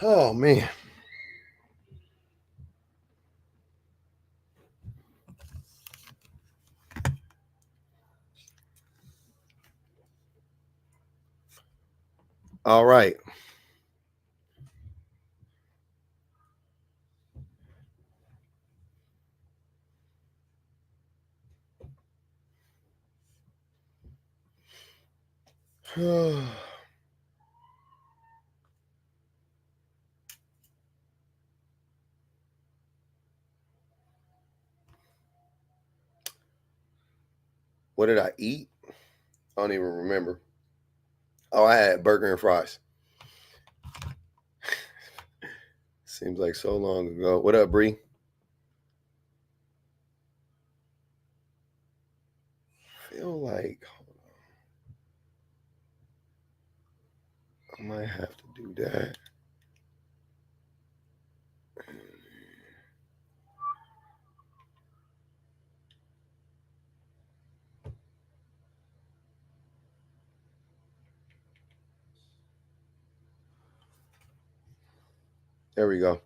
Oh man. All right. What did I eat? I don't even remember. Oh, I had burger and fries. Seems like so long ago. What up, Bree? Feel like I might have to do that. There we go.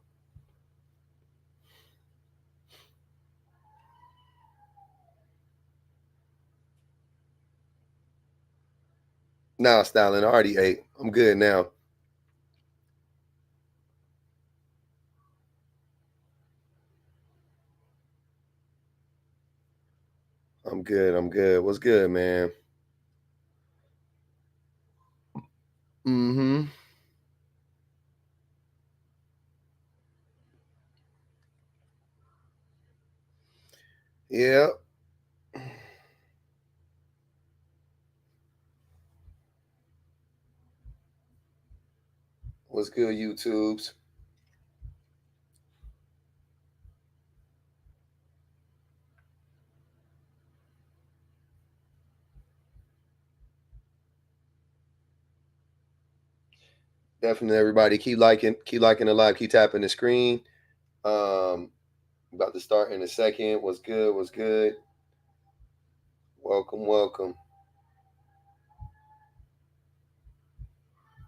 Now, Stalin, I already ate. I'm good now. I'm good. I'm good. What's good, man? Mm-hmm. Yeah. What's good, YouTubes? Definitely, everybody. Keep liking the live, keep tapping the screen. About to start in a second. What's good? What's good? Welcome, welcome.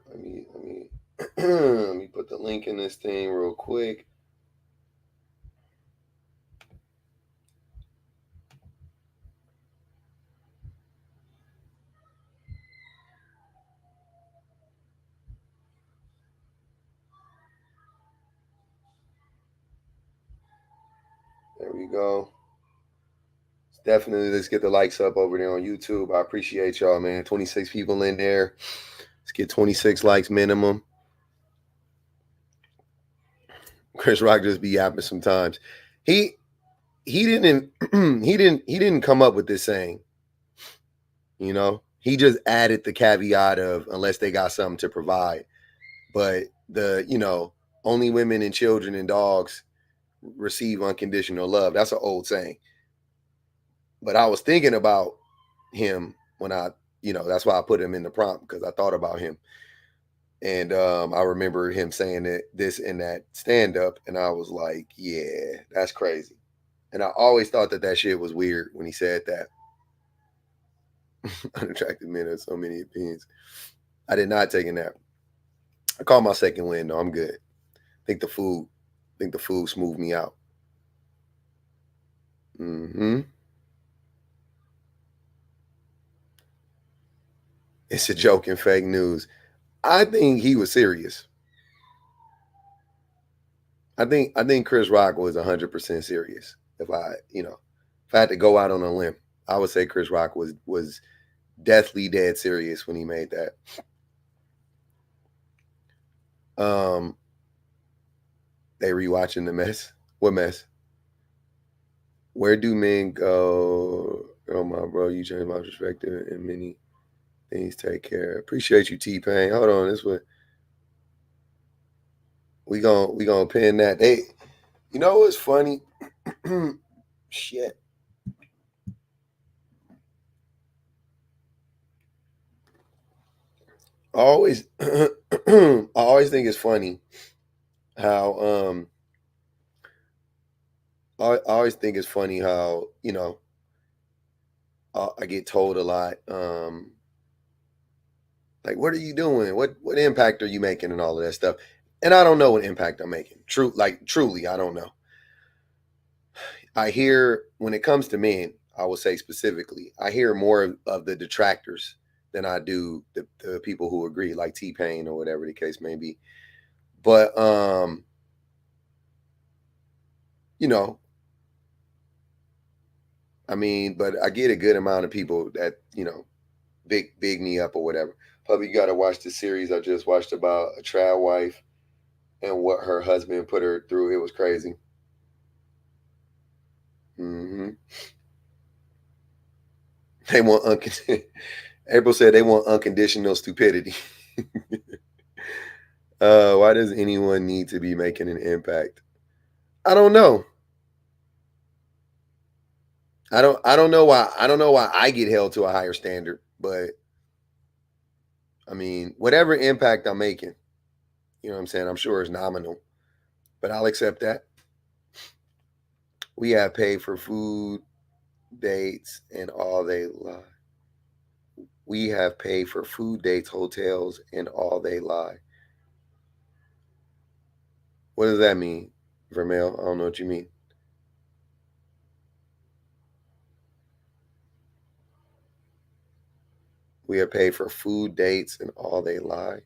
Let me let me put the link in this thing real quick. There we go. Definitely, let's get the likes up over there on YouTube. I appreciate y'all, man. 26 people in there. Let's get 26 likes minimum. Chris Rock just be yapping sometimes. He he didn't he didn't come up with this saying. You know, he just added the caveat of unless they got something to provide. But only women and children and dogs receive unconditional love. That's an old saying. But I was thinking about him when that's why I put him in the prompt because I thought about him. And I remember him saying this in that stand up, and I was like, yeah, that's crazy. And I always thought that shit was weird when he said that. Unattractive men have so many opinions. I did not take a nap. I caught my second win though. I'm good. Think the food smoothed me out. Mm-hmm. It's a joke and fake news. I think he was serious. I think Chris Rock was 100% serious. If I had to go out on a limb, I would say Chris Rock was deathly dead serious when he made that. Um, they rewatching the mess. What mess? Where do men go? Oh my bro, you changed my perspective and many things. Take care. Appreciate you, T Pain. Hold on, this one we gonna pin that. You know what's funny? Shit. I always I always think it's funny how I always think it's funny how I get told a lot like what are you doing, what impact are you making and all of that stuff. And I don't know what impact I'm making. Truly, I don't know. I hear, when it comes to men, I will say specifically, I hear more of the detractors than I do the people who agree, like T-Pain or whatever the case may be. But you know, I mean, but I get a good amount of people that, big me up or whatever. Probably you got to watch the series I just watched about a trad wife and what her husband put her through. It was crazy. Mm-hmm. They want April said they want unconditional stupidity. Why does anyone need to be making an impact? I don't know. I don't know why. I don't know why I get held to a higher standard, but I mean, whatever impact I'm making, you know what I'm saying? I'm sure it's nominal, but I'll accept that. We have paid for food, dates, and all they lie. We have paid for food, dates, hotels, and all they lie. What does that mean, Vermel? I don't know what you mean. We have paid for food, dates, and all they lie.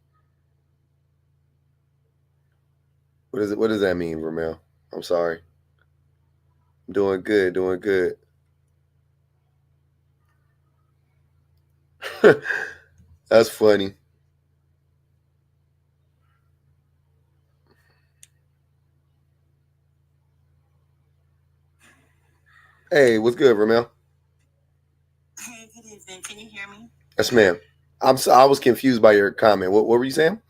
What does that mean, Vermel? I'm sorry. I'm doing good, doing good. That's funny. Hey, what's good, Vermel? Hey, good evening. Can you hear me? Yes, ma'am. I was confused by your comment. What were you saying?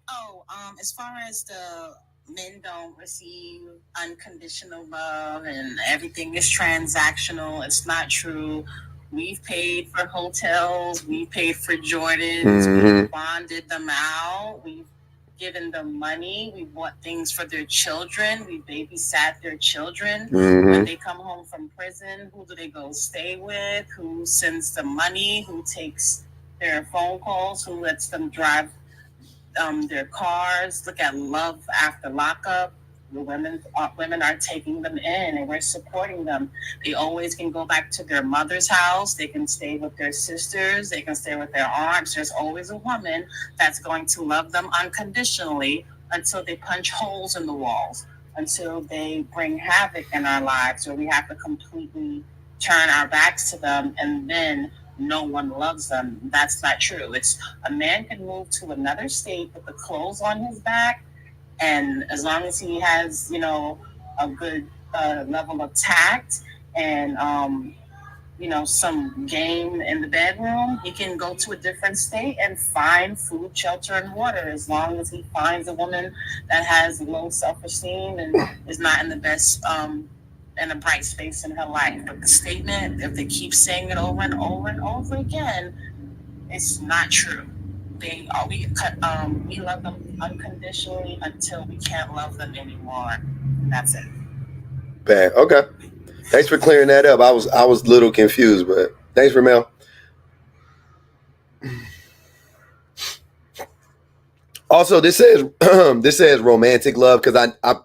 Oh, as far as the men don't receive unconditional love and everything is transactional, it's not true. We've paid for hotels, we've paid for Jordans, we've bonded them out, we've given them money, we bought things for their children, we babysat their children. When they come home from prison, who do they go stay with? Who sends them money? Who takes their phone calls? Who lets them drive their cars? Look at love after lockup. The women are taking them in, and we're supporting them. They always can go back to their mother's house. They can stay with their sisters. They can stay with their aunts. There's always a woman that's going to love them unconditionally until they punch holes in the walls, until they bring havoc in our lives, where we have to completely turn our backs to them, and then no one loves them. That's not true. It's a man can move to another state with the clothes on his back, and as long as he has, a good level of tact and some game in the bedroom, he can go to a different state and find food, shelter, and water. As long as he finds a woman that has low self-esteem and is not in the best in a bright space in her life. But the statement, if they keep saying it over and over and over again, it's not true. We love them unconditionally until we can't love them anymore. And that's it. Bad. Okay. Thanks for clearing that up. I was a little confused, but thanks, Vermel. Also, this says this says romantic love because I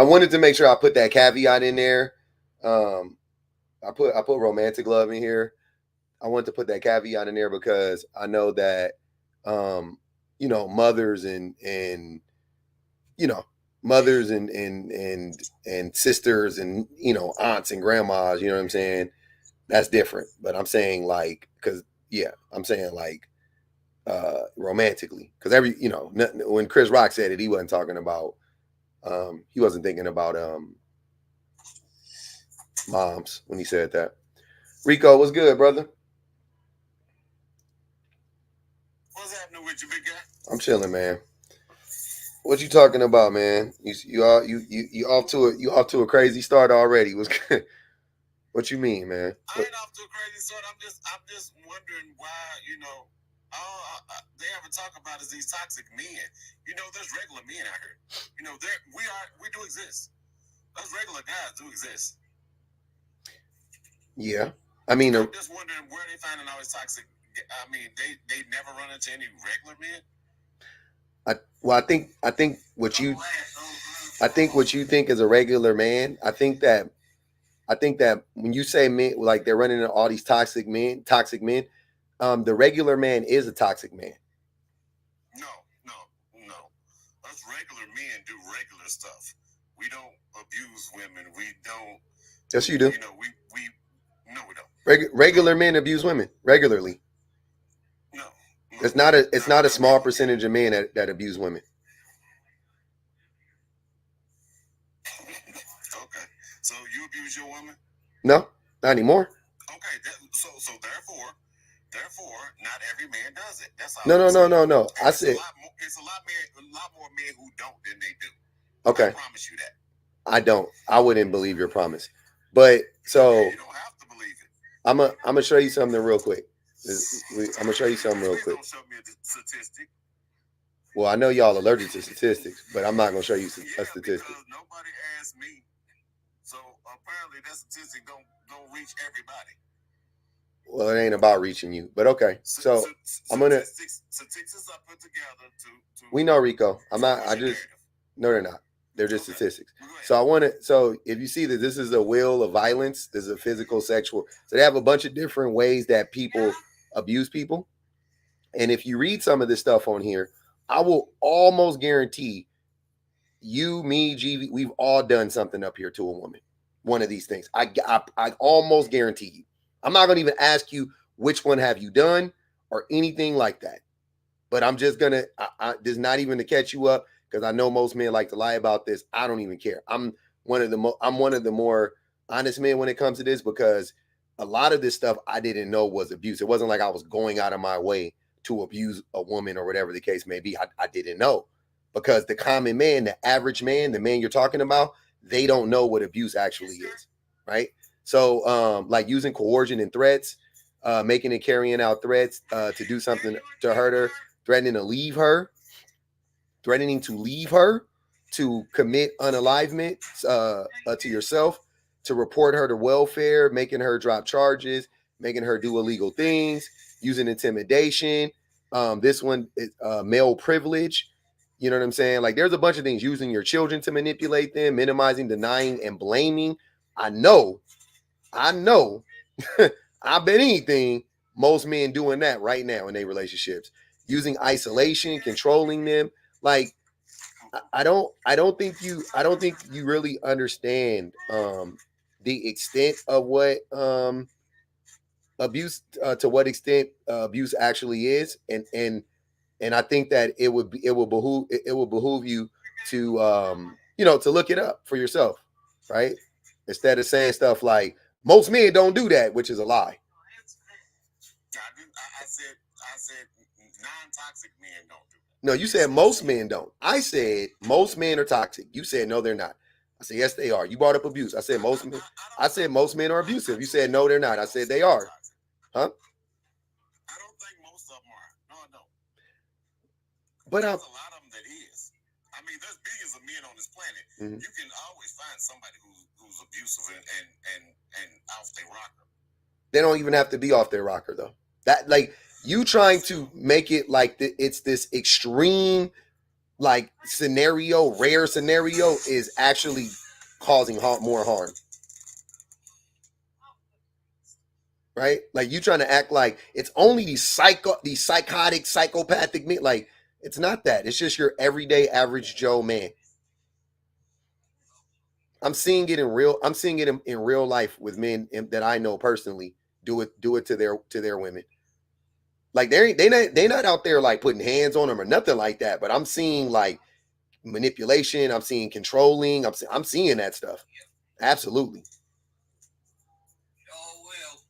wanted to make sure I put that caveat in there. Um, I put romantic love in here. I wanted to put that caveat in there because I know that mothers and you know mothers and sisters and aunts and grandmas. You know what I'm saying? That's different. But I'm saying like because yeah, I'm saying like romantically because when Chris Rock said it, he wasn't talking about he wasn't thinking about moms when he said that. Rico, what's good, brother? What's happening with you, big guy? I'm chilling, man. What you talking about, man? You off to a crazy start already. What's good? What you mean, man? I ain't off to a crazy start. I'm just wondering why all they ever talk about is these toxic men. There's regular men out here. We do exist. Those regular guys do exist. Yeah, I mean, I'm just wondering where they finding all these toxic. I mean, they never run into any regular men. I think what you think is a regular man. I think that when you say men, like they're running into all these toxic men, the regular man is a toxic man. No, no, no. Us regular men do regular stuff. We don't abuse women. We don't. Yes, you do. You know, we no, we don't. Regular men abuse women regularly. No, It's not a small percentage of men that abuse women. Okay, so you abuse your woman? No, not anymore. Okay, so therefore, not every man does it. That's all. No. I said it's a lot more men who don't than they do. Okay. I promise you that. I don't. I wouldn't believe your promise. But so you don't have to believe it. I'm gonna show you something real quick. I'm gonna show you something real quick. Don't show me a statistic. Well, I know y'all allergic to statistics, but I'm not gonna show you a statistic. Because nobody asked me. So apparently that statistic don't reach everybody. Well, it ain't about reaching you, but okay. So I'm gonna. Statistics are put together to. We know, Rico. I'm not. I just. No, they're not. They're just statistics. So I want to. So if you see that this is a will of violence, this is a physical, sexual. So they have a bunch of different ways that people abuse people. And if you read some of this stuff on here, I will almost guarantee you, me, GV, we've all done something up here to a woman. One of these things. I almost guarantee you. I'm not going to even ask you which one have you done or anything like that. But I'm just going to, this is not even to catch you up because I know most men like to lie about this. I don't even care. I'm one of the more honest men when it comes to this because a lot of this stuff I didn't know was abuse. It wasn't like I was going out of my way to abuse a woman or whatever the case may be. I didn't know because the common man, the average man, the man you're talking about, they don't know what abuse actually is, right? So, like using coercion and threats, making and carrying out threats to do something to hurt her, threatening to leave her, to commit unalivement to yourself, to report her to welfare, making her drop charges, making her do illegal things, using intimidation. This one is male privilege. You know what I'm saying? Like there's a bunch of things, using your children to manipulate them, minimizing, denying, and blaming. I know, I bet anything most men doing that right now in their relationships, using isolation, controlling them. Like I don't think you really understand the extent of what abuse to what extent abuse actually is, and I think that it will behoove you to to look it up for yourself, right? Instead of saying stuff like most men don't do that, which is a lie. I said non-toxic men don't do that. No, you said most men don't. I said most men are toxic. You said no, they're not. I said yes, they are. You brought up abuse. I said most men. I said most men are abusive. You said no, they're not. I said they are. Huh? I don't think most of them are. No, I don't. But there's a lot of them that is. I mean, there's billions of men on this planet. Mm-hmm. You can always find somebody who's abusive and off their rocker. They don't even have to be off their rocker though. That like you trying to make it like it's this extreme like scenario, rare scenario is actually causing more harm. Right? Like you trying to act like it's only these psychotic, psychopathic men. Like it's not that. It's just your everyday average Joe man. I'm seeing it in real life with men that I know personally do it to their women. Like they not out there like putting hands on them or nothing like that. But I'm seeing like manipulation. I'm seeing controlling. I'm seeing that stuff. Absolutely. Oh well.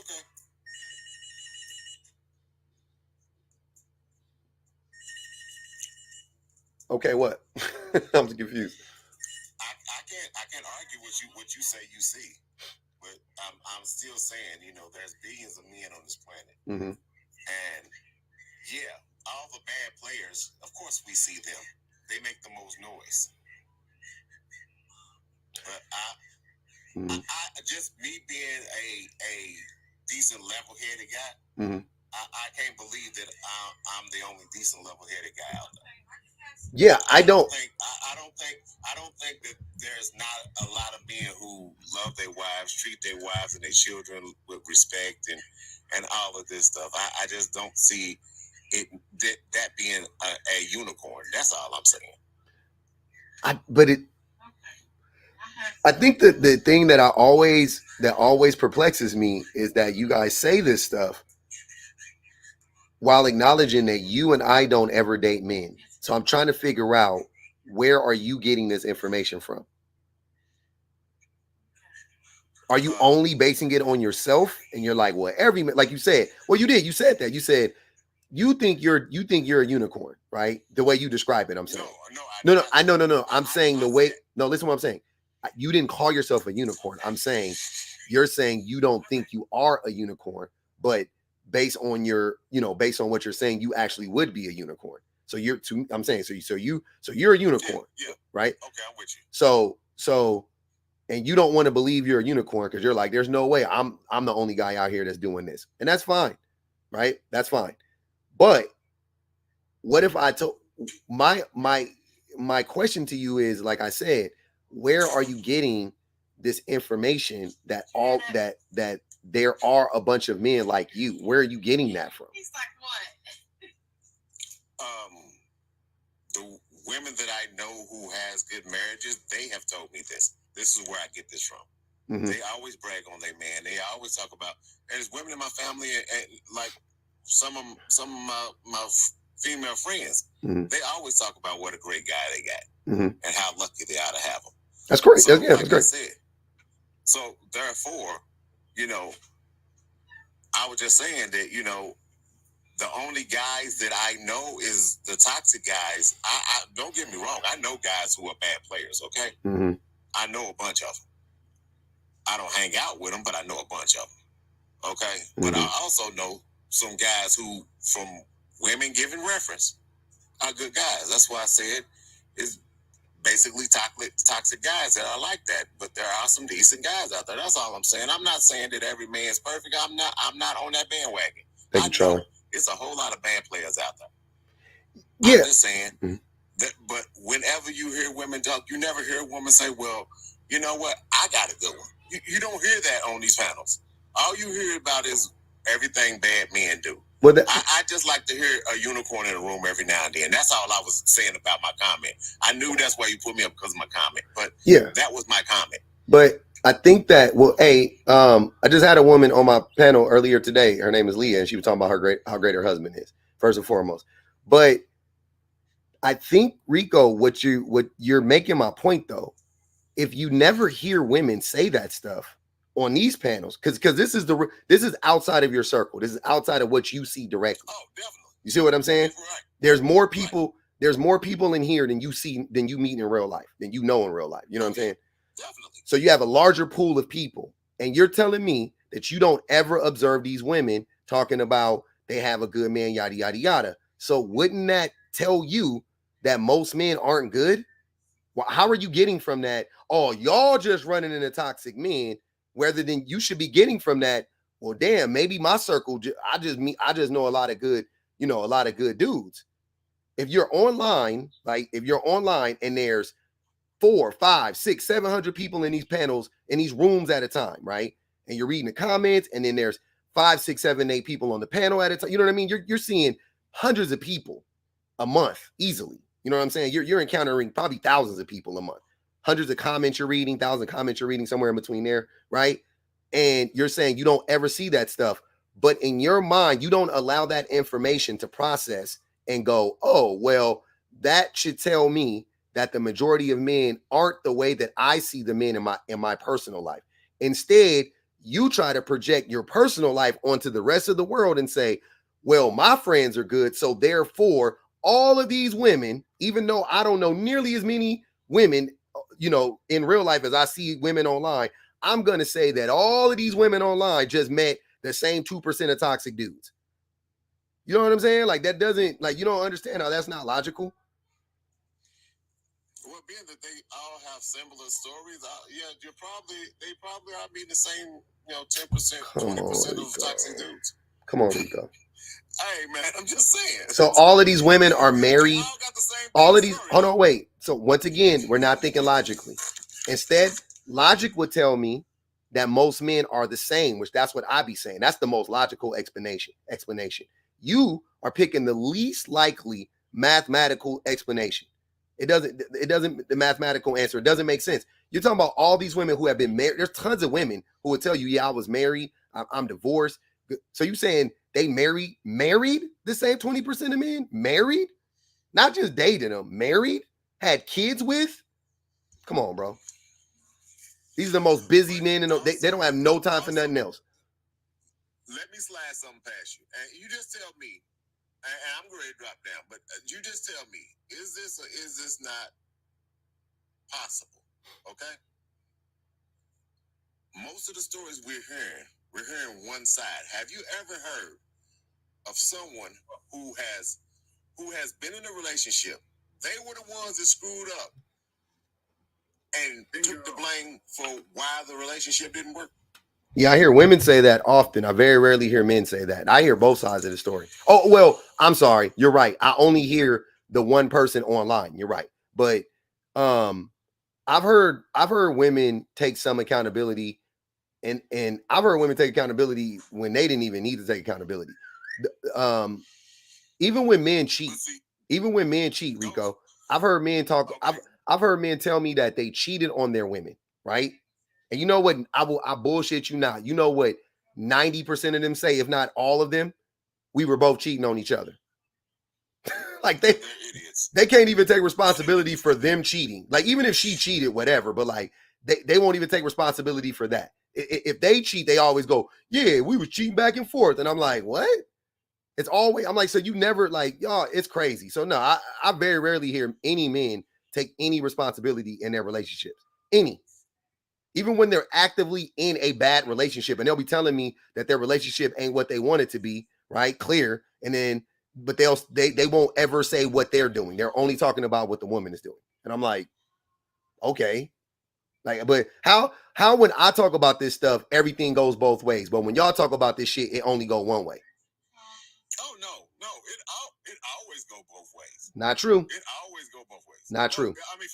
Okay. Okay, what? I'm confused. I can't argue what you say you see, but I'm still saying there's billions of men on this planet, mm-hmm. and yeah, all the bad players, of course we see them. They make the most noise, but I just me being a decent level-headed guy, mm-hmm. I can't believe that I'm the only decent, level-headed guy out there. Yeah, I don't. I don't think that there's not a lot of men who love their wives, treat their wives and their children with respect, and all of this stuff. I just don't see it that being a unicorn. That's all I'm saying. But I think that the thing that always perplexes me is that you guys say this stuff while acknowledging that you and I don't ever date men. So I'm trying to figure out, where are you getting this information from? Are you only basing it on yourself? And you're like, well, like you said, well, you said that. You said you think you're a unicorn, right? The way you describe it, I'm saying. No, I'm saying the way. No, listen to what I'm saying. You didn't call yourself a unicorn. I'm saying you're saying you don't think you are a unicorn, but based on based on what you're saying, you actually would be a unicorn. So I'm saying so you're a unicorn, yeah. Right? Okay, I'm with you. So and you don't want to believe you're a unicorn because you're like, there's no way I'm the only guy out here that's doing this, and that's fine, right? That's fine. But what if I told my question to you is, like I said, where are you getting this information that there are a bunch of men like you? Where are you getting that from? He's like, what? The women that I know who has good marriages, they have told me this. This is where I get this from. Mm-hmm. They always brag on their man. They always talk about, and there's women in my family, and like some of my female friends, mm-hmm. they always talk about what a great guy they got, mm-hmm. and how lucky they are to have him. That's great. So, yeah, that's great. So therefore, I was just saying that, the only guys that I know is the toxic guys. I don't get me wrong. I know guys who are bad players. Okay, mm-hmm. I know a bunch of them. I don't hang out with them, but I know a bunch of them. Okay, mm-hmm. But I also know some guys who, from women giving reference, are good guys. That's why I said it's basically toxic guys that are like that. But there are some decent guys out there. That's all I'm saying. I'm not saying that every man's perfect. I'm not on that bandwagon. Thank you, Charlie. It's a whole lot of bad players out there. Yeah. I'm just saying that, but whenever you hear women talk, you never hear a woman say, well, you know what? I got a good one. You don't hear that on these panels. All you hear about is everything bad men do. Well, I just like to hear a unicorn in a room every now and then. That's all I was saying about my comment. I knew that's why you put me up, because of my comment. But yeah, that was my comment. But I think that, well, I just had a woman on my panel earlier today. Her name is Leah, and she was talking about how great her husband is, first and foremost. But I think, Rico, what you're making my point though. If you never hear women say that stuff on these panels, because this is outside of your circle. This is outside of what you see directly. Oh, definitely. You see what I'm saying? Right. There's more people. Right. There's more people in here than you meet in real life, than you know in real life. You know what I'm saying? Definitely. So you have a larger pool of people, and you're telling me that you don't ever observe these women talking about they have a good man, yada, yada, yada. So wouldn't that tell you that most men aren't good? Well, how are you getting from that? Oh, y'all just running into toxic men, rather than you should be getting from that. Well, damn, maybe my circle, I just know a lot of good dudes. If you're online, and there's 4, 5, 6, 700 people in these panels, in these rooms at a time, right? And you're reading the comments, and then there's 5, 6, 7, 8 people on the panel at a time. You know what I mean? You're seeing hundreds of people a month easily. You know what I'm saying? You're encountering probably thousands of people a month. Hundreds of comments you're reading, thousands of comments you're reading, somewhere in between there, right? And you're saying you don't ever see that stuff. But in your mind, you don't allow that information to process and go, oh, well, that should tell me that the majority of men aren't the way that I see the men in my personal life. Instead, you try to project your personal life onto the rest of the world and say, well, my friends are good, so therefore all of these women, even though I don't know nearly as many women, in real life as I see women online, I'm going to say that all of these women online just met the same 2% of toxic dudes. You know what I'm saying? Like, that doesn't, like, you don't understand how that's not logical. Well, being that they all have similar stories, they probably are being the same, 10%, 20% of toxic dudes. Come on, Rico. Hey man, I'm just saying. So all of these women are married. All got the same All of these, story, hold on, wait. So once again, we're not thinking logically. Instead, logic would tell me that most men are the same, which that's what I be saying. That's the most logical explanation. You are picking the least likely mathematical explanation. The mathematical answer. It doesn't make sense. You're talking about all these women who have been married. There's tons of women who will tell you, yeah, I was married. I'm divorced. So you saying they married the same 20% of men? Married? Not just dated them, married, had kids with. Come on, bro. These are the most busy men, and they don't have no time for nothing else. Let me slide something past you, and you just tell me. And I'm going to drop down, but you just tell me: is this or is this not possible? Okay. Most of the stories we're hearing one side. Have you ever heard of someone who has been in a relationship? They were the ones that screwed up and took the blame for why the relationship didn't work. Yeah, I hear women say that often. I very rarely hear men say that. I hear both sides of the story. Oh, well, I'm sorry. You're right. I only hear the one person online. You're right. But I've heard women take some accountability, and I've heard women take accountability when they didn't even need to take accountability. Um even when men cheat, Rico, I've heard men talk. I've heard men tell me that they cheated on their women, right? And you know what? I bullshit you not. You know what? 90% of them say, if not all of them, we were both cheating on each other. Like they can't even take responsibility for them cheating. Like even if she cheated, whatever, but like they won't even take responsibility for that. If they cheat, they always go, yeah, we was cheating back and forth. And I'm like, what? It's always, I'm like, so you never, like, y'all, it's crazy. So no, I very rarely hear any men take any responsibility in their relationships. Any. Even when they're actively in a bad relationship, and they'll be telling me that their relationship ain't what they want it to be, right? Clear. And then, but they won't ever say what they're doing. They're only talking about what the woman is doing. And I'm like, okay. Like, but how when I talk about this stuff, everything goes both ways. But when y'all talk about this shit, it only go one way. Oh no, it always go both ways. Not true. It always go both ways. Not true. I mean,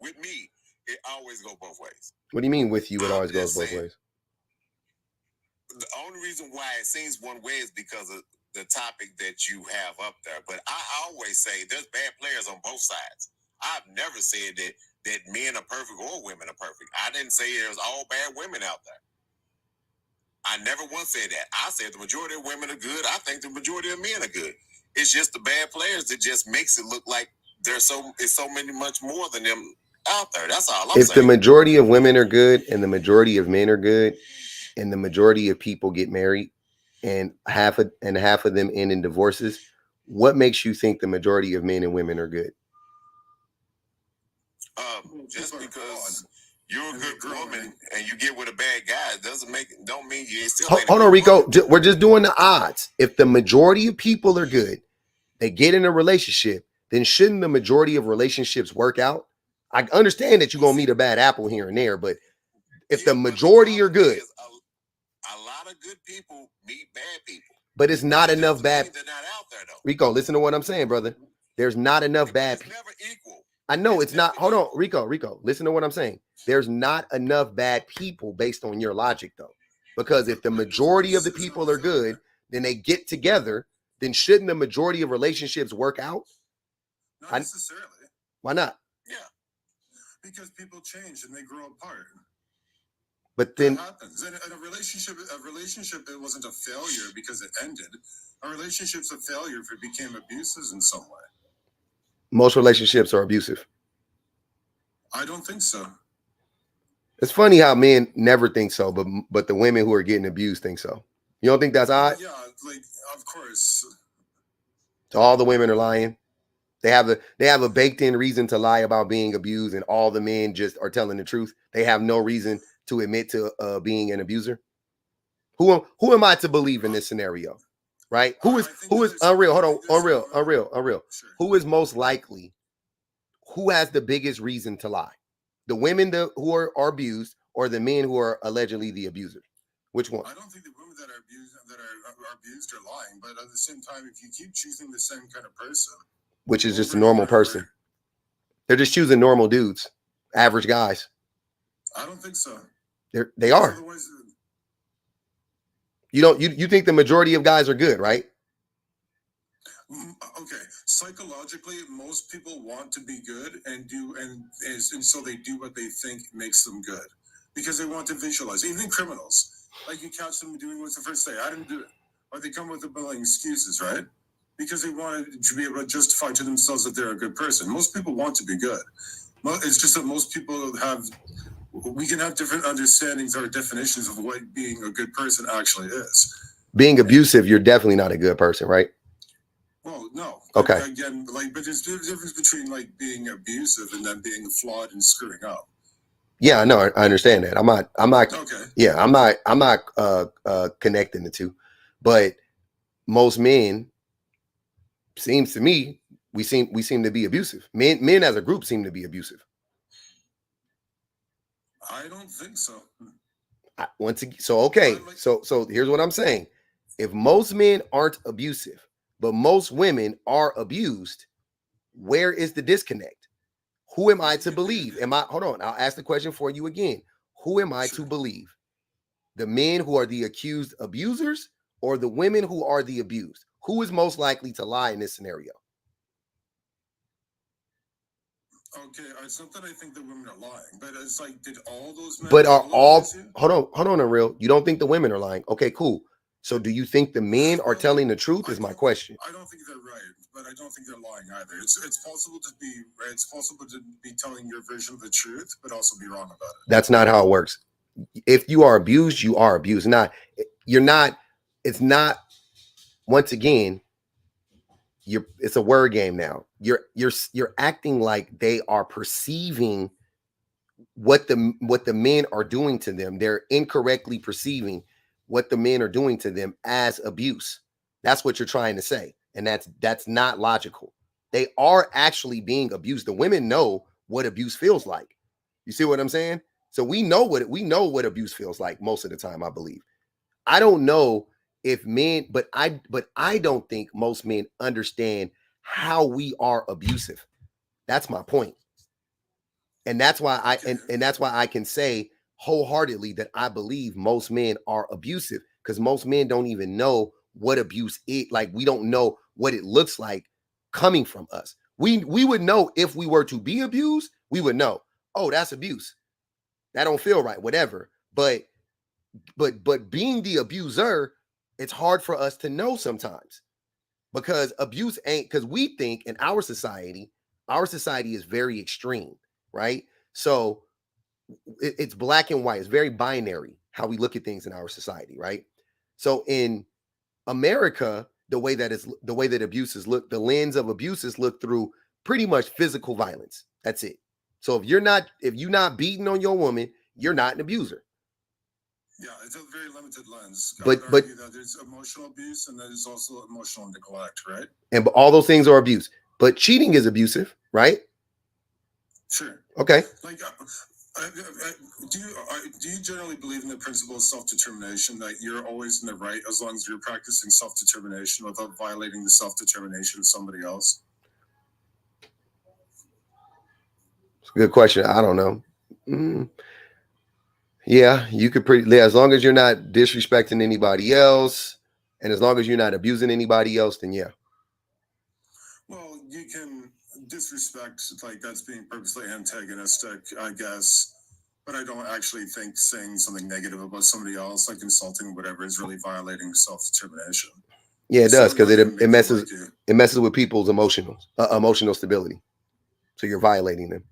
with me, it always go both ways. What do you mean with you? It always goes both ways. The only reason why it seems one way is because of the topic that you have up there. But I always say there's bad players on both sides. I've never said that men are perfect or women are perfect. I didn't say there's all bad women out there. I never once said that. I said the majority of women are good. I think the majority of men are good. It's just the bad players that just makes it look like it's so many much more than them out there. That's all I'm saying. If the majority of women are good and the majority of men are good and the majority of people get married and half of them end in divorces, what makes you think the majority of men and women are good? Just because you're a good woman and you get with a bad guy don't mean you ain't still. Hold on, Rico. We're just doing the odds. If the majority of people are good, they get in a relationship, then shouldn't the majority of relationships work out? I understand that you're gonna meet a bad apple here and there, but if the majority are good, a lot of good people meet bad people. But it's not enough bad. They're not out there though. Rico, listen to what I'm saying, brother. There's not enough bad people. Never equal. I know it's not. Hold on, Rico, listen to what I'm saying. There's not enough bad people based on your logic, though. Because if the majority of the people are good, then they get together, then shouldn't the majority of relationships work out? Not necessarily. Why not? Yeah. Because people change and they grow apart. But then that happens. And a relationship that wasn't a failure because it ended. A relationship's a failure if it became abuses in some way. Most relationships are abusive. I don't think so. It's funny how men never think so, but the women who are getting abused think so. You don't think that's odd? Yeah, like of course. So all the women are lying. They have a baked-in reason to lie about being abused, and all the men just are telling the truth. They have no reason to admit to being an abuser. Who am I to believe in this scenario? Right? Who is unreal? Hold on, unreal. Sure. Who is most likely? Who has the biggest reason to lie? The women who are abused, or the men who are allegedly the abusers? Which one? I don't think the women that are abused are lying, but at the same time, if you keep choosing the same kind of person, which is just a normal person, they're just choosing normal dudes, average guys. I don't think so. They are. You think the majority of guys are good, right? Okay, psychologically, most people want to be good and so they do what they think makes them good because they want to visualize. Even criminals, like you catch them doing what's the first day, I didn't do it, or they come with a billion excuses, right? Because they want to be able to justify to themselves that they're a good person. Most people want to be good. It's just that most people we can have different understandings or definitions of what being a good person actually is. Being abusive, you're definitely not a good person, right? Well, no. Okay. Again, but there's a difference between being abusive and then being flawed and screwing up. Yeah, no, I understand that. I'm not. Okay. Yeah, I'm not connecting the two, but most men, seems to me, we seem to be abusive. Men as a group seem to be abusive. I don't think so. So here's what I'm saying. If most men aren't abusive, but most women are abused, where is the disconnect? Who am I to believe? Hold on, I'll ask the question for you again. Who am I to believe? The men who are the accused abusers or the women who are the abused? Who is most likely to lie in this scenario? Okay, it's not that I think the women are lying, but it's did all those men? But are all hold on, Real? You don't think the women are lying? Okay, cool. So do you think the men are telling the truth? Is my question. I don't think they're right, but I don't think they're lying either. It's possible to be telling your version of the truth, but also be wrong about it. That's not how it works. If you are abused, you are abused. You're not. It's not. Once again, it's a word game now. You're acting like they are perceiving what the men are doing to them. They're incorrectly perceiving what the men are doing to them as abuse. That's what you're trying to say, and that's not logical. They are actually being abused. The women know what abuse feels like. You see what I'm saying? So we know what abuse feels like most of the time, I believe. I don't know if men, but I don't think most men understand how we are abusive. That's my point. And that's why I can say wholeheartedly that I believe most men are abusive, because most men don't even know what abuse is. Like, we don't know what it looks like coming from us. We would know if we were to be abused. We would know, oh, that's abuse. That don't feel right, whatever. But being the abuser, it's hard for us to know sometimes, because abuse ain't, because we think in our society is very extreme, right? So it's black and white. It's very binary how we look at things in our society, right? So in America, the way that abuse is looked, the lens of abuse is looked through pretty much physical violence. That's it. So if you're not beating on your woman, you're not an abuser. Yeah, it's a very limited lens. But that there's emotional abuse and there's also emotional neglect, right? And all those things are abuse. But cheating is abusive, right? Sure. Okay. Do you generally believe in the principle of self-determination, that you're always in the right as long as you're practicing self-determination without violating the self-determination of somebody else? It's a good question. I don't know. Yeah, you could as long as you're not disrespecting anybody else, and as long as you're not abusing anybody else, then yeah. Well, you can disrespect, that's being purposely antagonistic, I guess. But I don't actually think saying something negative about somebody else, like insulting whatever, is really violating self-determination. Yeah, it does, because it messes with people's emotional stability. So you're violating them.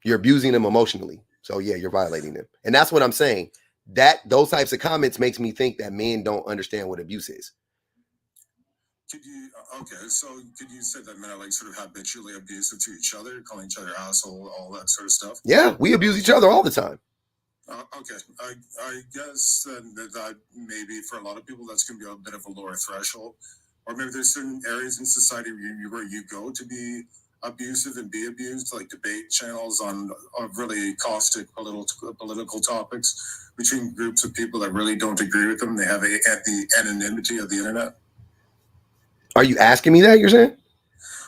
You're abusing them emotionally. So yeah, you're violating them. And that's what I'm saying. That those types of comments makes me think that men don't understand what abuse is. Could you say that men are sort of habitually abusive to each other, calling each other asshole, all that sort of stuff? Yeah, we abuse each other all the time. Okay, I guess that maybe for a lot of people that's going to be a bit of a lower threshold, or maybe there's certain areas in society where you go to be abusive and be abused, like debate channels on really caustic political topics between groups of people that really don't agree with them. They have the anonymity of the internet. Are you asking me that? You're saying?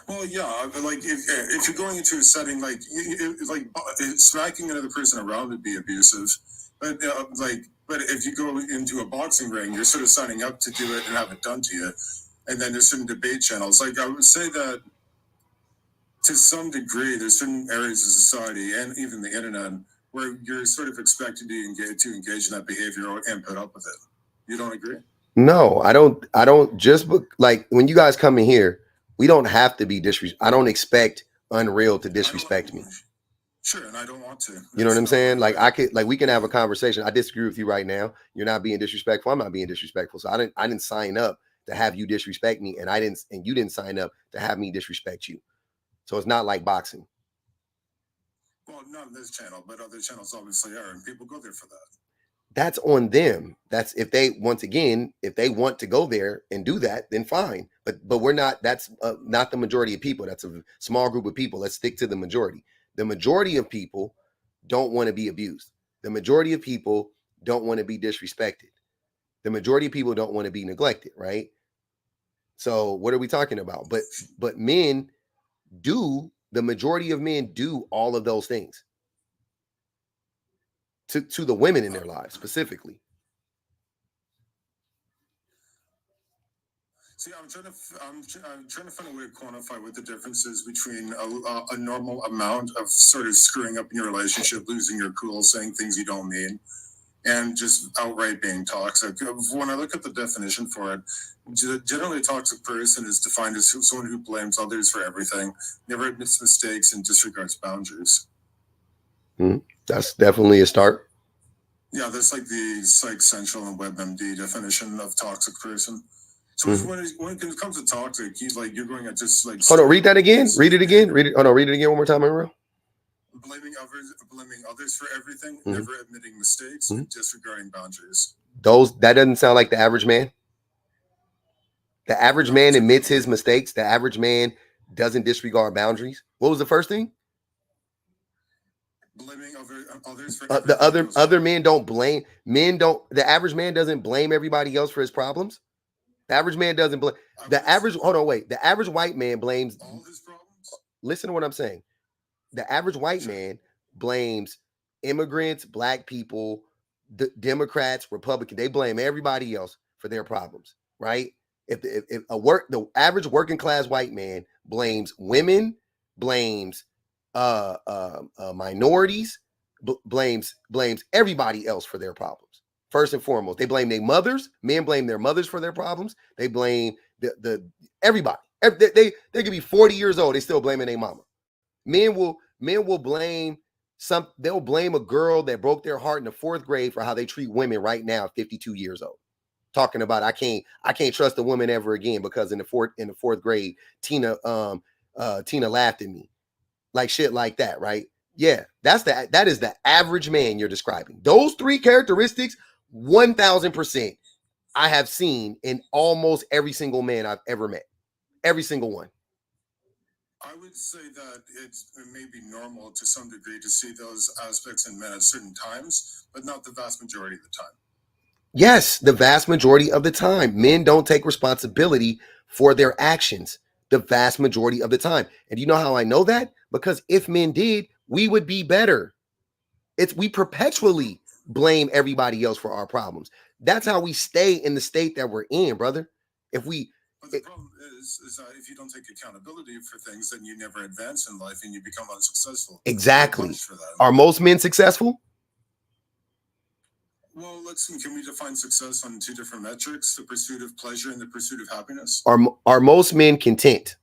Well, yeah, but like if you're going into a setting like smacking another person around would be abusive, but but if you go into a boxing ring, you're sort of signing up to do it and have it done to you, and then there's certain debate channels. Like I would say that to some degree, there's certain areas of society and even the internet where you're sort of expected to engage in that behavior and put up with it. You don't agree? No, I don't just like when you guys come in here, we don't have to be disrespect. I don't expect Unreal to disrespect me. Sure, and I don't want to. You know what I'm saying? Like we can have a conversation. I disagree with you right now. You're not being disrespectful. I'm not being disrespectful. So I didn't sign up to have you disrespect me, and you didn't sign up to have me disrespect you. So it's not like boxing. Well, not on this channel, but other channels obviously are, and people go there for that. That's on them. That's if they want to go there and do that, then fine. But we're not. That's not the majority of people. That's a small group of people. Let's stick to the majority. The majority of people don't want to be abused. The majority of people don't want to be disrespected. The majority of people don't want to be neglected, right? So what are we talking about? But men do. The majority of men do all of those things to the women in their lives specifically. See, I'm trying to find a way to quantify what the difference is between a normal amount of sort of screwing up in your relationship, losing your cool, saying things you don't mean, and just outright being toxic. When I look at the definition for it, generally a toxic person is defined as someone who blames others for everything, never admits mistakes, and disregards boundaries. That's definitely a start. Yeah, that's like the Psych Central and WebMD definition of toxic person. So when it comes to toxic, he's like, you're going at just like. Hold on, read that again. Read it again. Read it. Oh no, read it again one more time, Unreal. Blaming others for everything, never admitting mistakes, and disregarding boundaries. That doesn't sound like the average man. The average man admits his mistakes. The average man doesn't disregard boundaries. What was the first thing? Blaming others for the other men don't blame. The average man doesn't blame everybody else for his problems. The average man doesn't blame. The average white man blames all his problems. Listen to what I'm saying. The average white man blames immigrants, black people, Democrats, Republicans. They blame everybody else for their problems, right? The average working class white man blames women, blames minorities, blames everybody else for their problems. First and foremost, they blame their mothers. Men blame their mothers for their problems. They blame the everybody. They could be 40 years old. They still blaming their mama. Men will blame they'll blame a girl that broke their heart in the 4th grade for how they treat women right now at 52 years old. Talking about I can't trust a woman ever again because in the fourth grade, Tina laughed at me. Like shit like that, right? Yeah, that is the average man you're describing. Those 3 characteristics, 1000% I have seen in almost every single man I've ever met. Every single one. I would say that it may be normal to some degree to see those aspects in men at certain times, but not the vast majority of the time. Yes, the vast majority of the time. Men don't take responsibility for their actions the vast majority of the time. And you know how I know that? Because if men did, we would be better. We perpetually blame everybody else for our problems. That's how we stay in the state that we're in, brother. But the problem is that if you don't take accountability for things, then you never advance in life and you become unsuccessful. Exactly. Are most men successful? Well, can we define success on 2 different metrics, the pursuit of pleasure and the pursuit of happiness? Are most men content?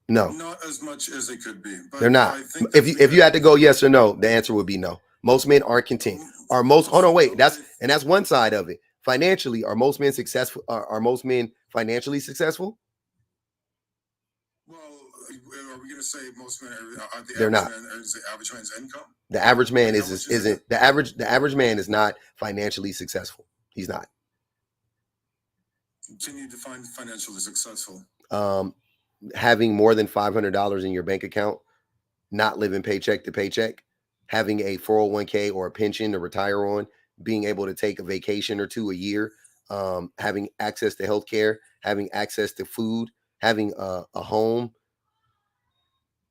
No. Not as much as they could be. But they're not. If you had to go yes or no, the answer would be no. Most men aren't content. That's one side of it. Financially, are most men successful? Are most men financially successful? Well, are we going to say most men are they're not. Is the average man's income? The average man isn't. The average man is not financially successful. He's not. Can you define financially successful? having more than $500 in your bank account, not living paycheck to paycheck, having a 401k or a pension to retire on, being able to take a vacation or two a year, having access to healthcare, having access to food, having a home,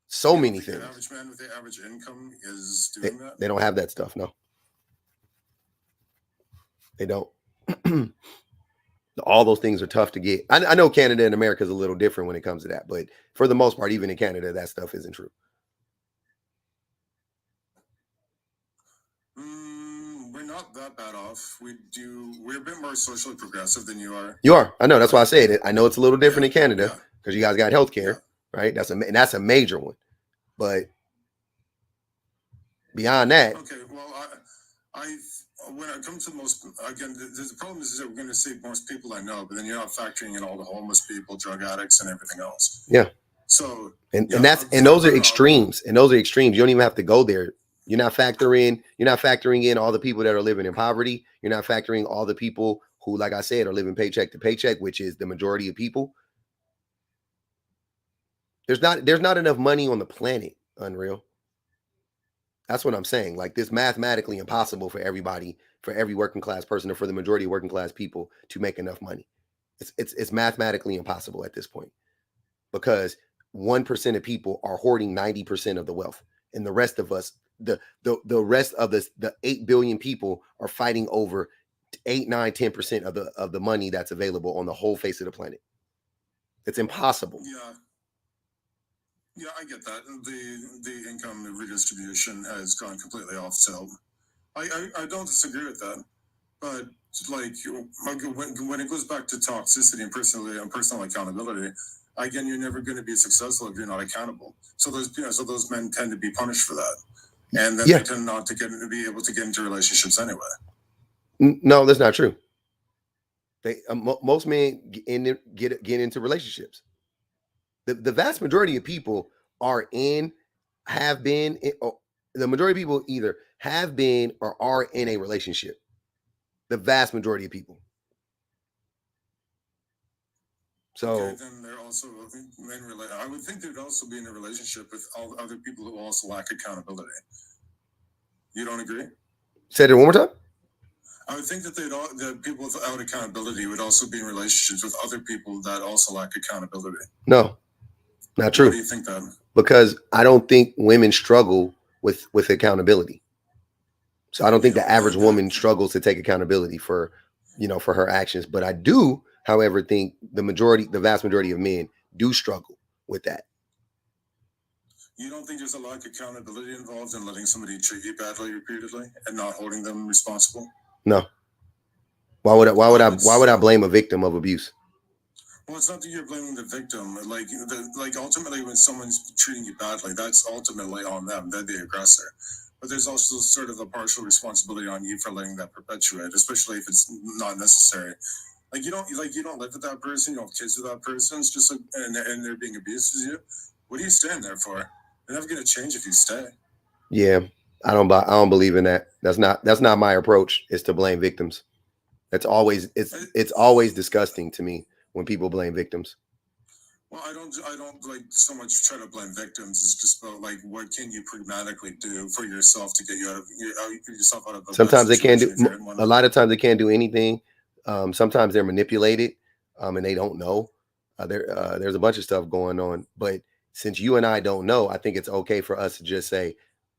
so many things. The average man with the average income is They, doing that. they don't have that stuff. No, they don't. All those things are tough to get. I know Canada and America is a little different when it comes to that, but for the most part, even in Canada, that stuff isn't true. We're not that bad off. We're a bit more socially progressive than you are. You are. I know. That's why I said it. I know it's a little different in Canada Yeah. because you guys got healthcare, right? That's a major one. But beyond that, Okay. Well, when it comes to most, again, the problem is that we're going to say most people I know, but then you're not factoring in all the homeless people, drug addicts, and everything else. yeah. So and those are extremes. And those are extremes. You don't even have to go there. You're not factoring in all the people that are living in poverty. You're not factoring all the people who, like I said, are living paycheck to paycheck, which is the majority of people. There's not enough money on the planet, Unreal. That's what I'm saying. Like, this mathematically impossible for everybody, for every working class person, or for the majority of working class people to make enough money. It's mathematically impossible at this point, because 1% of people are hoarding 90% of the wealth, and the rest of us, the rest of the 8 billion people, are fighting over 8, 9, 10% of the money that's available on the whole face of the planet. It's impossible. Yeah, I get that. The income redistribution has gone completely off tilt. I don't disagree with that, but like when it goes back to toxicity and personal accountability, again, you're never going to be successful if you're not accountable. So those men tend to be punished for that, and then they tend not to be able to get into relationships anyway. No, that's not true. Most men get into relationships. The vast majority of people are have been, the majority of people either have been or are in a relationship. The vast majority of people. So okay, then they're also I would think they'd also be in a relationship with all other people who also lack accountability. You don't agree? Say that one more time. I would think that the people without accountability would also be in relationships with other people that also lack accountability. No, not true. Why do you think that? Because I don't think women struggle with accountability. So I don't think the average woman struggles to take accountability for her actions. But I do, however, think the vast majority of men do struggle with that. You don't think there's a lack of accountability involved in letting somebody treat you badly repeatedly and not holding them responsible? No. Why would I blame a victim of abuse? Well, it's not that you're blaming the victim. Like ultimately, when someone's treating you badly, that's ultimately on them. They're the aggressor. But there's also sort of a partial responsibility on you for letting that perpetuate, especially if it's not necessary. You don't live with that person. You don't have kids with that person. It's just and they're being abused as you. What are you staying there for? They're never going to change if you stay. Yeah, I don't believe in that. That's not my approach. Is to blame victims. It's always disgusting to me when people blame victims. Well, I don't like so much try to blame victims. It's just about what can you pragmatically do for yourself to get yourself out of the. Sometimes they can't do. A lot of times they can't do anything. Sometimes they're manipulated, and they don't know. There's a bunch of stuff going on. But since you and I don't know, I think it's okay for us to just say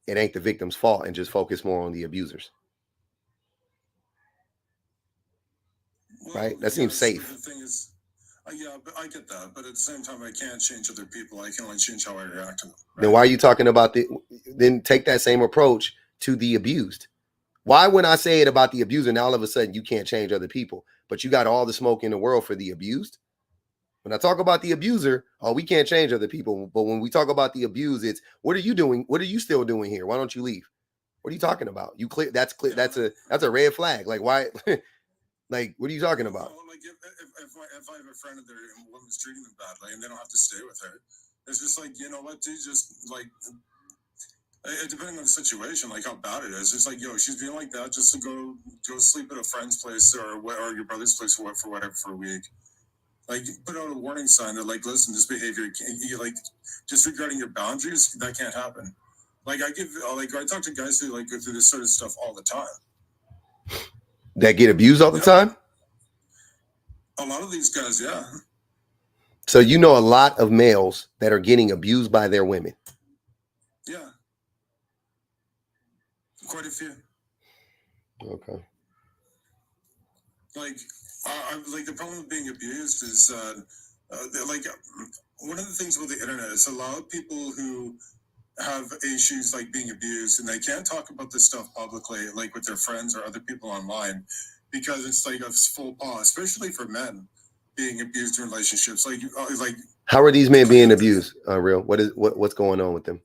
it ain't the victim's fault and just focus more on the abusers. Well, right? That seems safe. The thing is, yeah, but I get that. But at the same time, I can't change other people. I can only change how I react to them. Right? Then why are you talking about then take that same approach to the abused? Why, when I say it about the abuser, now all of a sudden you can't change other people, but you got all the smoke in the world for the abused? When I talk about the abuser, we can't change other people. But when we talk about the abused, it's, what are you doing? What are you still doing here? Why don't you leave? What are you talking about? You clear. That's clear. That's a red flag. Like, why? Like, what are you talking about? Well, if I have a friend and their woman's treating them badly and they don't have to stay with her, it's just you know what, dude, just depending on the situation, how bad it is, it's she's being like that, just to go sleep at a friend's place or your brother's place for whatever for a week. like put out a warning sign that like, listen, this behavior, you like disregarding your boundaries, that can't happen. Like I talk to guys who like go through this sort of stuff all the time. That get abused all the time? A lot of these guys, yeah. So you know a lot of males that are getting abused by their women. Yeah. Quite a few. Okay. Like the problem with being abused is like one of the things with the internet is a lot of people who have issues like being abused and they can't talk about this stuff publicly, like with their friends or other people online, because it's like a full pause, especially for men being abused in relationships. Like how are these men being abused? Real? What's going on with them?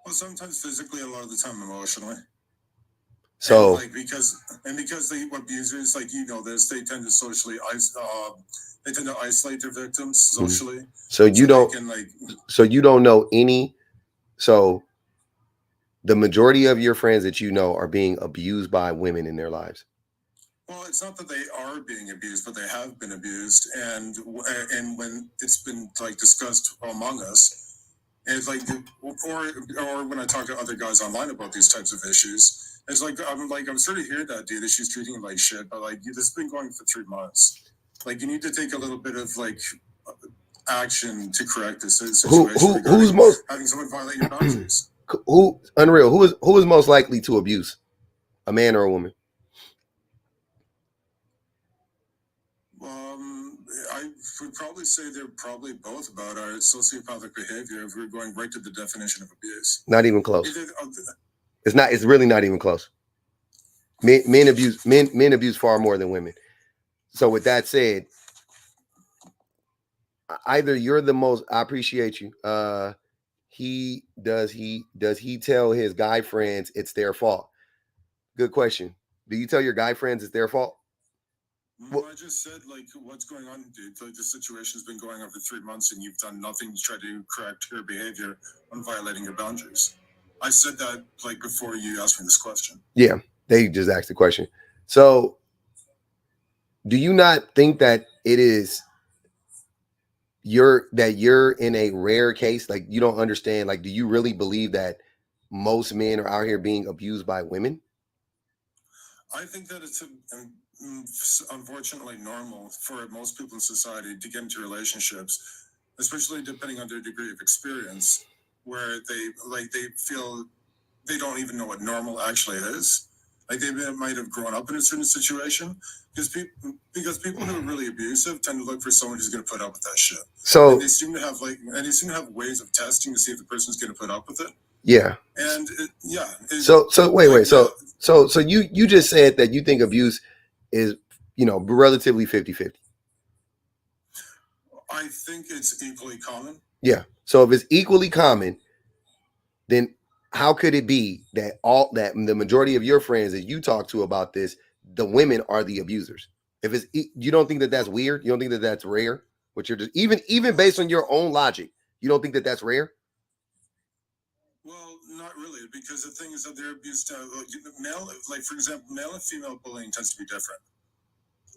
Well, sometimes physically, a lot of the time emotionally. So, and like because the abusers, like this, they tend to they tend to isolate their victims socially. So you don't know any. So the majority of your friends that you know are being abused by women in their lives. Well, it's not that they are being abused, but they have been abused, and when it's been like discussed among us, and it's like, or when I talk to other guys online about these types of issues, it's like I'm sort of hearing that, dude, that she's treating him like shit, but like this has been going for 3 months. Like you need to take a little bit of like action to correct this situation. Who's most having someone violate your boundaries? Unreal? Who is most likely to abuse, a man or a woman? I would probably say they're probably both about our sociopathic behavior if we're going right to the definition of abuse. Not even close. It's not. It's really not even close. Men abuse far more than women. So with that said, either you're the most. I appreciate you. He tell his guy friends it's their fault? Good question. Do you tell your guy friends it's their fault? Well, I just said, like, what's going on, dude? Like, the situation's been going on for 3 months and you've done nothing to try to correct your behavior on violating your boundaries. I said that, like, before you asked me this question. Yeah, they just asked the question. So, do you not think that it is you're in a rare case? Like, you don't understand. Like, do you really believe that most men are out here being abused by women? I think that it's unfortunately normal for most people in society to get into relationships, especially depending on their degree of experience, where they feel they don't even know what normal actually is. Like they might have grown up in a certain situation because people who are really abusive tend to look for someone who's going to put up with that shit. So and they seem to have ways of testing to see if the person's going to put up with it. Yeah. And so wait. So you just said that you think abuse is, relatively 50-50. I think it's equally common. Yeah. So if it's equally common, then how could it be that the majority of your friends that you talk to about this, the women are the abusers? If it's, you don't think that that's weird? You don't think that that's rare? What you're just even based on your own logic, you don't think that that's rare? Well, not really, because the thing is that they're abused. Male, like for example, male and female bullying tends to be different.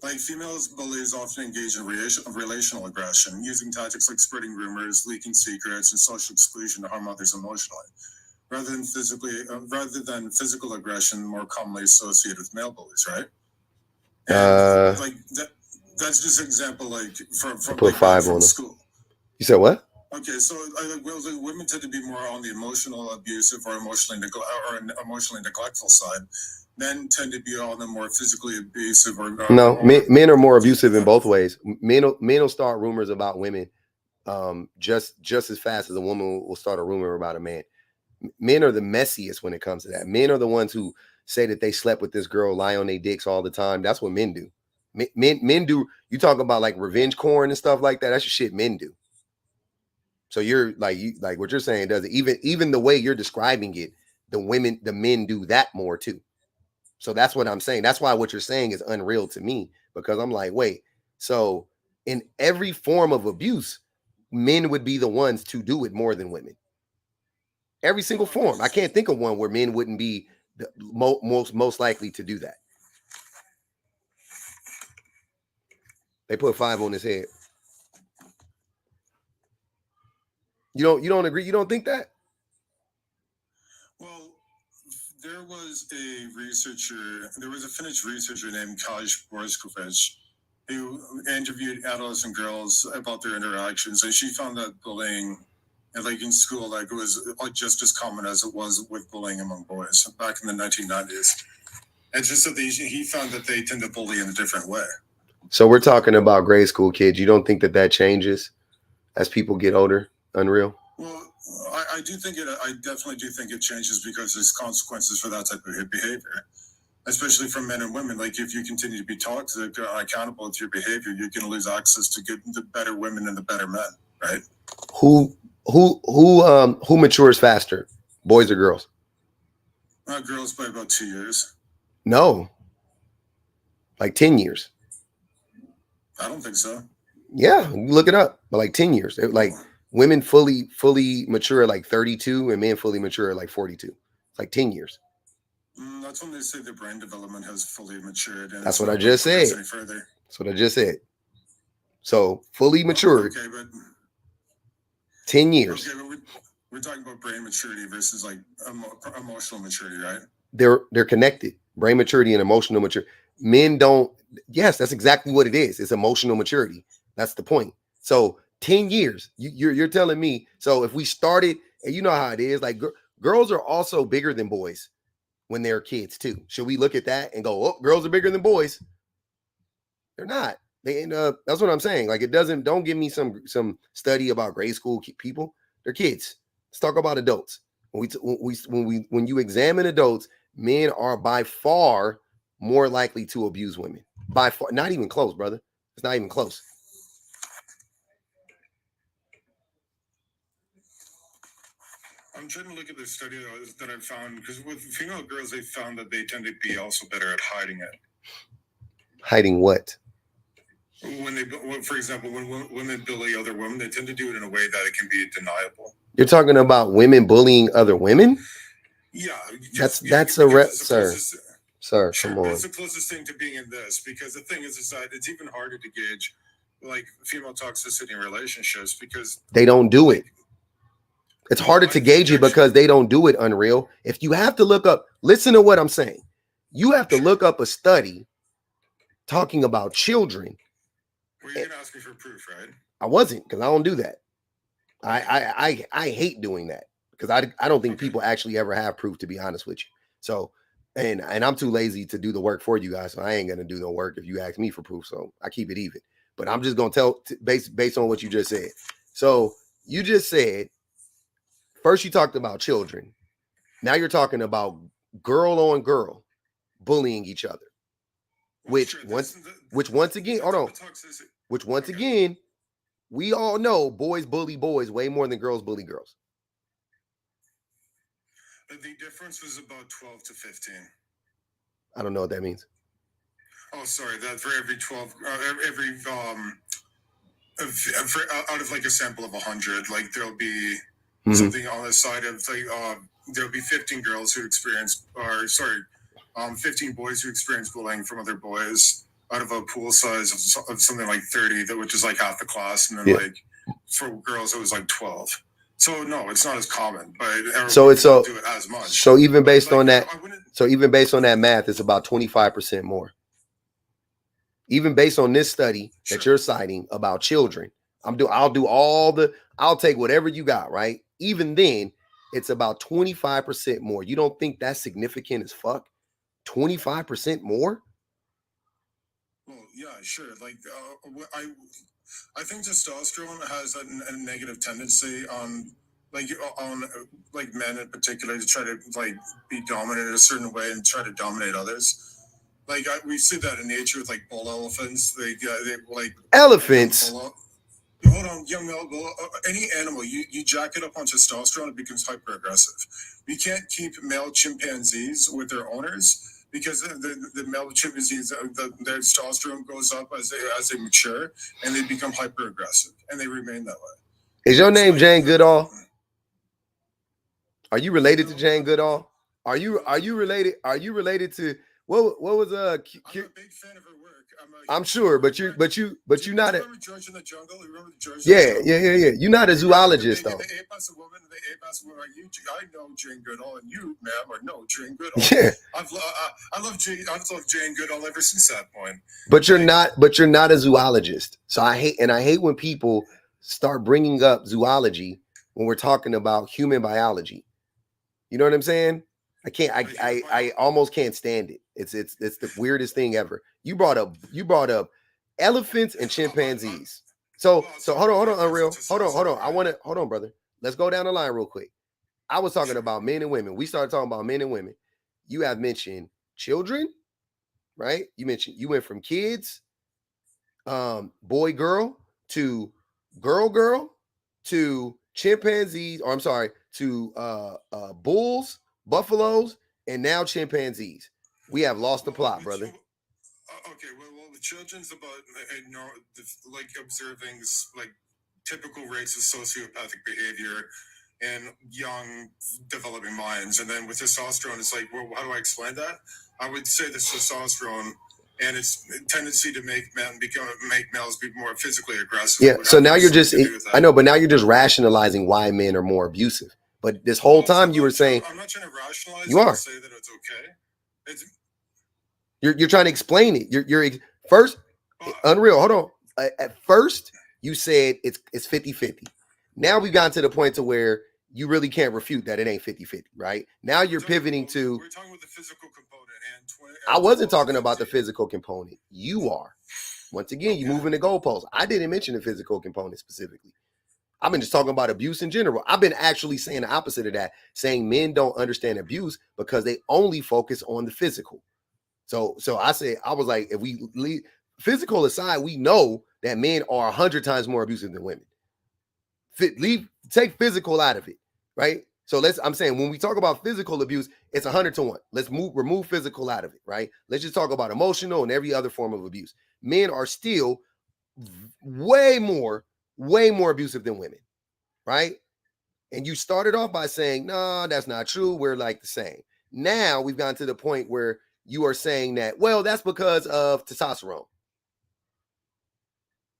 Like females bullies often engage in relational aggression, using tactics like spreading rumors, leaking secrets, and social exclusion to harm others emotionally, rather than physical aggression, more commonly associated with male bullies, right? And that's just an example, like from put 5 on school. You said what? Okay, so women tend to be more on the emotional abusive or emotionally neglectful side. Men tend to be on the more physically abusive men are more abusive in both ways. Men will start rumors about women just as fast as a woman will start a rumor about a man. Men are the messiest when it comes to that. Men are the ones who say that they slept with this girl, lie on their dicks all the time. That's what men do. Men do. You talk about like revenge porn and stuff like that. That's the shit men do. So you're like what you're saying does it. Even the way you're describing it, the men do that more too. So that's what I'm saying. That's why what you're saying is unreal to me, because I'm like, wait, so in every form of abuse, men would be the ones to do it more than women. Every single form. I can't think of one where men wouldn't be the most likely to do that. They put 5 on his head. You don't agree? You don't think that? Well, there was a Finnish researcher named Kaj Borskovich who interviewed adolescent girls about their interactions, and she found that bullying, like in school, like it was just as common as it was with bullying among boys back in the 1990s. It's just that he found that they tend to bully in a different way. So we're talking about grade school kids. You don't think that changes as people get older? Unreal. Well, I do think it. I definitely do think it changes because there's consequences for that type of behavior, especially from men and women. Like if you continue to be toxic, accountable to your behavior, you're going to lose access to the better women and the better men, right? Who matures faster, boys or girls? Girls by about 2 years. No, like 10 years. I don't think so. Yeah, look it up. But like 10 years. Like women fully mature at like 32 and men fully mature at like 42. It's like 10 years. That's when they say the brain development has fully matured. And that's what I just said. That's what I just said. So fully matured. Okay, but 10 years. Okay, but we're talking about brain maturity versus like emotional maturity, right? They're connected. Brain maturity and emotional maturity. Men don't. Yes, that's exactly what it is. It's emotional maturity. That's the point. So 10 years. You're telling me. So if we started, and you know how it is, like girls are also bigger than boys when they're kids too. Should we look at that and go, oh, girls are bigger than boys? They're not. They that's what I'm saying. Like don't give me some study about grade school people. They're kids. Let's talk about adults. When you examine adults, men are by far more likely to abuse women. By far, not even close, brother. It's not even close. I'm trying to look at the study that I found, because with female girls, they found that they tend to be also better at hiding it. Hiding what? For example, when women bully other women, they tend to do it in a way that it can be deniable. You're talking about women bullying other women? Yeah. That's a rep, sir. Sir, sure, come on. That's the closest thing to being in this, because the thing is that it's even harder to gauge like female toxicity in relationships because they don't do it. It's harder to gauge it because they don't do it, Unreal. If you have to look up, listen to what I'm saying. You have to look up a study talking about children. Well, you're gonna ask me for proof, right? I wasn't, because I don't do that. I hate doing that because I don't think people actually ever have proof, to be honest with you. So and I'm too lazy to do the work for you guys, so I ain't gonna do no work if you ask me for proof. So I keep it even. But I'm just gonna tell based on what you just said. So you just said first you talked about children. Now you're talking about girl on girl bullying each other. Which once again, hold on. Which once again, we all know boys bully boys way more than girls bully girls. The difference was about 12 to 15. I don't know what that means. Oh, sorry. That for every 12, out of like a sample of 100, like there'll be something on the side of like there'll be 15 girls who experience, 15 boys who experience bullying from other boys out of a pool size of something like 30, which is like half the class, and then like for girls it was like 12. So no, it's not as common, but so it's do it as much. So even based on that, math, it's about 25% more. Even based on this study that you're citing about children, I'll take whatever you got, right? Even then, it's about 25% more. You don't think that's significant as fuck? 25% more? Well, yeah, sure. Like I think testosterone has a negative tendency on men in particular to try to like be dominant in a certain way and try to dominate others. Like we see that in nature with like bull elephants. They like elephants. Hold on, any animal, you jack it up on testosterone, it becomes hyper aggressive. You can't keep male chimpanzees with their owners because the male chimpanzees, their testosterone goes up as they mature, and they become hyper aggressive, and they remain that way. Is your name Jane Goodall? Are you related to Jane Goodall? Are you related? Are you related to what was I'm a big fan of her work. I'm sure, but you're not a. Remember George in the Jungle? Remember George in the Yeah, Jungle? yeah. You're not a zoologist though. The ape as a woman, the ape as a woman. I know Jane Goodall, and you, ma'am, are no Jane Goodall. Yeah, I love Jane Goodall ever since that point. but you're not a zoologist. So I hate when people start bringing up zoology when we're talking about human biology. You know what I'm saying? I can't. I almost can't stand it. It's the weirdest thing ever. You brought up elephants and chimpanzees. So hold on, Unreal. Hold on. Hold on, brother. Let's go down the line real quick. I was talking about men and women. We started talking about men and women. You have mentioned children, right? You went from kids, boy girl to girl to chimpanzees, or I'm sorry, to bulls, buffaloes, and now chimpanzees. We have lost the plot, brother. Okay, well, the children's about like observing like typical rates of sociopathic behavior in young developing minds, and then with testosterone, it's like, well, how do I explain that? I would say the testosterone and its tendency to make males be more physically aggressive. Yeah. So now you're just, I know, but now you're just rationalizing why men are more abusive. But this whole time you were saying, I'm not trying to rationalize. You are. Say that it's okay. You're trying to explain it. You're first, Unreal. Hold on. At first, you said it's 50-50. Now we've gotten to the point to where you really can't refute that it ain't 50-50, right? Now you're pivoting to. We're talking about the physical component. I wasn't talking about the physical component. You are. Once again, you moving the goalposts. I didn't mention the physical component specifically. I've been just talking about abuse in general. I've been actually saying the opposite of that, saying men don't understand abuse because they only focus on the physical. So I was like, if we leave physical aside, we know that men are 100 times more abusive than women. Take physical out of it, right? So I'm saying when we talk about physical abuse, it's 100 to 1. Let's remove physical out of it, right? Let's just talk about emotional and every other form of abuse. Men are still way more abusive than women, right? And you started off by saying, no, that's not true. We're like the same. Now we've gotten to the point where you are saying that, well, that's because of testosterone.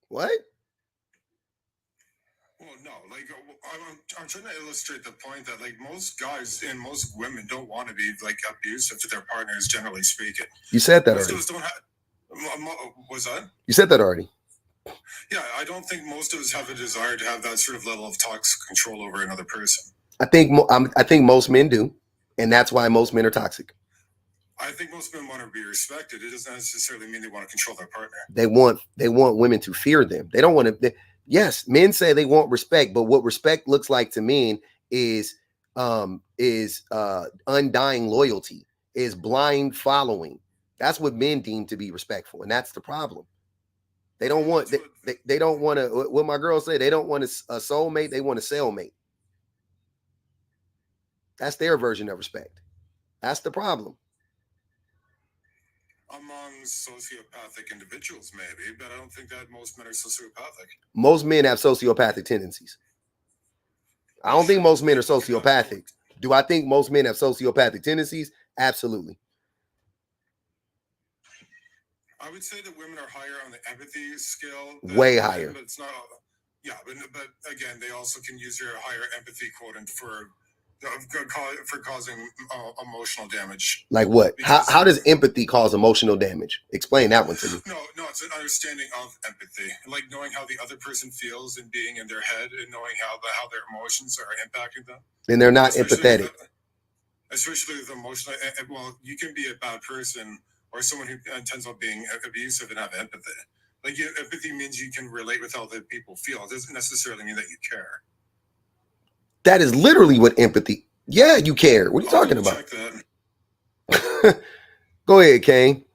What? Well, no, like I'm trying to illustrate the point that like most guys and most women don't want to be like abusive to their partners, generally speaking. You said that already. Was that? You said that already. Yeah, I don't think most of us have a desire to have that sort of level of toxic control over another person. I think most men do, and that's why most men are toxic. I think most men want to be respected. It doesn't necessarily mean they want to control their partner. They want women to fear them. They don't want to. Yes, men say they want respect, but what respect looks like to men is undying loyalty, is blind following. That's what men deem to be respectful, and that's the problem. They don't want they don't want to. What my girls say, they don't want a soulmate. They want a cellmate. That's their version of respect. That's the problem. Among sociopathic individuals, maybe, but I don't think that most men are sociopathic. Most men have sociopathic tendencies. I don't think most men are sociopathic. Do I think most men have sociopathic tendencies? Absolutely. I would say that women are higher on the empathy scale. Way higher. But it's not. Yeah, but again, they also can use your higher empathy quotient for causing emotional damage. Like what? How does empathy cause emotional damage? Explain that one to me. No, it's an understanding of empathy, like knowing how the other person feels and being in their head and knowing how their emotions are impacting them. Then they're not empathetic. Especially with emotional. Well, you can be a bad person or someone who intends on being abusive and have empathy. Like empathy means you can relate with how the people feel. It doesn't necessarily mean that you care. That is literally what empathy. Yeah, you care. What are you talking about? Go ahead, Kane.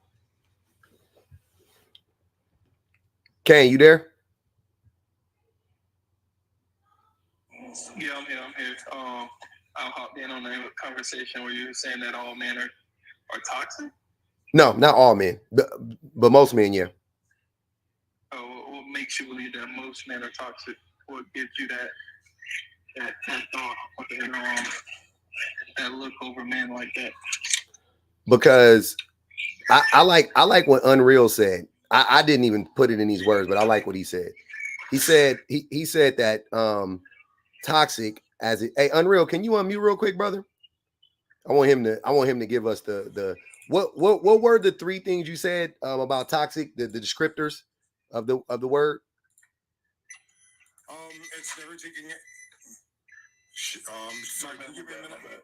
Kane, you there? Yeah, I'm here. I hopped in on the conversation where you were saying that all men are toxic. No, not all men, but most men, yeah. What makes you believe that most men are toxic? What gives you that thought, that look over men like that? Because I like what Unreal said. I didn't even put it in these words, but I like what he said. He said that toxic as it. Hey, Unreal, can you unmute real quick, brother? I want him to give us the what were the three things you said about toxic, the descriptors of the word? It's never taking it. Sorry, can you give me a minute?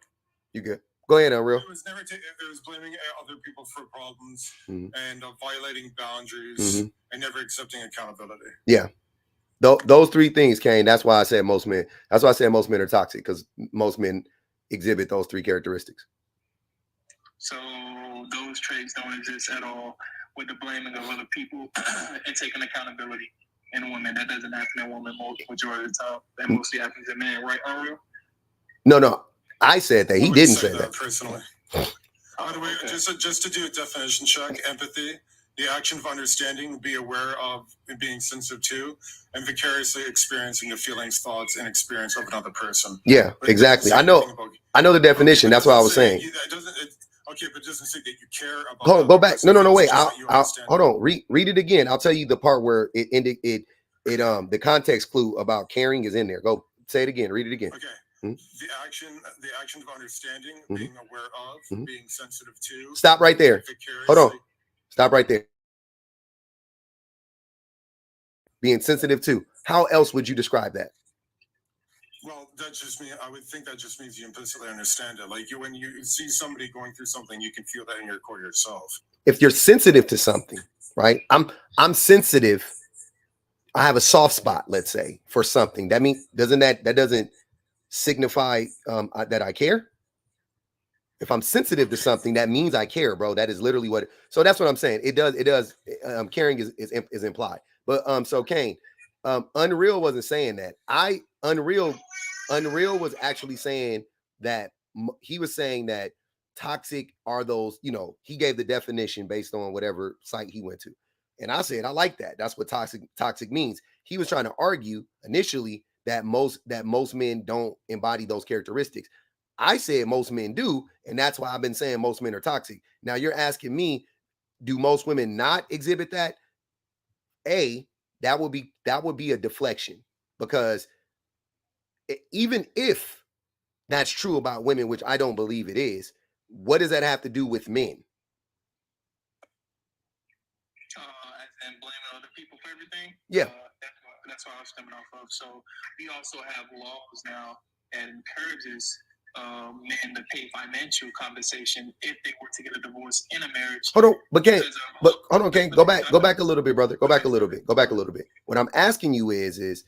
You good? Go ahead, Unreal. It was never. It was blaming other people for problems and violating boundaries and never accepting accountability. Yeah, those three things, Kane. That's why I said most men. That's why I said most men are toxic, because most men exhibit those three characteristics. So those traits don't exist at all with the blaming of other people and taking accountability in women. That doesn't happen in women majority of the time. That mostly happens in men, right, Unreal? No. I said that. He didn't say that. Personally. By the way, just to do a definition check, empathy, the action of understanding, be aware of, and being sensitive to, and vicariously experiencing the feelings, thoughts, and experience of another person. Yeah, exactly. I know the definition. That's what I was saying. Okay, but it doesn't say that you care about. Go back. No, wait. I'll hold on. Read it again. I'll tell you the part where it the context clue about caring is in there. Go say it again. Read it again. Okay. The action of understanding, being aware of, being sensitive to. Stop right there. Hold on. Stop right there. Being sensitive to. How else would you describe that? Well, that just means, I would think that just means you implicitly understand it. Like when you see somebody going through something, you can feel that in your core yourself. If you're sensitive to something, right? I'm sensitive. I have a soft spot, let's say, for something. That means that doesn't signify that I care. If I'm sensitive to something, that means I care, bro. That is literally what. So that's what I'm saying. It does. Caring is implied. But so Kane, Unreal wasn't saying that. Unreal was actually saying that he was saying that toxic are those. He gave the definition based on whatever site he went to, and I said I like that. That's what toxic means. He was trying to argue initially that most men don't embody those characteristics. I said most men do, and that's why I've been saying most men are toxic. Now you're asking me, do most women not exhibit that? That would be a deflection, because even if that's true about women, which I don't believe it is, what does that have to do with men? And blaming other people for everything? Yeah. That's what I was stemming off of. So we also have laws now that encourages men to pay financial compensation if they were to get a divorce in a marriage. Hold on, Kane. Go back a little bit, brother. Go back a little bit. What I'm asking you is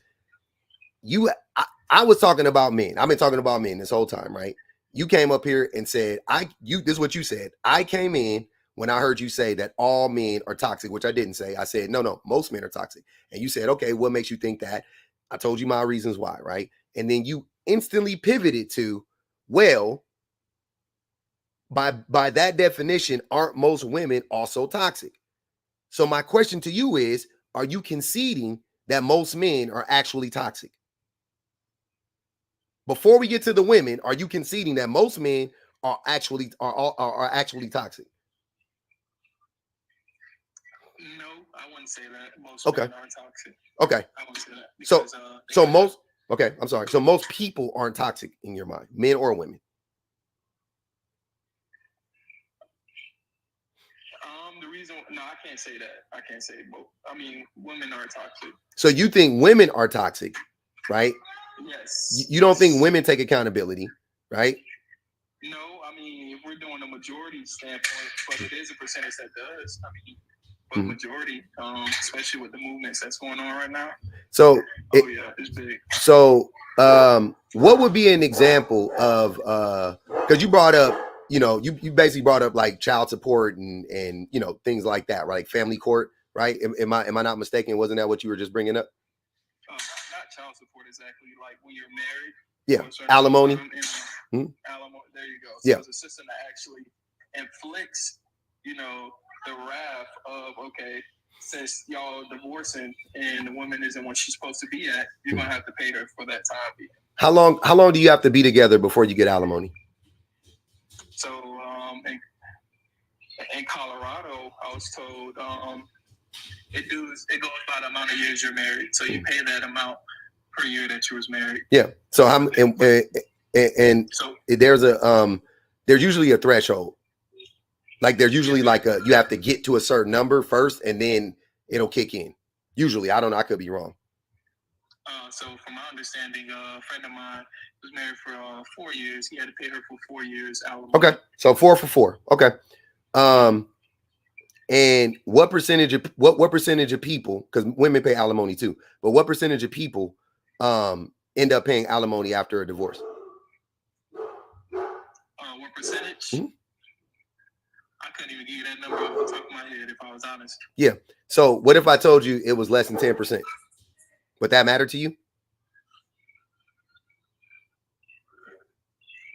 I was talking about men. I've been talking about men this whole time, right? You came up here and said, this is what you said. I came in when I heard you say that all men are toxic, which I didn't say. I said, no, most men are toxic. And you said, okay, what makes you think that? I told you my reasons why, right? And then you instantly pivoted to, well, by that definition, aren't most women also toxic? So my question to you is, are you conceding that most men are actually toxic? Before we get to the women, are you conceding that most men are actually toxic? No, I wouldn't say that. Most men aren't toxic. Okay. I wouldn't say that. Because, I'm sorry. So most people aren't toxic in your mind, men or women? I can't say that. I can't say both. I mean, women are toxic. So you think women are toxic, right? Yes. You don't think women take accountability, right? No, I mean, if we're doing a majority standpoint, but it is a percentage that does. I mean, but majority, especially with the movements that's going on right now. So it's big. So what would be an example of because you brought up, you basically brought up like child support and things like that, right? Like family court, right? Am I not mistaken? Wasn't that what you were just bringing up? Not child support exactly. Like when you're married. Yeah. Alimony. Alimony. There you go. So it's a system that actually inflicts, the wrath of, okay, since y'all divorcing and the woman isn't what she's supposed to be at, you're gonna have to pay her for that time being. How long do you have to be together before you get alimony? So in Colorado, I was told it goes by the amount of years you're married. So you pay that amount per year that you was married. Yeah. So and so there's usually a threshold. Like there's usually like you have to get to a certain number first, and then it'll kick in. Usually, I don't know. I could be wrong. So from my understanding, a friend of mine was married for 4 years. He had to pay her for 4 years alimony. Okay, so 4 for 4. Okay. And what percentage of people, because women pay alimony too, but what percentage of people end up paying alimony after a divorce? What percentage? Mm-hmm. I couldn't even give you that number off the top of my head if I was honest. Yeah. So what if I told you it was less than 10%? Would that matter to you?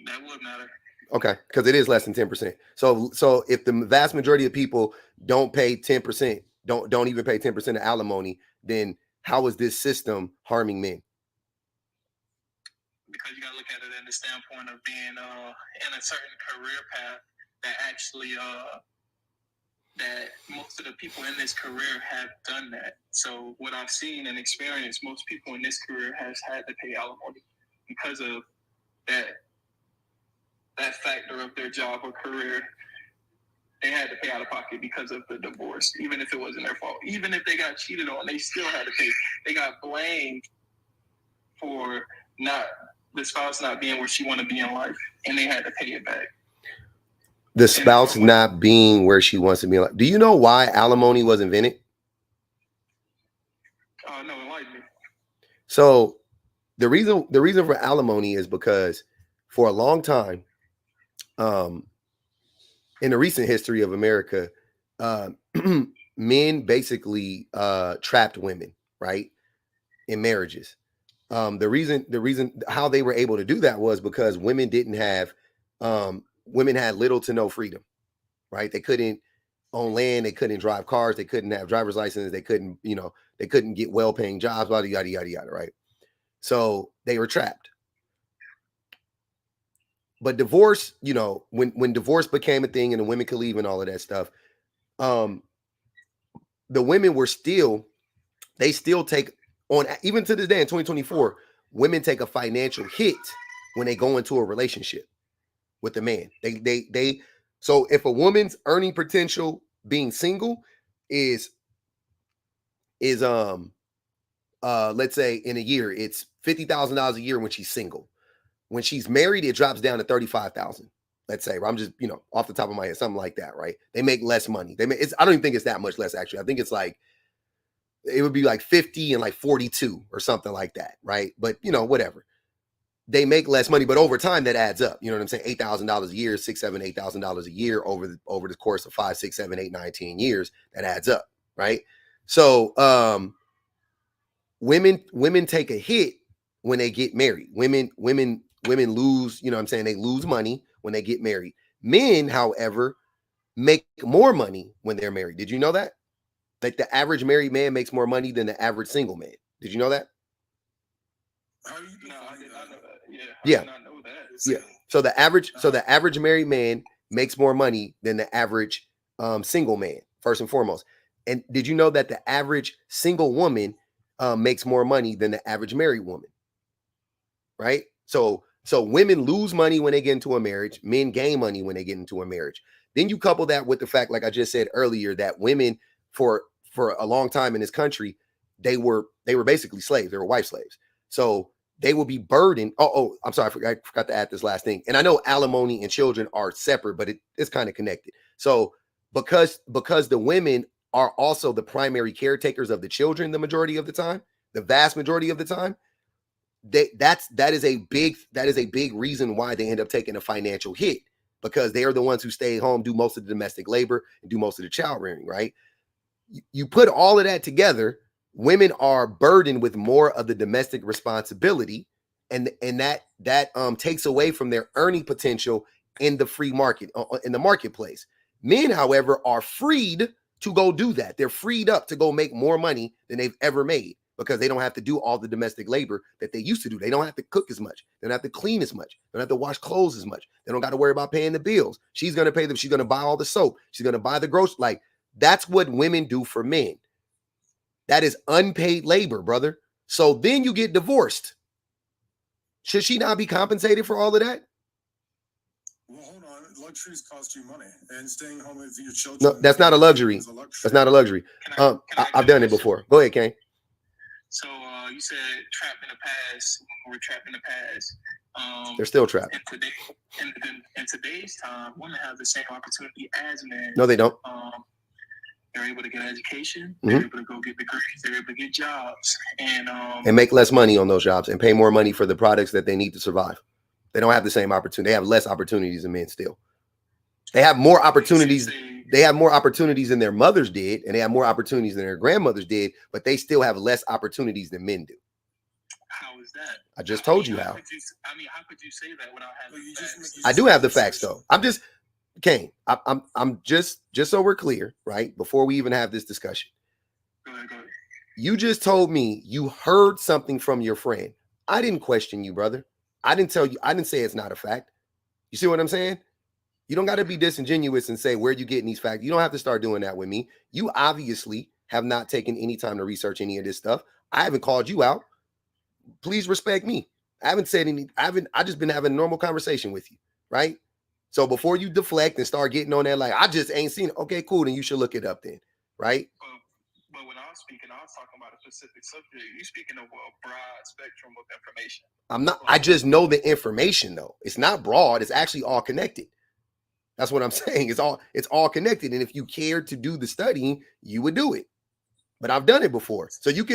That would matter. Okay, because it is less than 10%. So if the vast majority of people don't pay 10%, don't even pay 10% of alimony, then how is this system harming men? Because you got to look at it in the standpoint of being in a certain career path that actually that most of the people in this career have done that. So what I've seen and experienced, most people in this career has had to pay alimony because of that factor of their job or career. They had to pay out of pocket because of the divorce, even if it wasn't their fault. Even if they got cheated on, they still had to pay. They got blamed for the spouse not being where she wanted to be in life, and they had to pay it back. The spouse not being where she wants to be in life. Do you know why alimony was invented? No, enlighten me. So the reason for alimony is because for a long time, in the recent history of America, men basically trapped women, right, in marriages. The reason how they were able to do that was because women had little to no freedom, right? They couldn't own land, they couldn't drive cars, they couldn't have driver's license, they couldn't get well-paying jobs, yada yada yada yada, right? So they were trapped. But divorce, when divorce became a thing and the women could leave and all of that stuff, the women they still take on, even to this day in 2024, women take a financial hit when they go into a relationship with a man. So if a woman's earning potential being single is let's say in a year, it's $50,000 a year when she's single. When she's married, it drops down to $35,000. Let's say, I'm just, off the top of my head, something like that, right? They make less money. I don't even think it's that much less, actually. I think it's like, it would be like 50 and like 42 or something like that, right? But, whatever. They make less money, but over time that adds up. You know what I'm saying? $8,000 a year, $6,000, $7,000, $8,000 a year over the course of 5, 6, 7, 8, 9, 10 years, that adds up, right? So women take a hit when they get married. Women lose, they lose money when they get married. Men, however, make more money when they're married. Did you know that? Like the average married man makes more money than the average single man. Did you know that? No, I did not know that. Yeah. I did not know that. Yeah. So the average married man makes more money than the average single man, first and foremost. And did you know that the average single woman makes more money than the average married woman? Right? So women lose money when they get into a marriage. Men gain money when they get into a marriage. Then you couple that with the fact, like I just said earlier, that women for a long time in this country, they were basically slaves. They were wife slaves. So they will be burdened. I'm sorry, I forgot to add this last thing. And I know alimony and children are separate, but it's kind of connected. So because the women are also the primary caretakers of the children, the majority of the time, the vast majority of the time, that is a big reason why they end up taking a financial hit, because they are the ones who stay home, do most of the domestic labor, and do most of the child rearing, right? You put all of that together, women are burdened with more of the domestic responsibility, and that takes away from their earning potential in the free market, in the marketplace. Men, however, are freed to go do that. They're freed up to go make more money than they've ever made, because they don't have to do all the domestic labor that they used to do. They don't have to cook as much. They don't have to clean as much. They don't have to wash clothes as much. They don't got to worry about paying the bills. She's going to pay them. She's going to buy all the soap. She's going to buy the groceries. Like, that's what women do for men. That is unpaid labor, brother. So then you get divorced. Should she not be compensated for all of that? Well, hold on. Luxuries cost you money, and staying home with your children. No, that's not a luxury. That's not a luxury. I've done it before. Go ahead, Kane. So you said trapped in the past. Women were trapped in the past. They're still trapped. In today's time, women have the same opportunity as men. No, they don't. They're able to get an education. They're able to go get degrees. They're able to get jobs, and make less money on those jobs and pay more money for the products that they need to survive. They don't have the same opportunity. They have less opportunities than men still. They have more opportunities. They have more opportunities than their mothers did, and they have more opportunities than their grandmothers did, but they still have less opportunities than men do. How is that? I just told you how. How could you say that without having facts? I do have the facts, though. I'm just, Kane, I'm just so we're clear, right? Before we even have this discussion. Go ahead. You just told me you heard something from your friend. I didn't question you, brother. I didn't say it's not a fact. You see what I'm saying? You don't got to be disingenuous and say, where you getting these facts? You don't have to start doing that with me. You obviously have not taken any time to research any of this stuff. I haven't called you out. Please respect me. I haven't said any, I just been having a normal conversation with you, right? So before you deflect and start getting on that, like, I just ain't seen it. Okay, cool. Then you should look it up then, right? But when I was speaking, I was talking about a specific subject. You're speaking of a broad spectrum of information. I'm not, I just know the information though. It's not broad. It's actually all connected. That's what I'm saying. It's all connected. And if you cared to do the studying, you would do it. But I've done it before. So you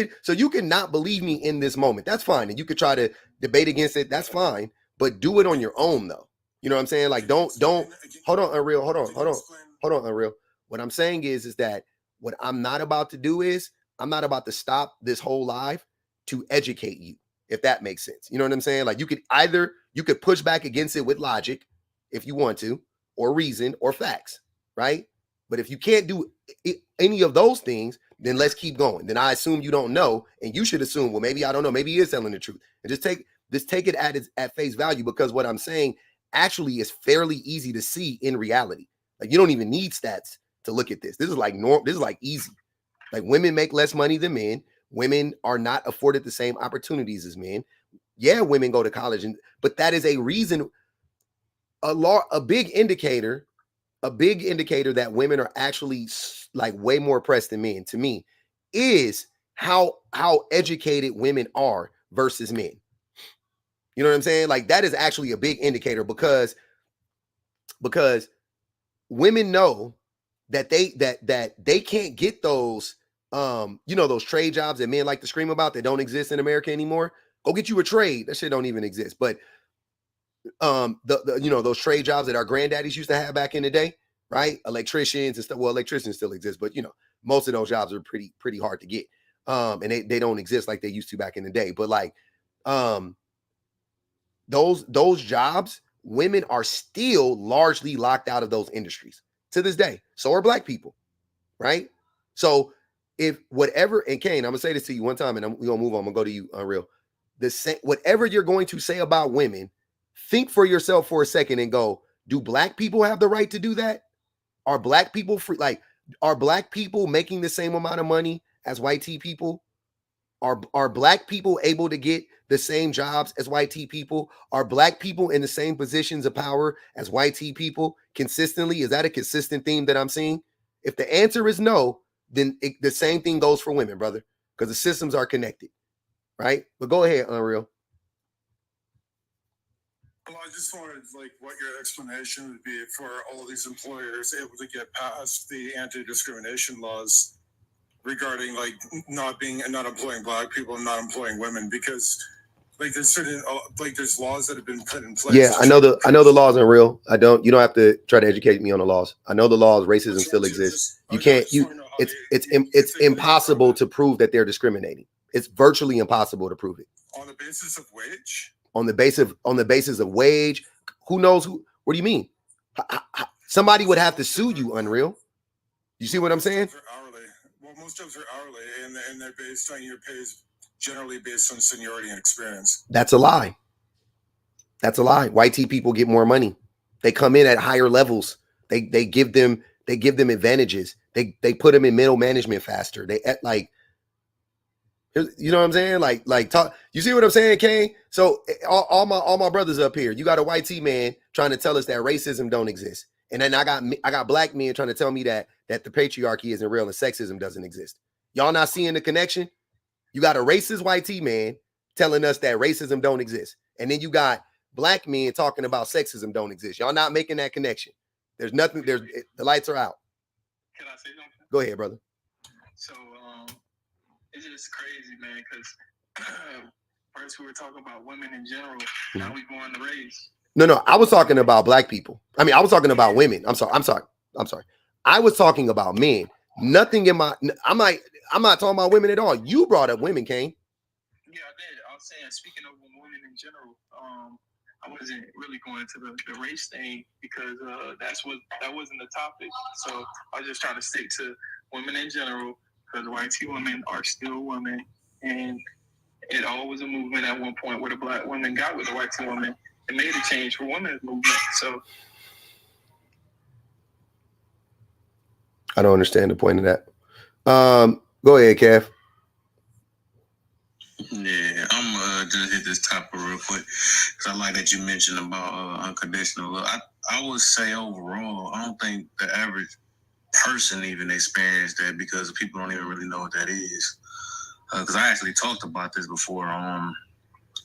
can not believe me in this moment. That's fine. And you could try to debate against it. That's fine. But do it on your own though. You know what I'm saying? Like, don't hold on, Unreal. Hold on, Unreal. What I'm saying is that what I'm not about to do is I'm not about to stop this whole live to educate you, if that makes sense. You know what I'm saying? Like, you could push back against it with logic if you want to, or reason or facts, right? But if you can't do any of those things, then let's keep going. Then I assume you don't know, and you should assume, well, maybe I don't know, maybe he is telling the truth. And just take it at face value, because what I'm saying actually is fairly easy to see in reality. Like, you don't even need stats to look at this. This is like normal. This is like easy. Like, women make less money than men. Women are not afforded the same opportunities as men. Yeah, women go to college, but that is a reason. A big indicator that women are actually like way more oppressed than men, to me, is how educated women are versus men. You know what I'm saying? Like, that is actually a big indicator, because women know that they can't get those those trade jobs that men like to scream about that don't exist in America anymore. Go get you a trade. That shit don't even exist. But those trade jobs that our granddaddies used to have back in the day, right? Electricians and stuff. Well, electricians still exist, but most of those jobs are pretty hard to get. And they don't exist like they used to back in the day. But like those jobs, women are still largely locked out of those industries to this day. So are black people, right? So if whatever, and Kane, I'm gonna say this to you one time, and we're gonna move on. I'm gonna go to you, Unreal. The same, whatever you're going to say about women, think for yourself for a second and go, do black people have the right to do that? Are black people free? Like, are black people making the same amount of money as white people? Are black people able to get the same jobs as white people? Are black people in the same positions of power as white people consistently? Is that a consistent theme that I'm seeing? If the answer is no, then the same thing goes for women, brother, because the systems are connected, right? But go ahead, Unreal. Well, I just wanted, like, what your explanation would be for all of these employers able to get past the anti-discrimination laws regarding, like, not employing black people and not employing women, because, like, there's certain there's laws that have been put in place. Yeah, I know the laws are real. You don't have to try to educate me on the laws. I know the laws. Racism still exists. It's impossible to prove that they're discriminating. It's virtually impossible to prove it. On the basis of wage? On the basis of wage. Who knows who? What do you mean? Somebody would have to sue you, Unreal. You see what I'm saying? Well, most jobs are hourly, and they're based on your pays generally based on seniority and experience. That's a lie. That's a lie. White tea people get more money. They come in at higher levels. They give them advantages. They put them in middle management faster. They like, you know what I'm saying? Like talk. You see what I'm saying, Kane? So all my brothers up here. You got a white tea man trying to tell us that racism don't exist, and then I got black men trying to tell me that the patriarchy isn't real and sexism doesn't exist. Y'all not seeing the connection? You got a racist white tea man telling us that racism don't exist, and then you got black men talking about sexism don't exist. Y'all not making that connection. There's nothing. The lights are out. Can I say something? Go ahead, brother. So it's just crazy, man. Because first we were talking about women in general. Now we go on the race. No. I was talking about black people. I mean, I was talking about women. I'm sorry. I was talking about men. Nothing in my. I'm not talking about women at all. You brought up women, Kane. Yeah, I did. I was saying, speaking of women in general, I wasn't really going into the race thing because that wasn't the topic. So I was just trying to stick to women in general because white tea women are still women, and it all was a movement at one point where the black women got with the white tea women. It made a change for women's movement. So I don't understand the point of that. Go ahead, Kev. Yeah, I'm just hit this topic real quick because I like that you mentioned about unconditional love. I would say overall, I don't think the average person even experienced that because people don't even really know what that is. Because I actually talked about this before.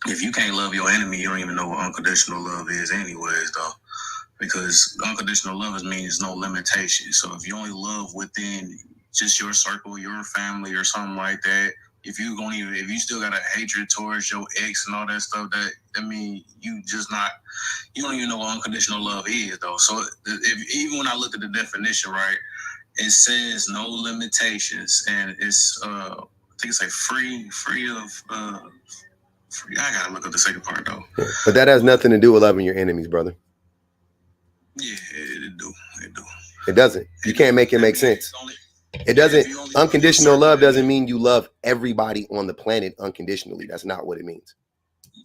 If you can't love your enemy, you don't even know what unconditional love is, anyways, though. Because unconditional love means no limitation. So if you only love within just your circle, your family, or something like that, if you still got a hatred towards your ex and all that stuff, that mean you don't even know what unconditional love is, though. So even when I look at the definition, right, it says no limitations, and it's I think it's like free of I gotta look at the second part though. But that has nothing to do with loving your enemies, brother. Yeah, it do. It doesn't. You can't make it make sense. It doesn't. Unconditional love doesn't mean you love everybody on the planet unconditionally. That's not what it means.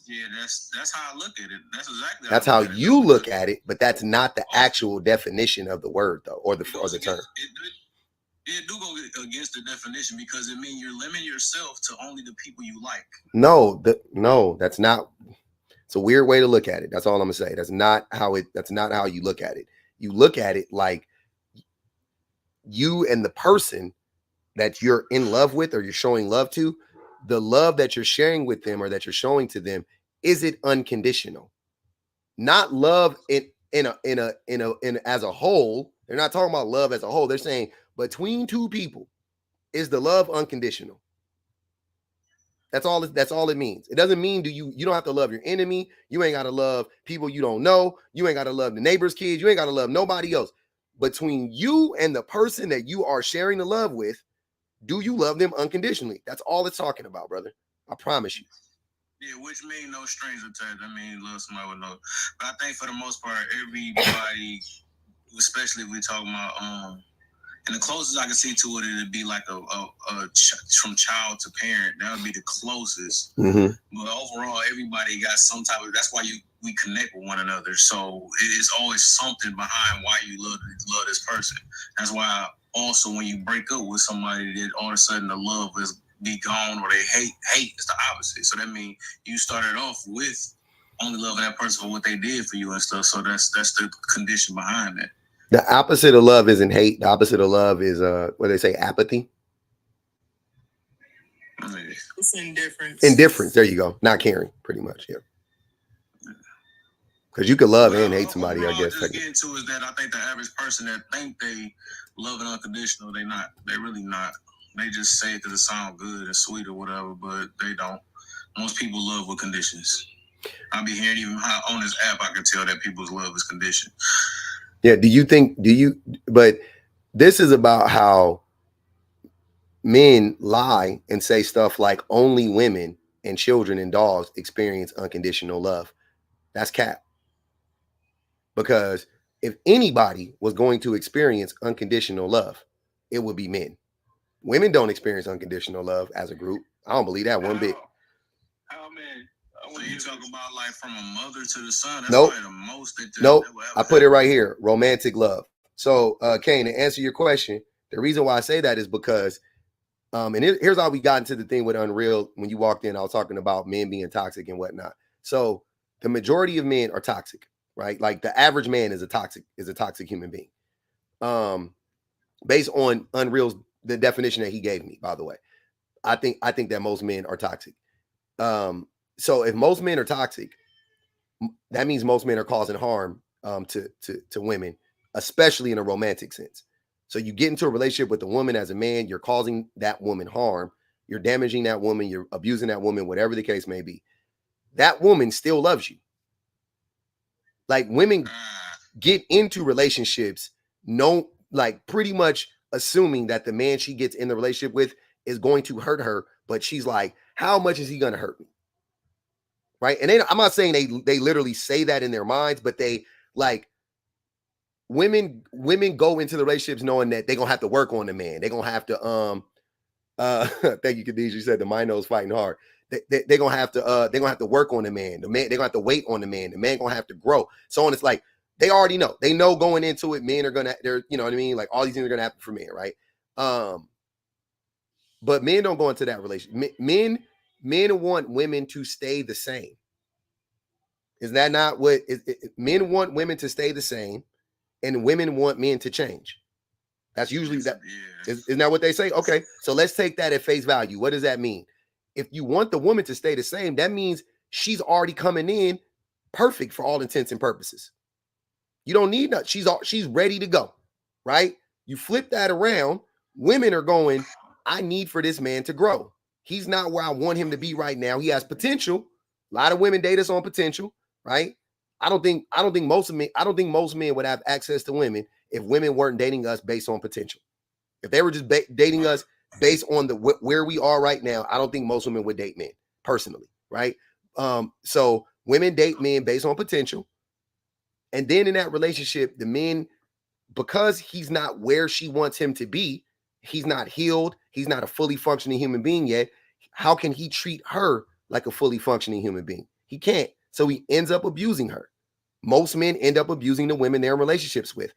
Yeah, that's how I look at it. That's exactly. That's how you look at it, but that's not the actual definition of the word, though, or the term. It do go against the definition because it means you're limiting yourself to only the people you like. No, that's not. It's a weird way to look at it. That's all I'm gonna say. That's not how you look at it. You look at it like you and the person that you're in love with or you're showing love to, the love that you're sharing with them or that you're showing to them, is it unconditional? Not love in as a whole. They're not talking about love as a whole. They're saying between two people, is the love unconditional? That's all it means. It doesn't mean you don't have to love your enemy. You ain't got to love people you don't know. You ain't got to love the neighbor's kids. You ain't got to love nobody else. Between you and the person that you are sharing the love with, do you love them unconditionally? That's all it's talking about, brother. I promise you. Yeah, which means no strings attached. I mean, love somebody with no. But I think for the most part, everybody, especially if we talk about and the closest I can see to it, it'd be like from child to parent. That would be the closest. Mm-hmm. But overall, everybody got some type of. That's why we connect with one another. So it is always something behind why you love this person. That's why also when you break up with somebody, that all of a sudden the love is be gone or they hate. It's the opposite. So that means you started off with only loving that person for what they did for you and stuff. So that's the condition behind that. The opposite of love isn't hate. The opposite of love is what they say, apathy. It's indifference. Indifference. There you go. Not caring, pretty much. Yeah. Because you could love and hate somebody, I guess. What I'm getting to is that I think the average person that think they love it unconditional, they not. They really not. They just say it because it sounds good and sweet or whatever, but they don't. Most people love with conditions. I be hearing even on this app, I can tell that people's love is conditioned. Yeah, but this is about how men lie and say stuff like only women and children and dogs experience unconditional love. That's cap. Because if anybody was going to experience unconditional love, it would be men. Women don't experience unconditional love as a group. I don't believe that one bit. How man? When you talk about like from a mother to the son, that's nope. probably the most that nope. that I put it right here. Romantic love. So, Kane, to answer your question, the reason why I say that is because, and here's how we got into the thing with Unreal. When you walked in, I was talking about men being toxic and whatnot. So the majority of men are toxic, right? Like the average man is a toxic human being. Based on Unreal's the definition that he gave me, by the way. I think that most men are toxic. So if most men are toxic, that means most men are causing harm to women, especially in a romantic sense. So you get into a relationship with a woman as a man, you're causing that woman harm, you're damaging that woman, you're abusing that woman, whatever the case may be. That woman still loves you. Like women get into relationships, like pretty much assuming that the man she gets in the relationship with is going to hurt her, but she's like, how much is he going to hurt me? Right. And I'm not saying they literally say that in their minds, but they like women go into the relationships knowing that they're gonna have to work on the man. They're gonna have to thank you, Khadijah. You said the Minos fighting hard. They're gonna have to work on the man. They're gonna have to wait on the man. The man gonna have to grow. So on, it's like they already know. They know going into it, men are they're you know what I mean? Like all these things are gonna happen for men, right? But men don't go into that relationship. Men want women to stay the same. Is that not what men want women to stay the same, and women want men to change? That's usually that. Isn't that what they say? Okay, so let's take that at face value. What does that mean? If you want the woman to stay the same, that means she's already coming in perfect for all intents and purposes. You don't need that. She's ready to go, right? You flip that around. Women are going, I need for this man to grow. He's not where I want him to be right now. He has potential. A lot of women date us on potential, right? I don't think most men would have access to women if women weren't dating us based on potential. If they were just dating us based on where we are right now, I don't think most women would date men personally, right? So women date men based on potential. And then in that relationship, the men, because he's not where she wants him to be, he's not healed, he's not a fully functioning human being yet. How can he treat her like a fully functioning human being? He can't. So he ends up abusing her. Most men end up abusing the women they're in relationships with,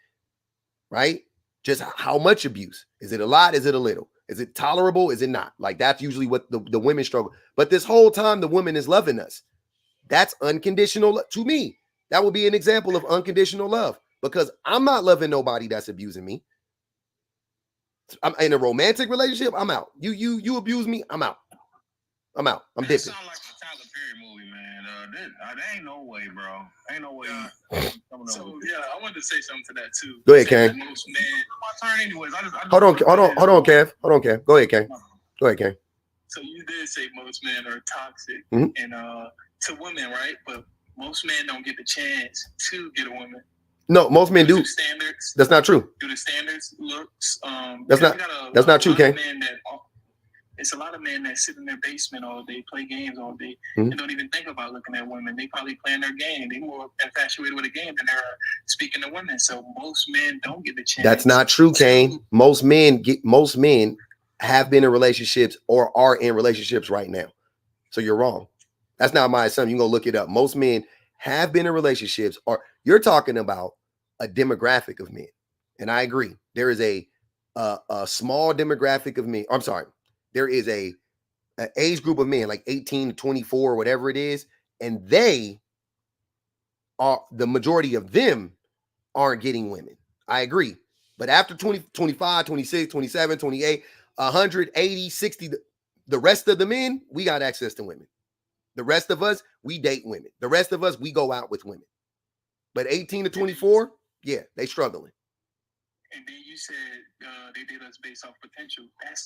right? Just how much abuse? Is it a lot? Is it a little? Is it tolerable? Is it not? Like that's usually what the women struggle. But this whole time, the woman is loving us. That's unconditional to me. That would be an example of unconditional love because I'm not loving nobody that's abusing me. I'm in a romantic relationship. I'm out. You abuse me. I'm out. I'm dipping. That sounds like a Tyler Perry movie, man. There ain't no way, bro. Ain't no way. So yeah, I wanted to say something to that too. Go ahead, Kane. Most men. My turn, anyways. Hold on, Kev. Go ahead, Kane. So you did say most men are toxic, mm-hmm. and to women, right? But most men don't get the chance to get a woman. No, most men do. Standards. That's not true. Do the standards looks? That's not true, Kane. It's a lot of men that sit in their basement all day, play games all day, and don't even think about looking at women. They probably playing their game. They're more infatuated with a game than they're speaking to women. So most men don't get the chance. That's not true, Kane. Most men have been in relationships or are in relationships right now. So you're wrong. That's not my assumption. You can go look it up. Most men have been in relationships, or you're talking about a demographic of men. And I agree. There is a small demographic of men. I'm sorry. There is an age group of men like 18 to 24, whatever it is. And they are, the majority of them aren't getting women. I agree. But after 20, 25, 26, 27, 28, 180, 60, the rest of the men, we got access to women. The rest of us, we date women. The rest of us, we go out with women. But 18 to 24, yeah, they struggling. And then you said they did us based off potential. That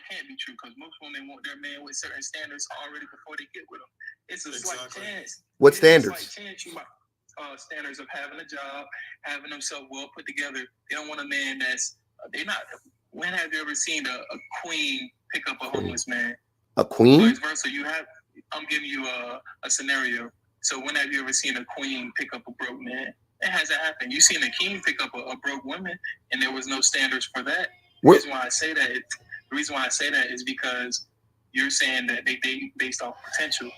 can't be true because most women want their man with certain standards already before they get with them. It's a slight chance. What standards? It's a slight chance you might. Standards of having a job, having themselves well put together. They don't want a man that's they're not. When have you ever seen a queen pick up a homeless man? A queen? Vice versa. I'm giving you a scenario. So when have you ever seen a queen pick up a broke man? It hasn't happened. You've seen a king pick up a broke woman, and there was no standards for that. The reason why I say that is because you're saying that they date based off potential.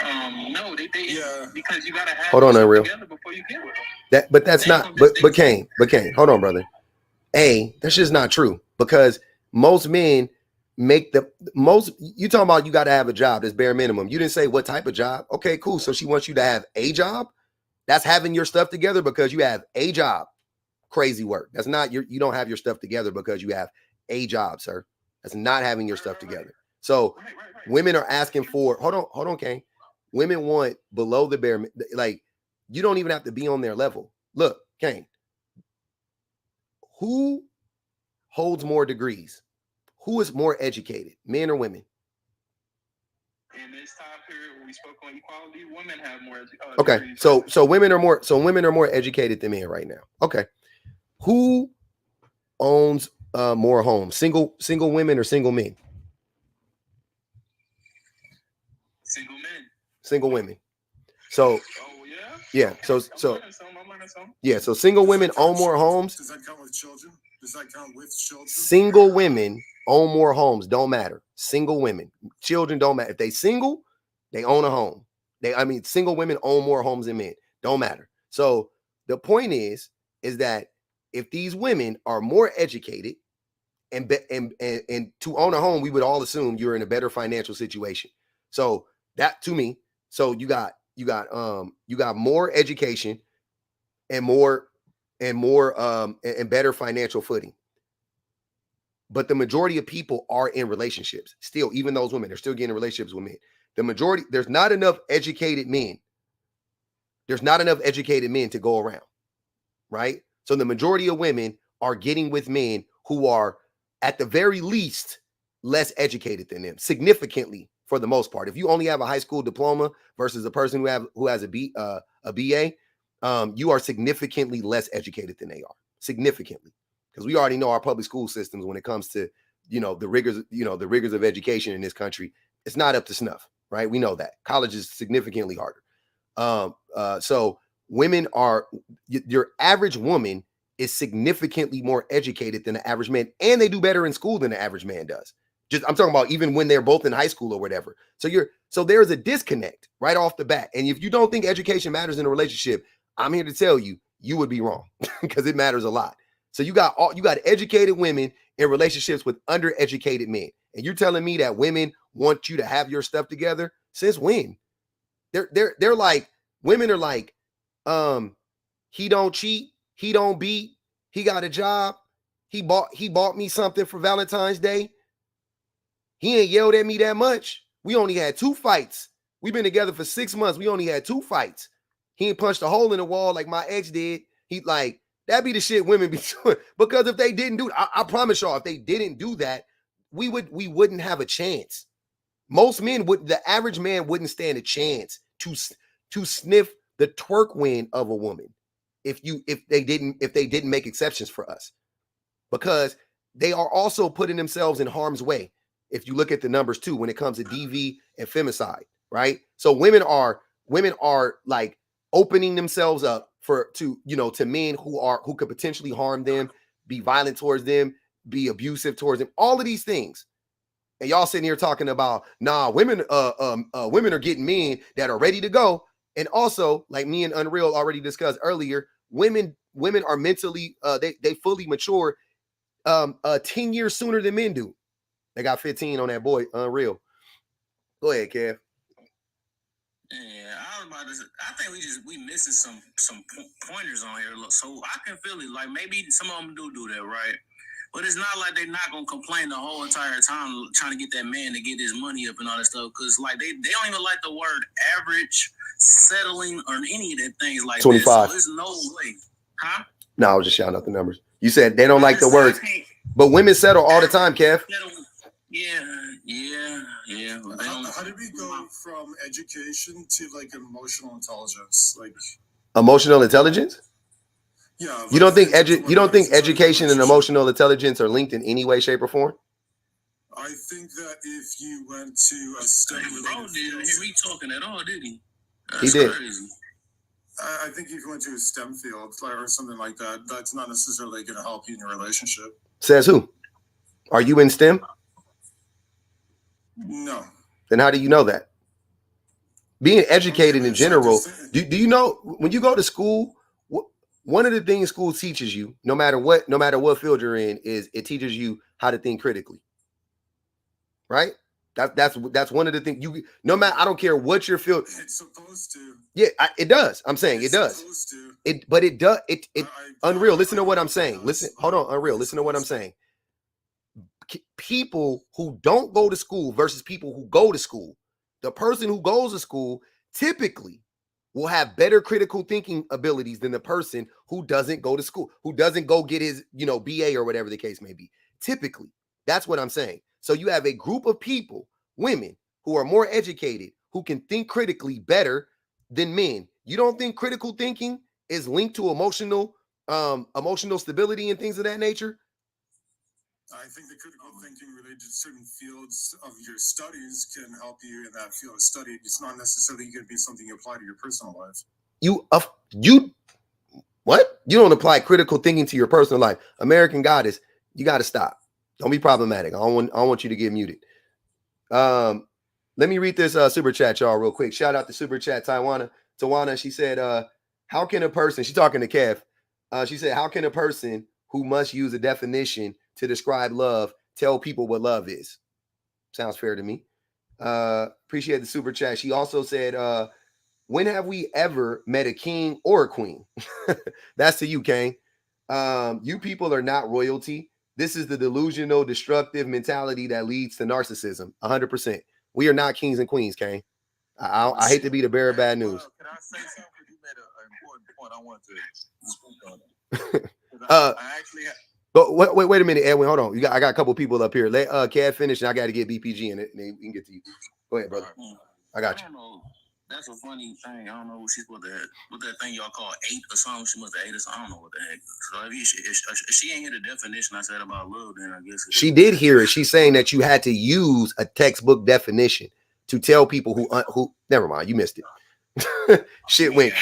No, they date because you gotta have hold on, Unreal. together before you get with them. But that's not. But Kane, hold on, brother. That's just not true, because most men make the most. You talking about you got to have a job that's bare minimum. You didn't say what type of job. Okay, cool. So she wants you to have a job. That's having your stuff together because you have a job. Crazy work. That's not you don't have your stuff together because you have a job, sir. That's not having your stuff together. So women are asking for, hold on, Kane. Women want below the bare, like, you don't even have to be on their level. Look, Kane, who holds more degrees? Who is more educated, men or women? In this time period where we spoke on equality, women have more okay, degrees. So women are more educated than men right now. Okay. Who owns more homes? Single women or single men? Single men. Single women. So yeah. Okay. So I'm learning some. Yeah. So single women own more homes. Does that count with children? Single women own more homes. Don't matter. Single women, children don't matter. If they single, they own a home. Single women own more homes than men. Don't matter. So the point is that if these women are more educated and to own a home, we would all assume you're in a better financial situation. So that, to me, so you got more education and better financial footing. But the majority of people are in relationships still. Even those women, they're still getting relationships with men. The majority, there's not enough educated men. There's not enough educated men to go around, right? So the majority of women are getting with men who are, at the very least, less educated than them, significantly, for the most part. If you only have a high school diploma versus a person who has a BA, you are significantly less educated than they are, significantly, because we already know our public school systems when it comes to the rigors of education in this country. It's not up to snuff, right? We know that college is significantly harder. So women are, your average woman is significantly more educated than the average man, and they do better in school than the average man does. I'm talking about even when they're both in high school or whatever. So there's a disconnect right off the bat. And if you don't think education matters in a relationship, I'm here to tell you, you would be wrong, because it matters a lot. So you got educated women in relationships with undereducated men. And you're telling me that women want you to have your stuff together? Since when? They're like, women are like, he don't cheat, he don't beat, he got a job, he bought me something for Valentine's Day. He ain't yelled at me that much. We only had 2 fights. We've been together for 6 months. We only had 2 fights. He ain't punched a hole in the wall like my ex did. He like, that'd be the shit women be doing. Because if they didn't do it, I promise y'all, if they didn't do that, we wouldn't have a chance. Most men would, the average man wouldn't stand a chance to sniff the twerk win of a woman if they didn't make exceptions for us, because they are also putting themselves in harm's way. If you look at the numbers too, when it comes to DV and femicide, right? So women are like opening themselves up to men who could potentially harm them, be violent towards them, be abusive towards them, all of these things. And y'all sitting here talking about, women are getting men that are ready to go. And also, like me and Unreal already discussed earlier, women are mentally they fully mature 10 years sooner than men do. They got 15 on that boy, Unreal. Go ahead, Kev. Yeah, I think we missing some pointers on here. So I can feel it. Like, maybe some of them do that, right? But it's not like they're not gonna complain the whole entire time trying to get that man to get his money up and all that stuff. Because like they don't even like the word average, settling, or any of that things like 25. that. So there's no way, huh? No, I was just shouting out the numbers. You said they don't like the words, but women settle all the time, Kev. Yeah. How did we go from education to like emotional intelligence? Like emotional intelligence? Yeah. Like, you don't think education and emotional intelligence are linked in any way, shape, or form? I think that if you went to a STEM bro didn't hear me talking at all, did he? He did. Crazy. I think if you went to a STEM field or something like that, that's not necessarily going to help you in your relationship. Says who? Are you in STEM? No. Then how do you know that? Being educated in general, do you know when you go to school, one of the things school teaches you, no matter what field you're in, is it teaches you how to think critically. Right? That's one of the things you, no matter, I don't care what your field. It's supposed to. Yeah, it does. I'm saying it does. But it does. It Unreal. Listen to what I'm saying. Listen, hold on, Unreal. Listen to what I'm saying. People who don't go to school versus people who go to school. The person who goes to school typically will have better critical thinking abilities than the person who doesn't go to school, who doesn't go get his, BA or whatever the case may be. Typically, that's what I'm saying. So you have a group of people, women, who are more educated, who can think critically better than men. You don't think critical thinking is linked to emotional stability and things of that nature? I think the critical thinking related to certain fields of your studies can help you in that field of study. It's not necessarily going to be something you apply to your personal life. What? You don't apply critical thinking to your personal life. American Goddess, you got to stop. Don't be problematic. I don't want you to get muted. Let me read this super chat, y'all, real quick. Shout out to super chat Tawana. She said, how can a person, she's talking to Kev. She said, how can a person who must use a definition to describe love tell people what love is? Sounds fair to me. Appreciate the super chat. She also said, when have we ever met a king or a queen? That's to you, Kane. You people are not royalty. This is the delusional, destructive mentality that leads to narcissism. 100%. We are not kings and queens, Kane. I hate to be the bearer of bad news. Can I say something? You made an important point. I want to speak on it. I actually. But wait a minute, Edwin. Hold on. I got a couple people up here. Let Cad finish, and I got to get BPG in it, and we can get to you. Go ahead, brother. I got you. That's a funny thing. I don't know what she's what that thing y'all call 8 or something. She must have 8 or something. I don't know what the heck. So if she ain't hear the definition I said about love, then I guess she did hear it. She's saying that you had to use a textbook definition to tell people who. Never mind, you missed it. Shit went.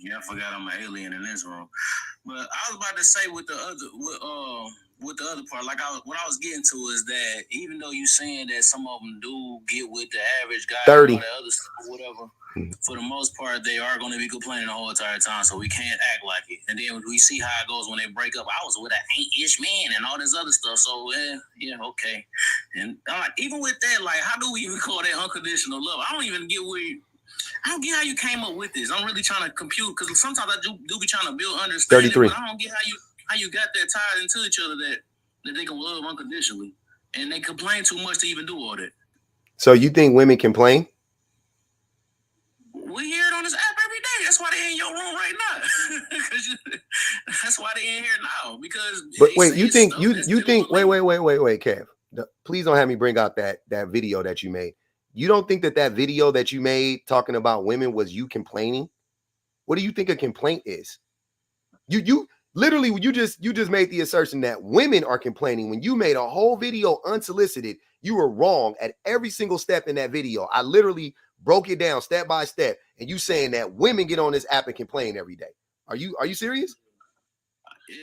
Yeah, I forgot I'm an alien in this room. But I was about to say with the other part, like what I was getting to is that even though you saying that some of them do get with the average guy, 30, or the other stuff, or whatever, for the most part they are going to be complaining the whole entire time. So we can't act like it. And then we see how it goes when they break up. I was with an 8-ish man and all this other stuff. So yeah, okay. And even with that, like, how do we even call that unconditional love? I don't even get where. I don't get how you came up with this. I'm really trying to compute because sometimes I do be trying to build understanding. 33. But I don't get how you got that tied into each other that they can love unconditionally and they complain too much to even do all that. So you think women complain? We hear it on this app every day. That's why they're in your room right now. That's why they're in here now. Because but wait, you think wait, Kev. Please don't have me bring out that video that you made. You don't think that video that you made talking about women was you complaining? What do you think a complaint is? You literally, you just made the assertion that women are complaining when you made a whole video unsolicited. You were wrong at every single step in that video. I literally broke it down step by step, and you saying that women get on this app and complain every day. Are you serious? Yeah.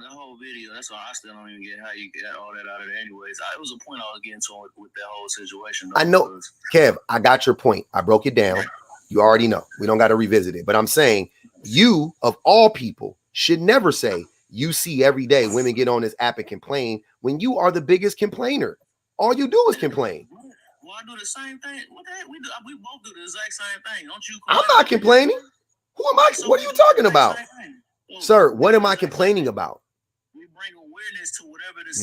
That whole video, that's why I still don't even get how you get all that out of it anyways. It was a point I was getting to with that whole situation. Though, I know, Kev, I got your point. I broke it down. You already know. We don't got to revisit it. But I'm saying you, of all people, should never say you see every day women get on this app and complain when you are the biggest complainer. All you do is complain. Well, I do the same thing. What the heck? We both do the exact same thing. Don't you? I'm not complaining. Who am I? What are you talking about? Sir, what am I complaining about? We bring awareness to whatever the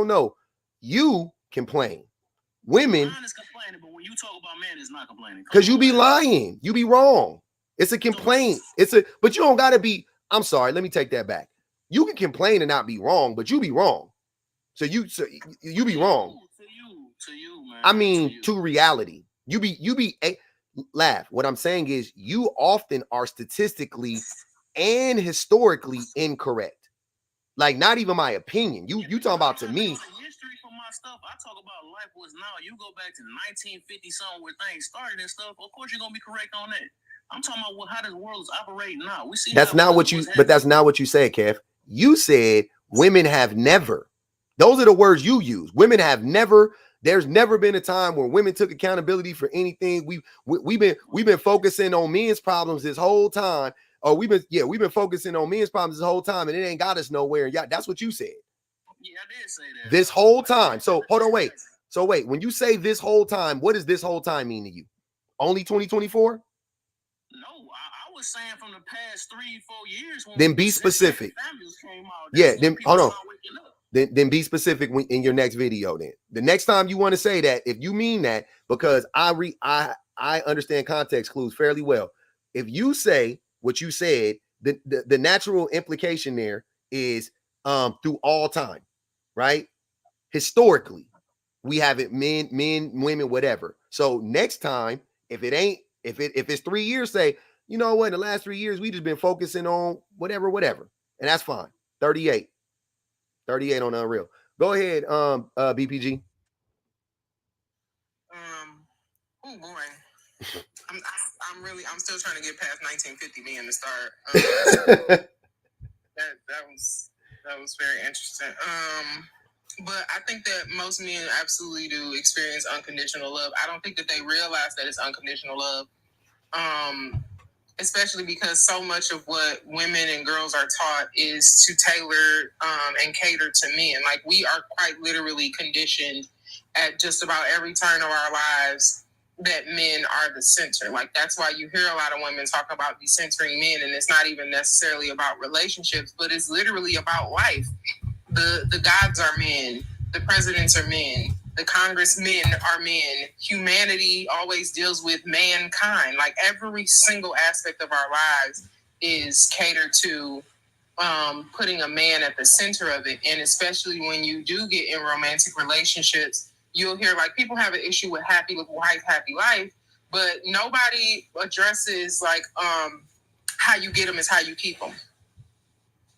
No. You complain. Women. Mine is complaining, but when you talk about men, it's not complaining. Because you be lying. You be wrong. It's a complaint. But you don't gotta be. I'm sorry. Let me take that back. You can complain and not be wrong, but you be wrong. So you be wrong. To you, man. I mean, to reality. You be. Laugh. What I'm saying is you often are statistically and historically incorrect. Like, not even my opinion. You talking about to me. History for my stuff. I talk about life was now. You go back to 1950 something where things started and stuff. Of course, you're gonna be correct on that. I'm talking about how this world is operating now. We see that's not what you. But that's not what you said, Kev. You said women have never. Those are the words you use. Women have never. There's never been a time where women took accountability for anything. We've been focusing on men's problems this whole time. Or we've been focusing on men's problems this whole time, and it ain't got us nowhere. Yeah, that's what you said. Yeah, I did say that. This whole time. So hold on, wait. So wait, when you say this whole time, what does this whole time mean to you? Only 2024? No, I was saying from the past 3-4 years. When then be specific. Came out, yeah, then hold on. Then be specific in your next video. Then the next time you want to say that, if you mean that, because I understand context clues fairly well. If you say what you said, the natural implication there is through all time, right? Historically, we have it men, women, whatever. So next time, if it's 3 years, say, you know what, in the last 3 years, we just been focusing on whatever, and that's fine. 38 on Unreal. Go ahead, BPG. Oh boy, I'm still trying to get past 1950 being the start. that was very interesting. But I think that most men absolutely do experience unconditional love. I don't think that they realize that it's unconditional love. Especially because so much of what women and girls are taught is to tailor and cater to men. Like, we are quite literally conditioned at just about every turn of our lives that men are the center. Like, that's why you hear a lot of women talk about decentering men, and it's not even necessarily about relationships, but it's literally about life. The gods are men, the presidents are men, the congressmen are men. Humanity always deals with mankind. Like, every single aspect of our lives is catered to putting a man at the center of it. And especially when you do get in romantic relationships, you'll hear, like, people have an issue with happy wife, happy life, but nobody addresses, like, how you get them is how you keep them.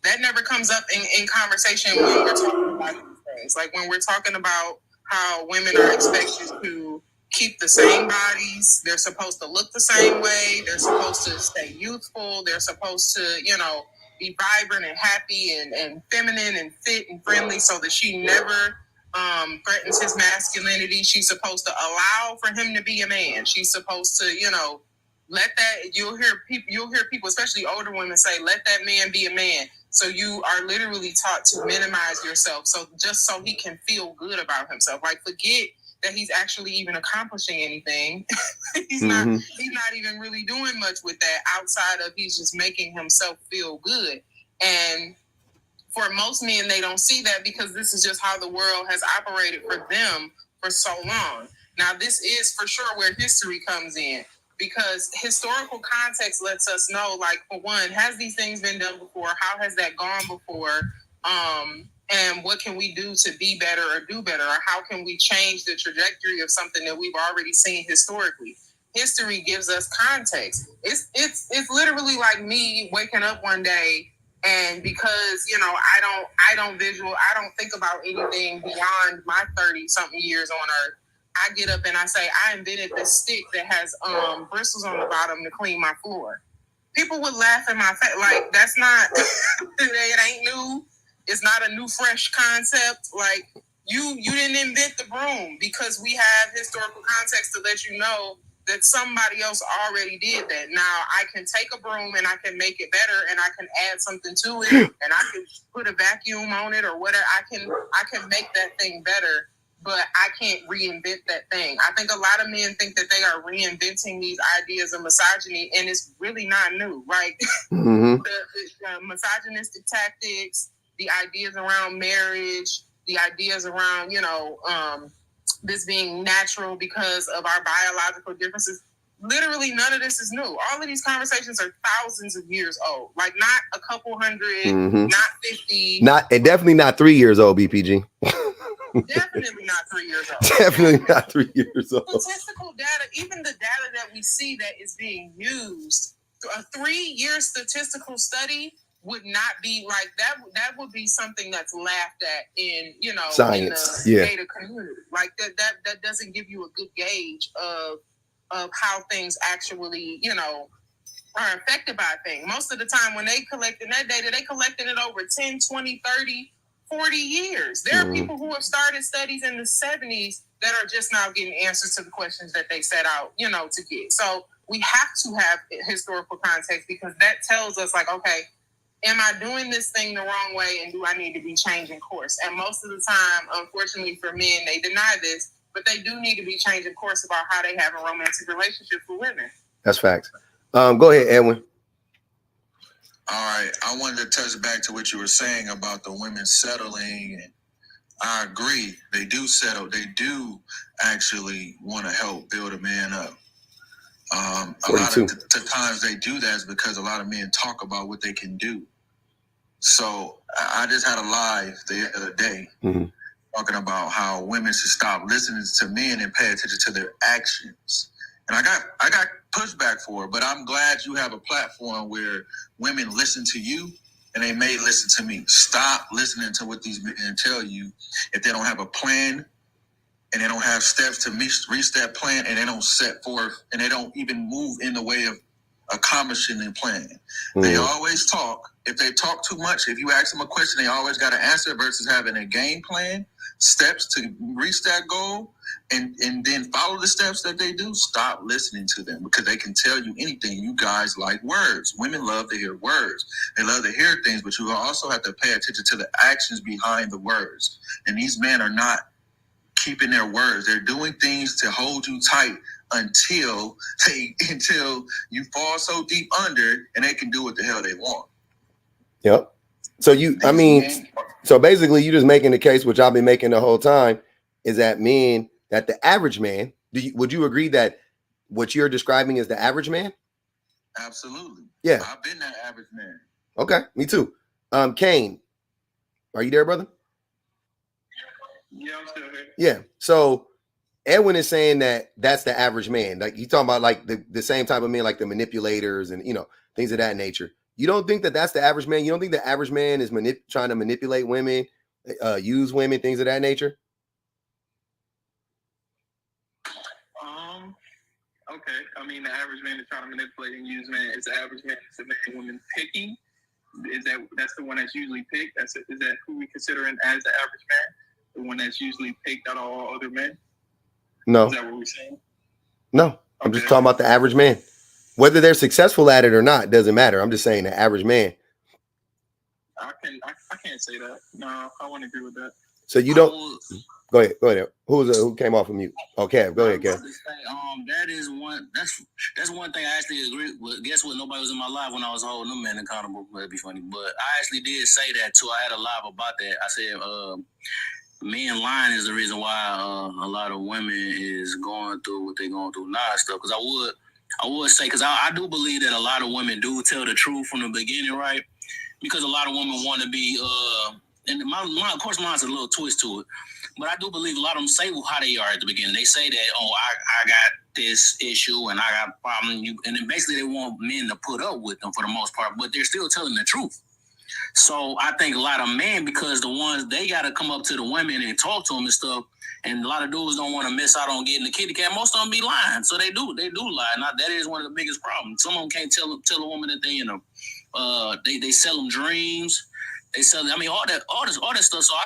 That never comes up in conversation when we're talking about these things. Like, when we're talking about how women are expected to keep the same bodies, they're supposed to look the same way, they're supposed to stay youthful, they're supposed to, be vibrant and happy and feminine and fit and friendly, so that she never threatens his masculinity. She's supposed to allow for him to be a man. She's supposed to, let that, you'll hear people, especially older women, say, let that man be a man. So you are literally taught to minimize yourself, so just so he can feel good about himself. Like, forget that he's actually even accomplishing anything. He's not even really doing much with that outside of he's just making himself feel good. And for most men, they don't see that because this is just how the world has operated for them for so long. Now, this is for sure where history comes in, because historical context lets us know, like, for one, has these things been done before? How has that gone before? And what can we do to be better or do better? Or how can we change the trajectory of something that we've already seen historically? History gives us context. It's literally like me waking up one day, and because, I don't think about anything beyond my 30-something years on Earth, I get up and I say, I invented this stick that has bristles on the bottom to clean my floor. People would laugh in my face. Like, that's not, it ain't new. It's not a new, fresh concept. Like, you didn't invent the broom, because we have historical context to let you know that somebody else already did that. Now, I can take a broom and I can make it better, and I can add something to it, and I can put a vacuum on it or whatever. I can make that thing better, but I can't reinvent that thing. I think a lot of men think that they are reinventing these ideas of misogyny, and it's really not new, right? The misogynistic tactics, the ideas around marriage, the ideas around, this being natural because of our biological differences. Literally, none of this is new. All of these conversations are thousands of years old. Like, not a couple hundred, not 50. And definitely not 3 years old, BPG. Definitely not 3 years old. Definitely not 3 years old. Statistical data, even the data that we see that is being used, a 3-year statistical study would not be like that. That would be something that's laughed at in, science, in the data community. Like, that doesn't give you a good gauge of how things actually, are affected by things. Most of the time when they collected that data, they collected it over 10, 20, 30, 40 years. There are people who have started studies in the 70s that are just now getting answers to the questions that they set out, to get. So we have to have historical context, because that tells us, like, okay, am I doing this thing the wrong way, and do I need to be changing course? And most of the time, unfortunately for men, they deny this, but they do need to be changing course about how they have a romantic relationship with women. That's facts. Go ahead, Edwin. All right. I wanted to touch back to what you were saying about the women settling. I agree. They do settle. They do actually want to help build a man up. A lot of the times they do that is because a lot of men talk about what they can do. So I just had a live the other day talking about how women should stop listening to men and pay attention to their actions. And I got pushback for it, but I'm glad you have a platform where women listen to you and they may listen to me. Stop listening to what these men tell you if they don't have a plan and they don't have steps to reach that plan, and they don't set forth, and they don't even move in the way of accomplishing their plan. They always talk. If they talk too much, if you ask them a question, they always got to answer, versus having a game plan, steps to reach that goal, and then follow the steps that they do. Stop listening to them, because they can tell you anything. You guys like words. Women love to hear words. They love to hear things, but you also have to pay attention to the actions behind the words. And these men are not keeping their words. They're doing things to hold you tight until you fall so deep under, and they can do what the hell they want. Yep. So basically you're just making the case, which I've been making the whole time, is that the average man, would you agree that what you're describing is the average man? Absolutely. Yeah. I've been that average man. Okay, me too. Kane, are you there, brother? Yeah, I'm still here. Yeah. So Edwin is saying that that's the average man. Like, you talking about like the same type of men, like the manipulators and things of that nature. You don't think that that's the average man? You don't think the average man is trying to manipulate women, use women, things of that nature? Okay. I mean, the average man is trying to manipulate and use men. Is the average man is the man women picking? That's the one that's usually picked? Is that who we consider as the average man? The one that's usually picked out of all other men? No. Is that what we're saying? No. I'm just talking about the average man. Whether they're successful at it or not doesn't matter. I'm just saying the average man. I can't say that. No, I wouldn't agree with that. So you don't. Go ahead. Who came off of mute? Oh, Kev. Go ahead, Kev. That is one. That's one thing I actually agree with. Guess what? Nobody was in my live when I was holding them men accountable. That'd be funny, but I actually did say that too. I had a live about that. I said, men lying is the reason why a lot of women is going through what they're going through now and stuff. Because I would say, because I do believe that a lot of women do tell the truth from the beginning, right? Because a lot of women want to be, and of course, mine's a little twist to it. But I do believe a lot of them say how they are at the beginning. They say that, I got this issue and I got a problem. And then basically they want men to put up with them for the most part, but they're still telling the truth. So I think a lot of men, because the ones, they got to come up to the women and talk to them and stuff. And a lot of dudes don't want to miss out on getting the kitty cat. Most of them be lying. So they do lie. And that is one of the biggest problems. Some of them can't tell a woman that they sell them dreams. They sell, all that stuff. So I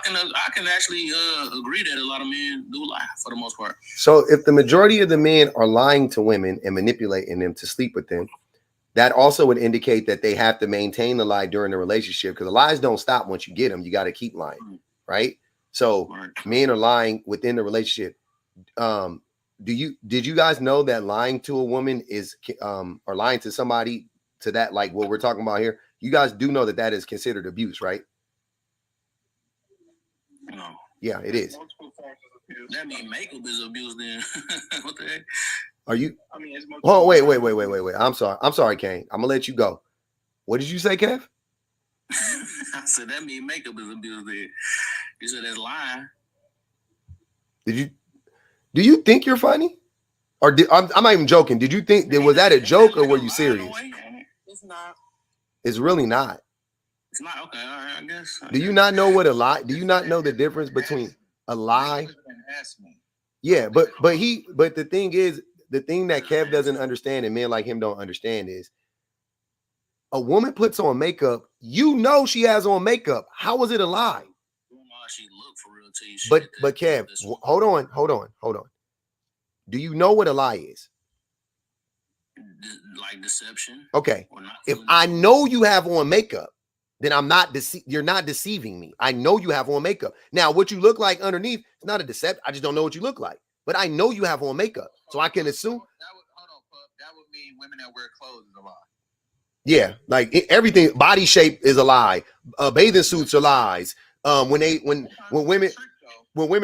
can actually agree that a lot of men do lie for the most part. So if the majority of the men are lying to women and manipulating them to sleep with them, that also would indicate that they have to maintain the lie during the relationship, because the lies don't stop once you get them. You got to keep lying, right? So men are lying within the relationship. Did you guys know that lying to a woman is or lying to somebody to that, like what we're talking about here? You guys do know that is considered abuse, right? No. Yeah, it is. That mean makeup is abuse then. What the heck? Are you? Oh, wait. I'm sorry, Kane. I'm gonna let you go. What did you say, Kev? I said that mean makeup is abuse then. You said that's lying. Do you think you're funny? Or I'm not even joking. Did you think was that a joke, or were you serious? It's not. It's really not. It's not. Okay, all right, I guess. Do you not know what a lie? Do you not know the difference between a lie? Yeah, but the thing is, the thing that Kev doesn't understand and men like him don't understand is, a woman puts on makeup, she has on makeup. How is it a lie? for real tell you shit. But Kev, hold on. Do you know what a lie is? Like deception. Okay. If I know you have on makeup, then you're not deceiving me. I know you have on makeup. Now, what you look like underneath, it's not a deception. I just don't know what you look like. But I know you have on makeup. So I can assume. That would mean women that wear clothes is a lie. Yeah, like everything, body shape is a lie. Bathing suits are lies. When women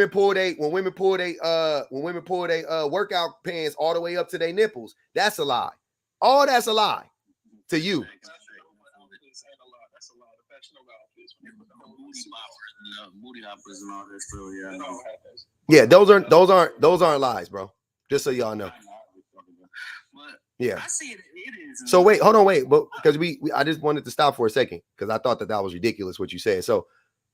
pull they workout pants all the way up to their nipples, that's a lie. All that's a lie to you. Yeah, those aren't lies, bro. Just so y'all know. Yeah. I see it is. So wait, hold on, but because I just wanted to stop for a second because I thought that was ridiculous what you said. So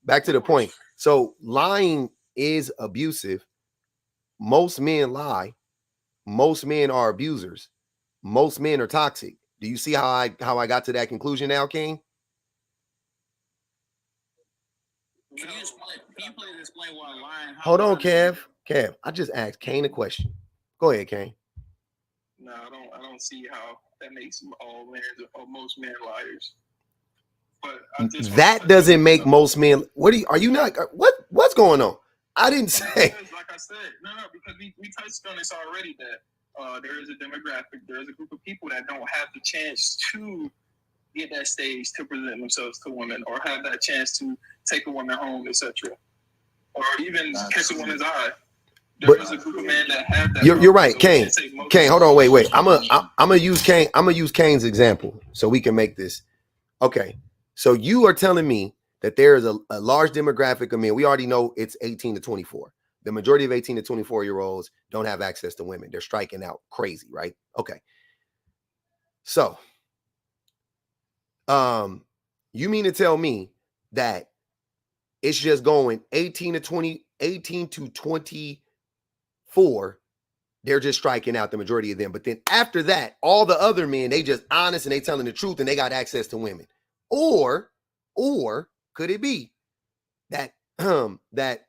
back to the point. So lying is abusive. Most men lie. Most men are abusers. Most men are toxic. Do you see how I got to that conclusion now, King? Can you please explain why lying? Hold on, Kev. I just asked Kane a question. Go ahead, Kane. No, I don't see how that makes all men or most men liars. But that doesn't make most men. What's going on? I didn't say. Like I said, no, because we touched on this already that there is a demographic, there is a group of people that don't have the chance to get that stage to present themselves to women or have that chance to take a woman home, etc. Or even catch a woman's eye. There's a group of men that have that. You're right, Kane. Kane, hold on, wait. I'm gonna use Kane. I'm gonna use Kane's example so we can make this. Okay. So you are telling me that there is a large demographic of men. We already know it's 18 to 24. The majority of 18 to 24-year-olds don't have access to women. They're striking out crazy, right? Okay. So, you mean to tell me that it's just going 18 to 24, they're just striking out the majority of them. But then after that, all the other men, they just honest and they telling the truth and they got access to women. Or could it be that that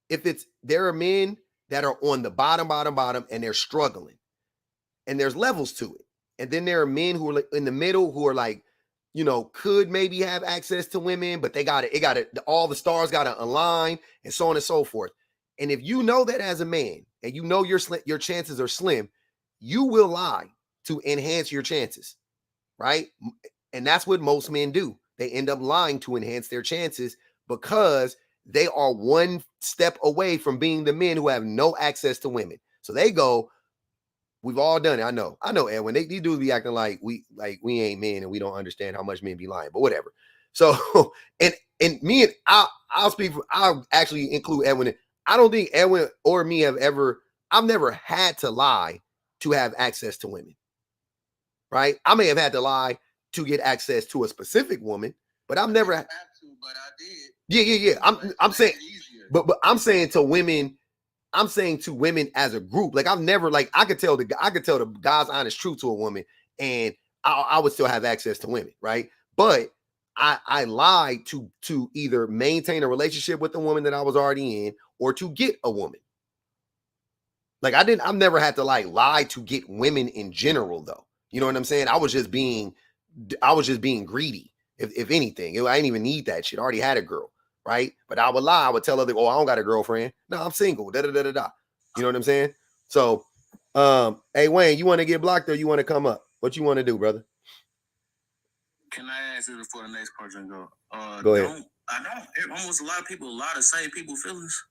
if there are men that are on the bottom and they're struggling and there's levels to it. And then there are men who are in the middle who are like, could maybe have access to women, but all the stars got to align and so on and so forth. And if you know that as a man and you know your chances are slim, you will lie to enhance your chances, right? And that's what most men do. They end up lying to enhance their chances because they are one step away from being the men who have no access to women. So they go, we've all done it. I know, Edwin. These dudes be acting like we ain't men and we don't understand how much men be lying, but whatever. So, and me and I'll actually include Edwin. I don't think Edwin or me I've never had to lie to have access to women, right? I may have had to lie to get access to a specific woman, but I've never had to, but I did. Yeah. I'm saying, but I'm saying to women, as a group. Like I've never, like I could tell the guy's honest truth to a woman, and I would still have access to women, right? But I lied to either maintain a relationship with the woman that I was already in, or to get a woman. Like I've never had to lie to get women in general, though. You know what I'm saying? I was just being greedy. If anything, I didn't even need that shit. I already had a girl, right? But I would lie. I would tell other, I don't got a girlfriend. No, I'm single. Da. You know what I'm saying? So, hey Wayne, you want to get blocked or you want to come up? What you want to do, brother? Can I ask you before the next person go? Go ahead. I know almost a lot of people lie to save people's feelings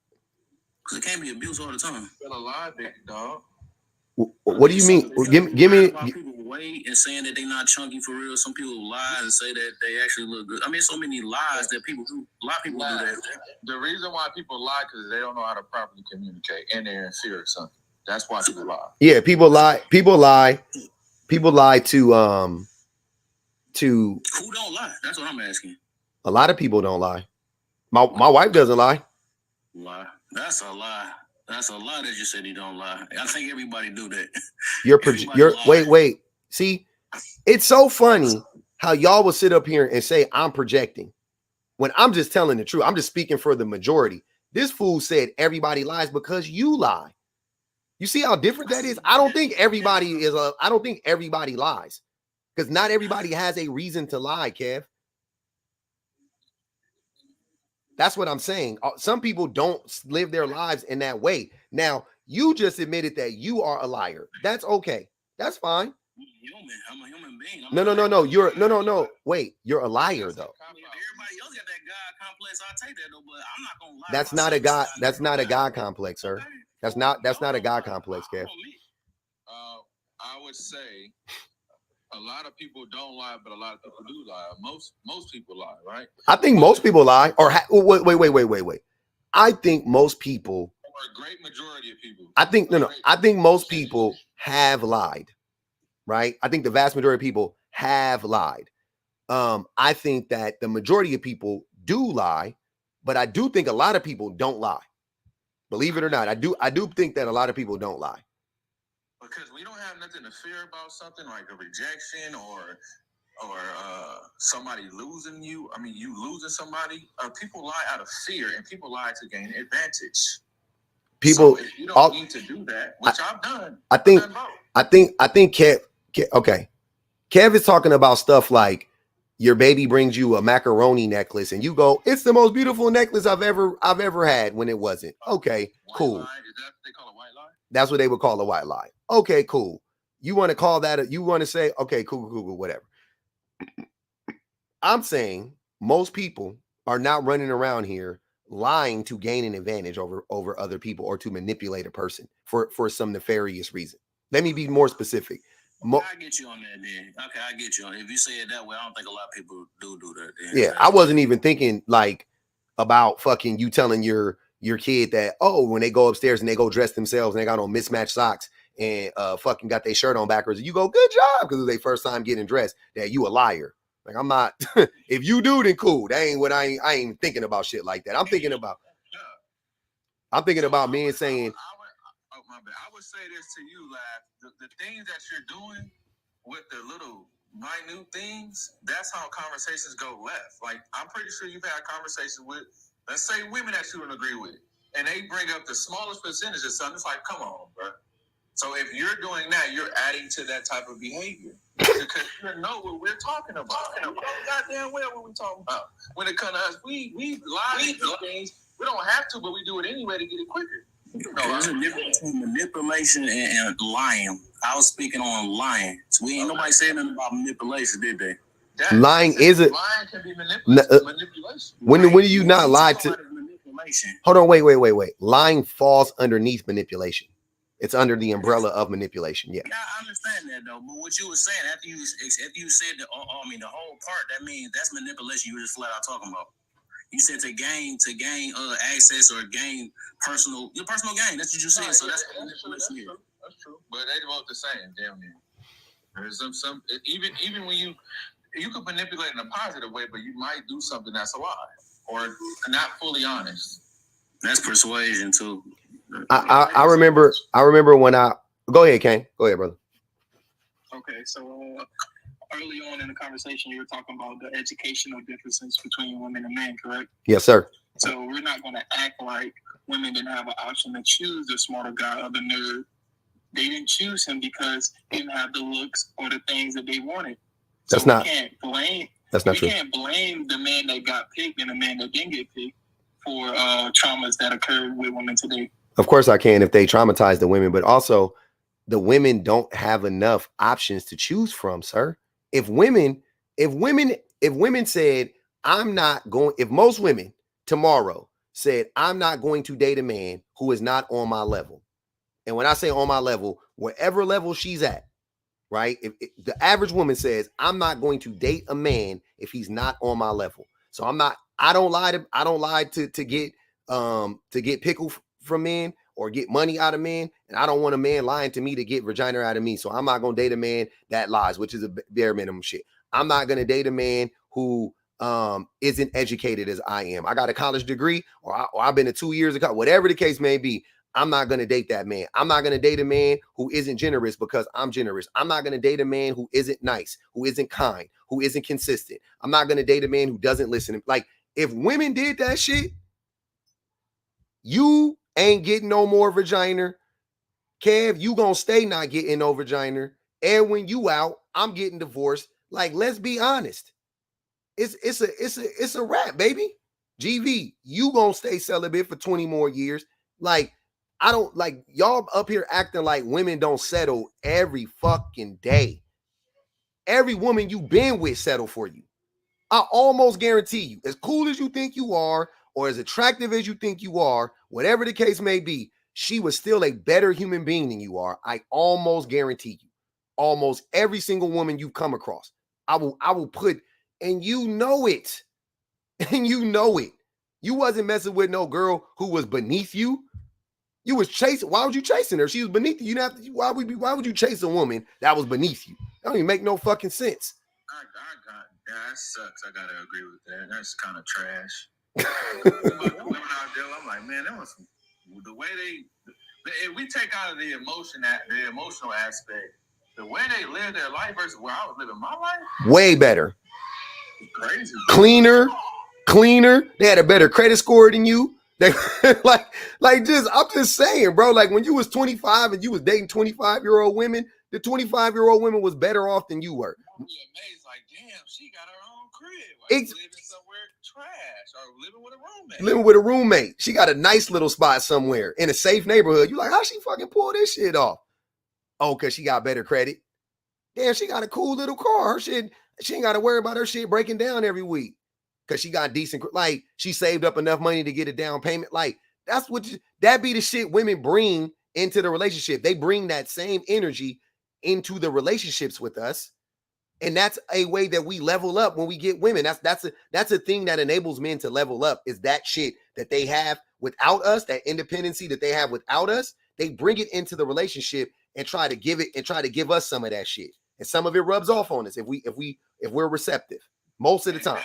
because it can't be abused all the time. Feel alive, big dog. What do you mean? Give me. People wait and saying that they're not chunky for real. Some people lie and say that they actually look good. I mean, so many lies that people do. A lot of people do that. The reason why people lie because they don't know how to properly communicate and they're in fear of something. That's why people lie. Yeah, people lie. People lie to Who don't lie? That's what I'm asking. A lot of people don't lie. My wife doesn't lie. Lie. That's a lie. That's a lie that you said you don't lie. I think everybody do that. Wait. See, it's so funny how y'all will sit up here and say I'm projecting. when I'm just telling the truth. I'm just speaking for the majority. This fool said everybody lies because you lie. You see how different that is? I don't think everybody lies, because not everybody has a reason to lie, Kev. That's what I'm saying. Some people don't live their lives in that way. Now, you just admitted that you are a liar. That's okay. That's fine. I'm a human being. No. Wait, you're a liar though. Everybody else got that God complex. I take that though, but I'm not gonna lie. That's not a God. That's not a God complex, sir. That's not a God complex, Kev. I would say a lot of people don't lie, but a lot of people do lie. Most people lie, right? I think most people lie. Or wait. I think most people. Or a great majority of people. I think most people have lied, right? I think the vast majority of people have lied. I think that the majority of people do lie, but I do think a lot of people don't lie. Believe it or not, I do think that a lot of people don't lie. Because we don't have nothing to fear about something like a rejection or somebody losing you. I mean, you losing somebody. People lie out of fear, and people lie to gain advantage. People, so if you don't need to do that, which I've done. I think Kev. Okay, Kev is talking about stuff like your baby brings you a macaroni necklace, and you go, "It's the most beautiful necklace I've ever had." When it wasn't. Okay, cool. Lie? Is that what they call a white lie? That's what they would call a white lie. Okay, cool. You want to call that? You want to say, okay, cool, whatever. I'm saying most people are not running around here lying to gain an advantage over other people or to manipulate a person for some nefarious reason. Let me be more specific. I get you on that then. Okay, I get you on. If you say it that way, I don't think a lot of people do that then. Yeah, I wasn't even thinking like about fucking you telling your kid that, oh, when they go upstairs and they go dress themselves and they got on mismatched socks and fucking got their shirt on backwards, and you go, good job, because it's their first time getting dressed, that you a liar. Like, I'm not. If you do, then cool. That ain't what I ain't thinking about shit like that. I'm thinking about men saying. I would say this to you, Laugh. The things that you're doing with the little minute things, that's how conversations go left. Like, I'm pretty sure you've had conversations with, let's say, women that you don't agree with, and they bring up the smallest percentage of something. It's like, come on, bro. So if you're doing that, you're adding to that type of behavior because you know what we're talking about. Goddamn well what we're talking about. When it comes to us, we lie to do things. We don't have to, but we do it anyway to get it quicker. No, there's a difference between manipulation and lying. I was speaking on lying. So we ain't nobody saying nothing about manipulation, did they? Lying can be manipulation. When do you not lie to? Hold on, wait. Lying falls underneath manipulation. It's under the umbrella of manipulation. Yeah. Yeah, I understand that though. But what you were saying after you said the whole part, that means that's manipulation. You were just flat out talking about. You said to gain access or gain personal gain. That's what you said. So that's manipulation. That's true. But they both the same, damn near. There's some even when you could manipulate in a positive way, but you might do something that's a lie or not fully honest. That's persuasion too. I remember when go ahead, Kane. Go ahead, brother. Okay, so early on in the conversation, you were talking about the educational differences between women and men, correct? Yes, sir. So we're not going to act like women didn't have an option to choose the smarter guy or the nerd. They didn't choose him because he didn't have the looks or the things that they wanted. So That's not true. We can't blame the man that got picked and the man that didn't get picked for traumas that occurred with women today. Of course I can if they traumatize the women, but also the women don't have enough options to choose from, sir. If most women tomorrow said, I'm not going to date a man who is not on my level. And when I say on my level, wherever level she's at, right? If the average woman says, I'm not going to date a man if he's not on my level. So I don't lie to get pickle from men or get money out of men. And I don't want a man lying to me to get vagina out of me. So I'm not going to date a man that lies, which is a bare minimum shit. I'm not going to date a man who isn't educated as I am. I got a college degree or I've been to 2 years ago, whatever the case may be. I'm not going to date that man. I'm not going to date a man who isn't generous because I'm generous. I'm not going to date a man who isn't nice, who isn't kind, who isn't consistent. I'm not going to date a man who doesn't listen. Like, If women did that shit, you ain't getting no more vagina. Kev, you gonna stay not getting no vagina. And when you out, I'm getting divorced. Like, let's be honest. It's a wrap, baby. GV, you gonna stay celibate for 20 more years. Like, I don't like y'all up here acting like women don't settle every fucking day. Every woman you been with settle for you. I almost guarantee you, as cool as you think you are, or as attractive as you think you are, whatever the case may be, she was still a better human being than you are. I almost guarantee you. Almost every single woman you've come across. I will put, and you know it. And you know it. You wasn't messing with no girl who was beneath you. You was chasing. Why was you chasing her? She was beneath you. You didn't have to, why would you chase a woman that was beneath you? That don't even make no fucking sense. That sucks. I gotta agree with that. That's kind of trash. Women out there, I'm like, man, that was the way if we take out of the emotional aspect, the way they live their life versus where I was living my life, way better. Crazy. Cleaner. They had a better credit score than you. They I'm just saying, bro. Like when you was 25 and you was dating 25-year-old women, the 25-year-old women was better off than you were. I'd be amazed, like, damn, she got her own crib. Like, living somewhere trash or living with a roommate. Living with a roommate. She got a nice little spot somewhere in a safe neighborhood. You like, how she fucking pull this shit off? Oh, because she got better credit. Damn, she got a cool little car. Her shit, she ain't got to worry about her shit breaking down every week. Because she got decent, like, she saved up enough money to get a down payment. Like, that's what, that be the shit women bring into the relationship. They bring that same energy into the relationships with us. And that's a way that we level up when we get women. That's a thing that enables men to level up, is that shit that they have without us, that independency that they have without us. They bring it into the relationship and try to give us some of that shit. And some of it rubs off on us if we're receptive most of the time.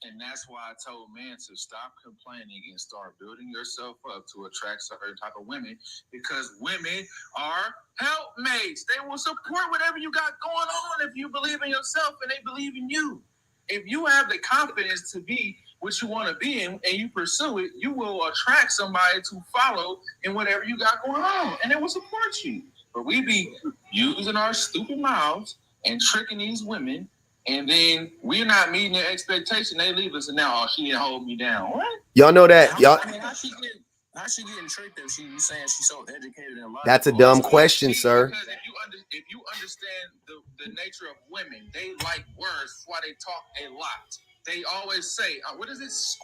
And that's why I told men to stop complaining and start building yourself up to attract certain type of women, because women are helpmates. They will support whatever you got going on if you believe in yourself and they believe in you. If you have the confidence to be what you want to be in and you pursue it, you will attract somebody to follow in whatever you got going on, and they will support you. But we be using our stupid mouths and tricking these women, and then we're not meeting their expectation. They leave us, and now, oh, she didn't hold me down. What? Y'all know that? Y'all. I mean, how she getting tricked if you saying she's so educated in life? That's a dumb question, sir. Because if you understand the nature of women, they like words. That's why they talk a lot. They always say, what is this?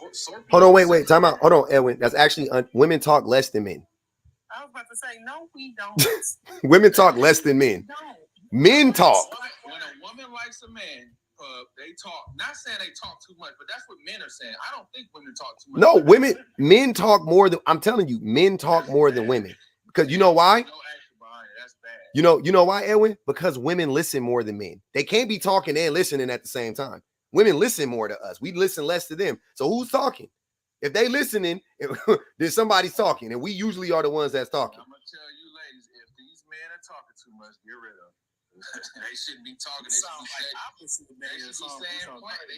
Hold on, wait. Time out. Hold on, Edwin. That's actually, women talk less than men. I was about to say, no, we don't. Women talk less than men. No. Men talk. When a woman likes a man, they talk. Not saying they talk too much, but that's what men are saying. I don't think women talk too much. No, men talk more than, I'm telling you, men talk more than women. Because you know why? No action behind it. That's bad. You know why, Edwin? Because women listen more than men. They can't be talking and listening at the same time. Women listen more to us. We listen less to them. So who's talking? If they listening, then somebody's talking, and we usually are the ones that's talking. I'm gonna tell you, ladies, if these men are talking too much, get rid of them. They shouldn't be talking. They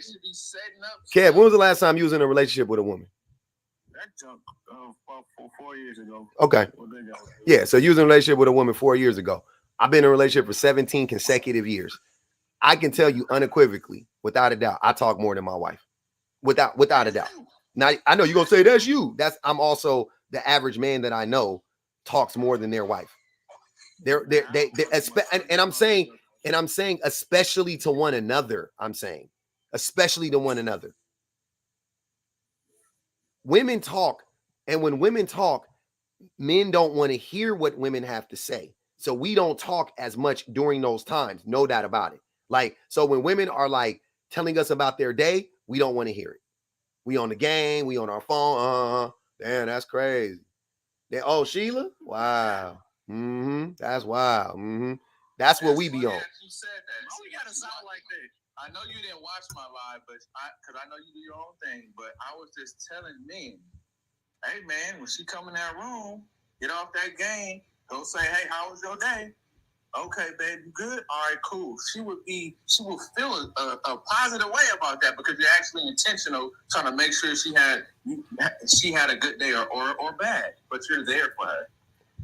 should be setting up. Kev, when was the last time you was in a relationship with a woman? That took 4 years ago. Okay. Yeah, so you was in a relationship with a woman 4 years ago. I've been in a relationship for 17 consecutive years. I can tell you unequivocally, without a doubt, I talk more than my wife. Without a doubt. Now, I know you're going to say that's you. I'm also the average man that I know talks more than their wife. And I'm saying, especially to one another. I'm saying, especially to one another. Women talk, and when women talk, men don't want to hear what women have to say. So we don't talk as much during those times. No doubt about it. Like, so when women are like telling us about their day, we don't want to hear it. We on the game, we on our phone. Damn, that's crazy. Oh, Sheila? Wow. That's wild. That's what we be on. You said that. We gotta sound like that. I know you didn't watch my live, but because I know you do your own thing, but I was just telling men, hey man, when she come in that room, get off that game, go say, hey, how was your day? Okay, baby, good. All right, cool. She will feel a positive way about that because you're actually intentional, trying to make sure she had a good day or bad, but you're there for her.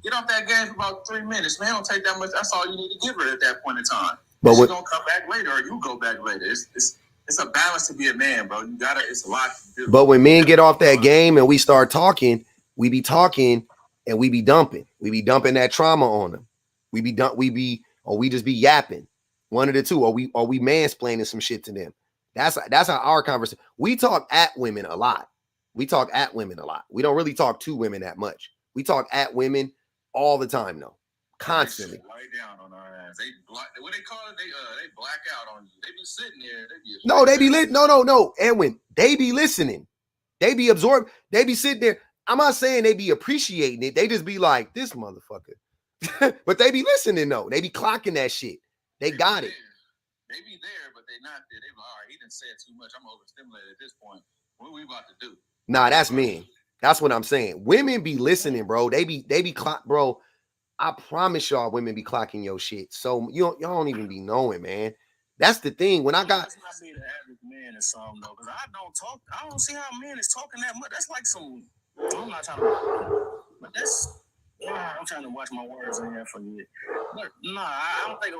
Get off that game for about 3 minutes, man. Don't take that much. That's all you need to give her at that point in time. But she's gonna come back later, or you go back later. It's a balance to be a man, bro. It's a lot to do. But when men get off that game and we start talking, we be talking and we be dumping. We be dumping that trauma on them. We just be yapping. One of the two. Or we mansplaining some shit to them. That's how our conversation. We talk at women a lot. We don't really talk to women that much. We talk at women all the time, though. Constantly. Right down on our ass. What they call it? They black out on you. They be sitting there. No, Edwin. They be listening. They be absorbed. They be sitting there. I'm not saying they be appreciating it. They just be like, this motherfucker. But they be listening, though. They be clocking that shit. They got it. They be there, but they not there. They be like, all right, he didn't say it too much. I'm overstimulated at this point. What we about to do? Nah, that's men. That's what I'm saying. Women be listening, bro. They be clock, bro. I promise y'all, women be clocking your shit. So y'all don't even be knowing, man. That's the thing. When I got, that's not being the average man or something though, because I don't see how men is talking that much. That's like some. I'm not trying to, but that's. I'm trying to watch my words in here for you. But nah, I don't think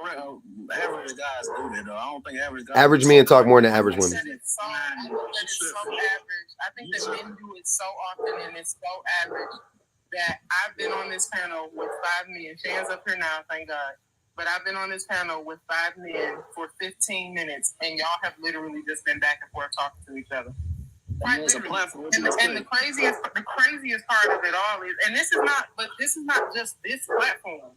average guys do that though. I don't think average men talk more than average women. I think it's so average. I think that men do it so often and it's so average that I've been on this panel with 5 men. Shan's up here now, thank God. But I've been on this panel with 5 men for 15 minutes, and y'all have literally just been back and forth talking to each other. Right, and the craziest part of it all is, and this is not just this platform.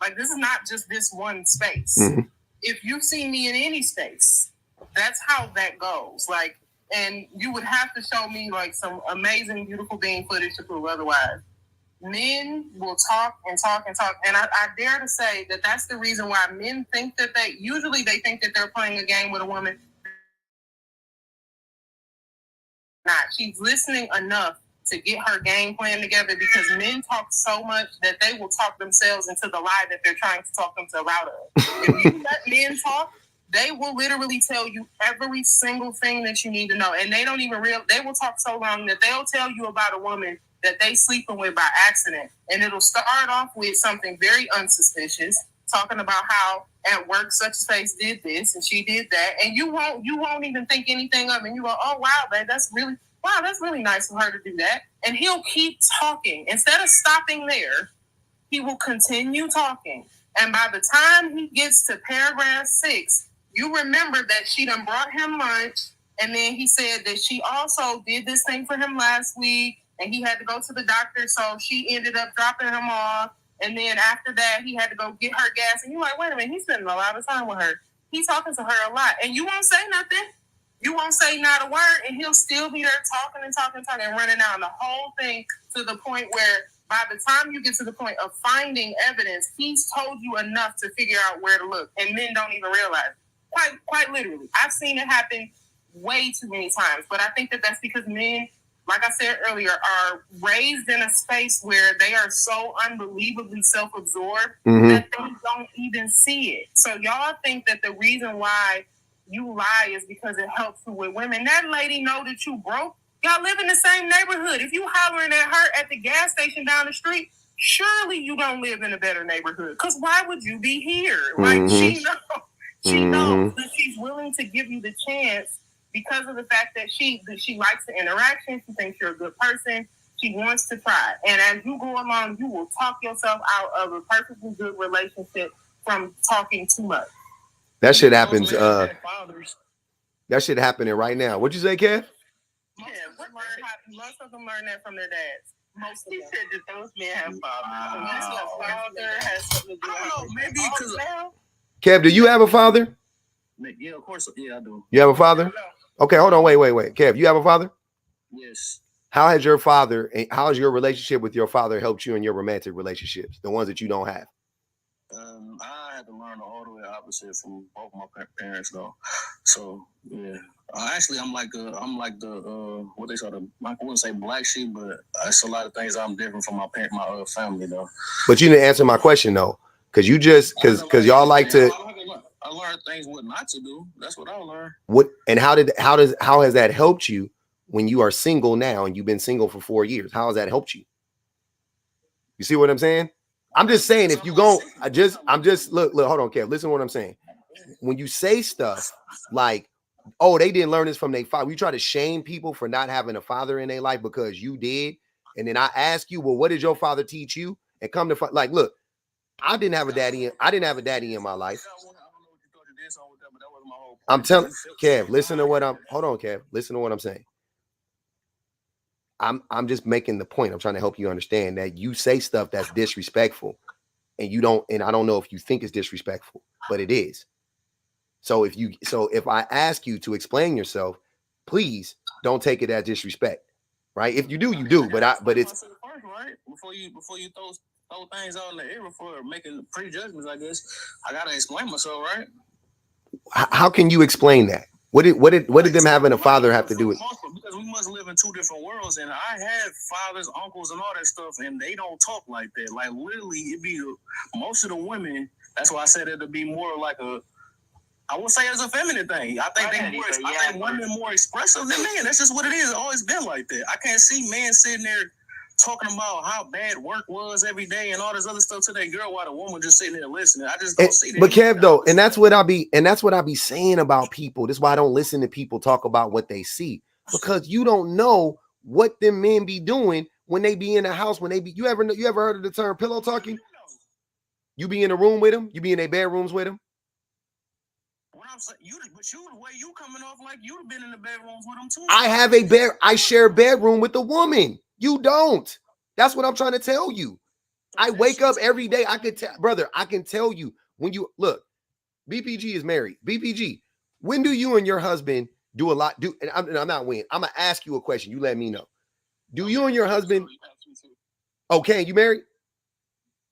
Like, this is not just this one space. Mm-hmm. If you see me in any space, that's how that goes. Like, and you would have to show me like some amazing, beautiful being footage to prove otherwise. Men will talk and talk and talk, and I dare to say that that's the reason why men think that they think that they're playing a game with a woman. Not. She's listening enough to get her game plan together because men talk so much that they will talk themselves into the lie that they're trying to talk themselves out of. If you let men talk, they will literally tell you every single thing that you need to know, and they don't even they will talk so long that they'll tell you about a woman that they sleeping with by accident, and it'll start off with something very unsuspicious, talking about how at work such space did this and she did that, and you won't even think anything of it. And you go, oh wow, babe, that's really nice of her to do that. And he'll keep talking. Instead of stopping there, he will continue talking. And by the time he gets to paragraph 6, you remember that she done brought him lunch, and then he said that she also did this thing for him last week, and he had to go to the doctor, so she ended up dropping him off. And then after that, he had to go get her gas. And you're like, wait a minute, he's spending a lot of time with her. He's talking to her a lot. And you won't say nothing. You won't say not a word. And he'll still be there talking and talking and talking and running down the whole thing to the point where by the time you get to the point of finding evidence, he's told you enough to figure out where to look. And men don't even realize it. Quite literally. I've seen it happen way too many times. But I think that that's because men, like I said earlier, are raised in a space where they are so unbelievably self-absorbed that they don't even see it. So y'all think that the reason why you lie is because it helps you with women. That lady know that you broke. Y'all live in the same neighborhood. If you hollering at her at the gas station down the street, surely you don't live in a better neighborhood. Because why would you be here? Like, she knows that she's willing to give you the chance because of the fact that she likes the interaction. She thinks you're a good person. She wants to try. And as you go along, you will talk yourself out of a perfectly good relationship from talking too much. That shit happens. That shit happening right now. What'd you say, Kev? Most of them learn that from their dads. Most of them. He said that those men have fathers. I don't know, maybe because Kev, do you have a father? Yeah, of course. Yeah, I do. You have a father? Okay, hold on. Wait. Kev, you have a father? Yes. How has your relationship with your father helped you in your romantic relationships, the ones that you don't have? I had to learn the all the way opposite from both my parents, though. So yeah, actually, I'm like the what they call I wouldn't say black sheep, but it's a lot of things I'm different from my family, though. But you didn't answer my question though. Because you just because y'all like to. I learned things what not to do. That's what I learned. What and how has that helped you when you are single now and you've been single for 4 years? How has that helped you? You see what I'm saying? I'm just saying if you go, I'm just look, hold on, Kev. Listen to what I'm saying. When you say stuff like, oh, they didn't learn this from their father, you try to shame people for not having a father in their life because you did. And then I ask you, well, what did your father teach you? And come to like, look, I didn't have a daddy in my life. I'm telling Kev, listen to what I'm saying. I'm just making the point. I'm trying to help you understand that you say stuff that's disrespectful and you don't, and I don't know if you think it's disrespectful, but it is. So if I ask you to explain yourself, please don't take it as disrespect. Right? If you do, you do. But it's right before you throw things out in the air before making prejudgments. I guess I gotta explain myself, right? How can you explain that? What did them having a father have to do with? Because we must live in two different worlds, and I have fathers, uncles, and all that stuff, and they don't talk like that. Like literally, it be most of the women. That's why I said it'd be more like I would say it's a feminine thing. I think women more expressive than men. That's just what it is. It's always been like that. I can't see men sitting there talking about how bad work was every day and all this other stuff to that girl while the woman just sitting there listening. I just don't see that. But Kev, though, and that's what I be saying about people. This is why I don't listen to people talk about what they see, because you don't know what them men be doing when they be in the house. When they be, you ever heard of the term pillow talking? You be in a room with them. You be in their bedrooms with them. What I'm saying, the way you coming off like you've been in the bedrooms with them too. I share a bedroom with a woman. You don't. That's what I'm trying to tell you. I wake up every day. I can tell you when you look. BPG is married. BPG, when do you and your husband do a lot? And I'm not when. I'm gonna ask you a question. You let me know. Do you and your husband? Okay, you married?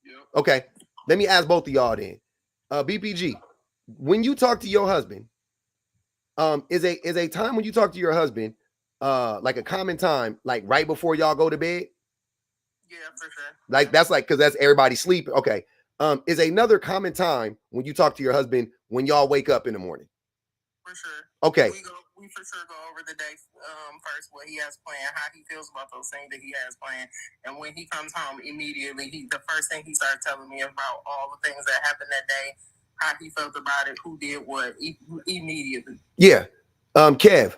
Yeah. Okay. Let me ask both of y'all then. BPG, when you talk to your husband, is a time when you talk to your husband, like a common time, like right before y'all go to bed? Yeah, for sure. Like that's like because that's everybody sleeping. Okay. Is another common time when you talk to your husband when y'all wake up in the morning? For sure. Okay. We for sure go over the day first, what he has planned, how he feels about those things that he has planned, and when he comes home immediately, the first thing he starts telling me about all the things that happened that day, how he felt about it, who did what, immediately. Yeah. Kev,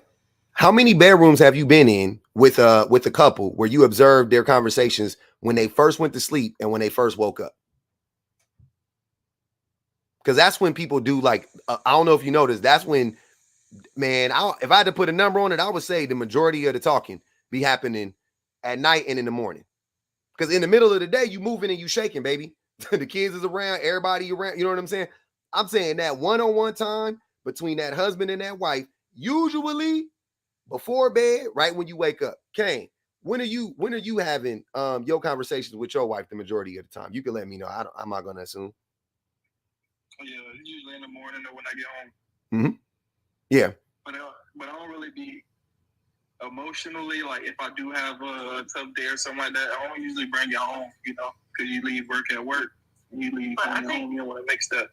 how many bedrooms have you been in with a couple where you observed their conversations when they first went to sleep and when they first woke up? Because that's when people do like, I don't know if you noticed, that's when, man, if I had to put a number on it, I would say the majority of the talking be happening at night and in the morning. Because in the middle of the day, you moving and you shaking, baby. The kids is around, everybody around, you know what I'm saying? I'm saying that one-on-one time between that husband and that wife, usually before bed, right when you wake up. Kane, when are you having your conversations with your wife the majority of the time? You can let me know. I'm not gonna assume. Yeah, usually in the morning or when I get home. Mm-hmm. Yeah. But I don't really be emotionally, like if I do have a tough day or something like that, I don't usually bring it home, because you leave work at work. You leave home, you don't want to mix that.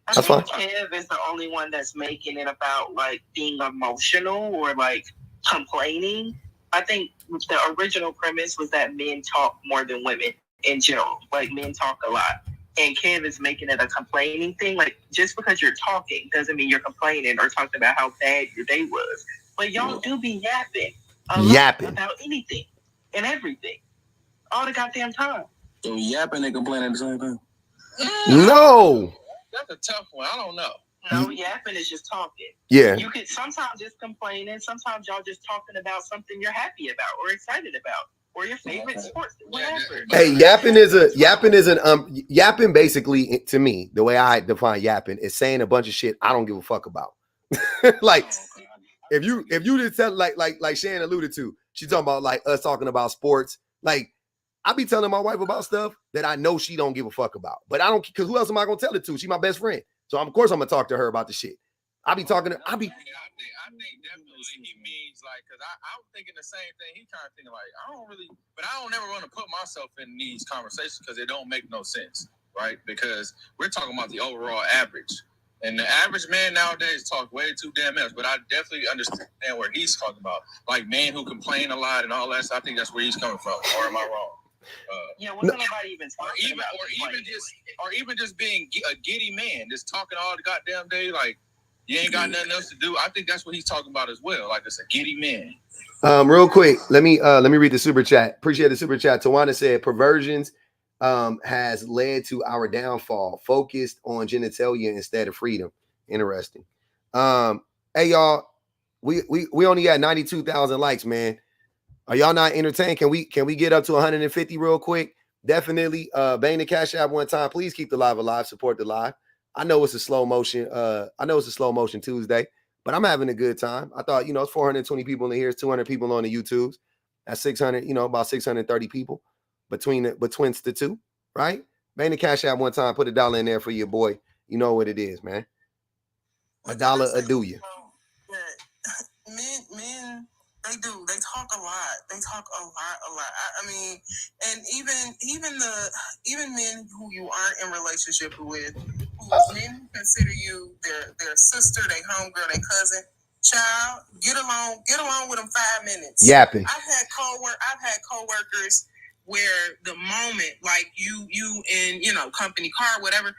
I think Kev is the only one that's making it about like being emotional or like complaining. I think the original premise was that men talk more than women in general. Like men talk a lot. And Kev is making it a complaining thing. Like just because you're talking doesn't mean you're complaining or talking about how bad your day was. But y'all do be yapping about anything and everything all the goddamn time. So yapping and complaining at the same time? No. That's a tough one. I don't know. No, yapping is just talking. Yeah. You can sometimes just complaining. Sometimes y'all just talking about something you're happy about or excited about or your favorite sports, whatever. Hey, yapping basically, to me, the way I define yapping is saying a bunch of shit I don't give a fuck about. Like if you just tell like Shannon alluded to, she talking about like us talking about sports. Like I be telling my wife about stuff that I know she don't give a fuck about, but I don't, because who else am I gonna tell it to? She's my best friend, so of course I'm gonna talk to her about the shit. I think definitely he means like, because I'm thinking the same thing. He kind of thinking like, I don't never want to put myself in these conversations because it don't make no sense. right? Because we're talking about the overall average. And the average man nowadays talk way too damn much, but I definitely understand where he's talking about. Like men who complain a lot and all that. So I think that's where he's coming from. Or am I wrong? Wasn't nobody even talking or even just being a giddy man, just talking all the goddamn day, like you ain't got nothing else to do. I think that's what he's talking about as well. Like it's a giddy man. Real quick, let me read the super chat. Appreciate the super chat. Tawana said perversions has led to our downfall, focused on genitalia instead of freedom. Interesting. Hey y'all, we only got 92,000 likes, man. Are y'all not entertained? Can we get up to 150 real quick? Definitely. Bang the Cash App one time. Please keep the live alive. Support the live. I know it's a slow motion. Tuesday, but I'm having a good time. I thought, it's 420 people in here. It's 200 people on the YouTubes. That's 600. About 630 people between the two, right? Bang the Cash App one time. Put $1 in there for your boy. You know what it is, man. $1 a do you. Men, they do. They talk a lot. They talk a lot. I mean, and even men who you aren't in relationship with, men consider you their sister, their homegirl, their cousin. Child, get along with them 5 minutes. Yapping. I've had coworkers where the moment, like you in company car, whatever.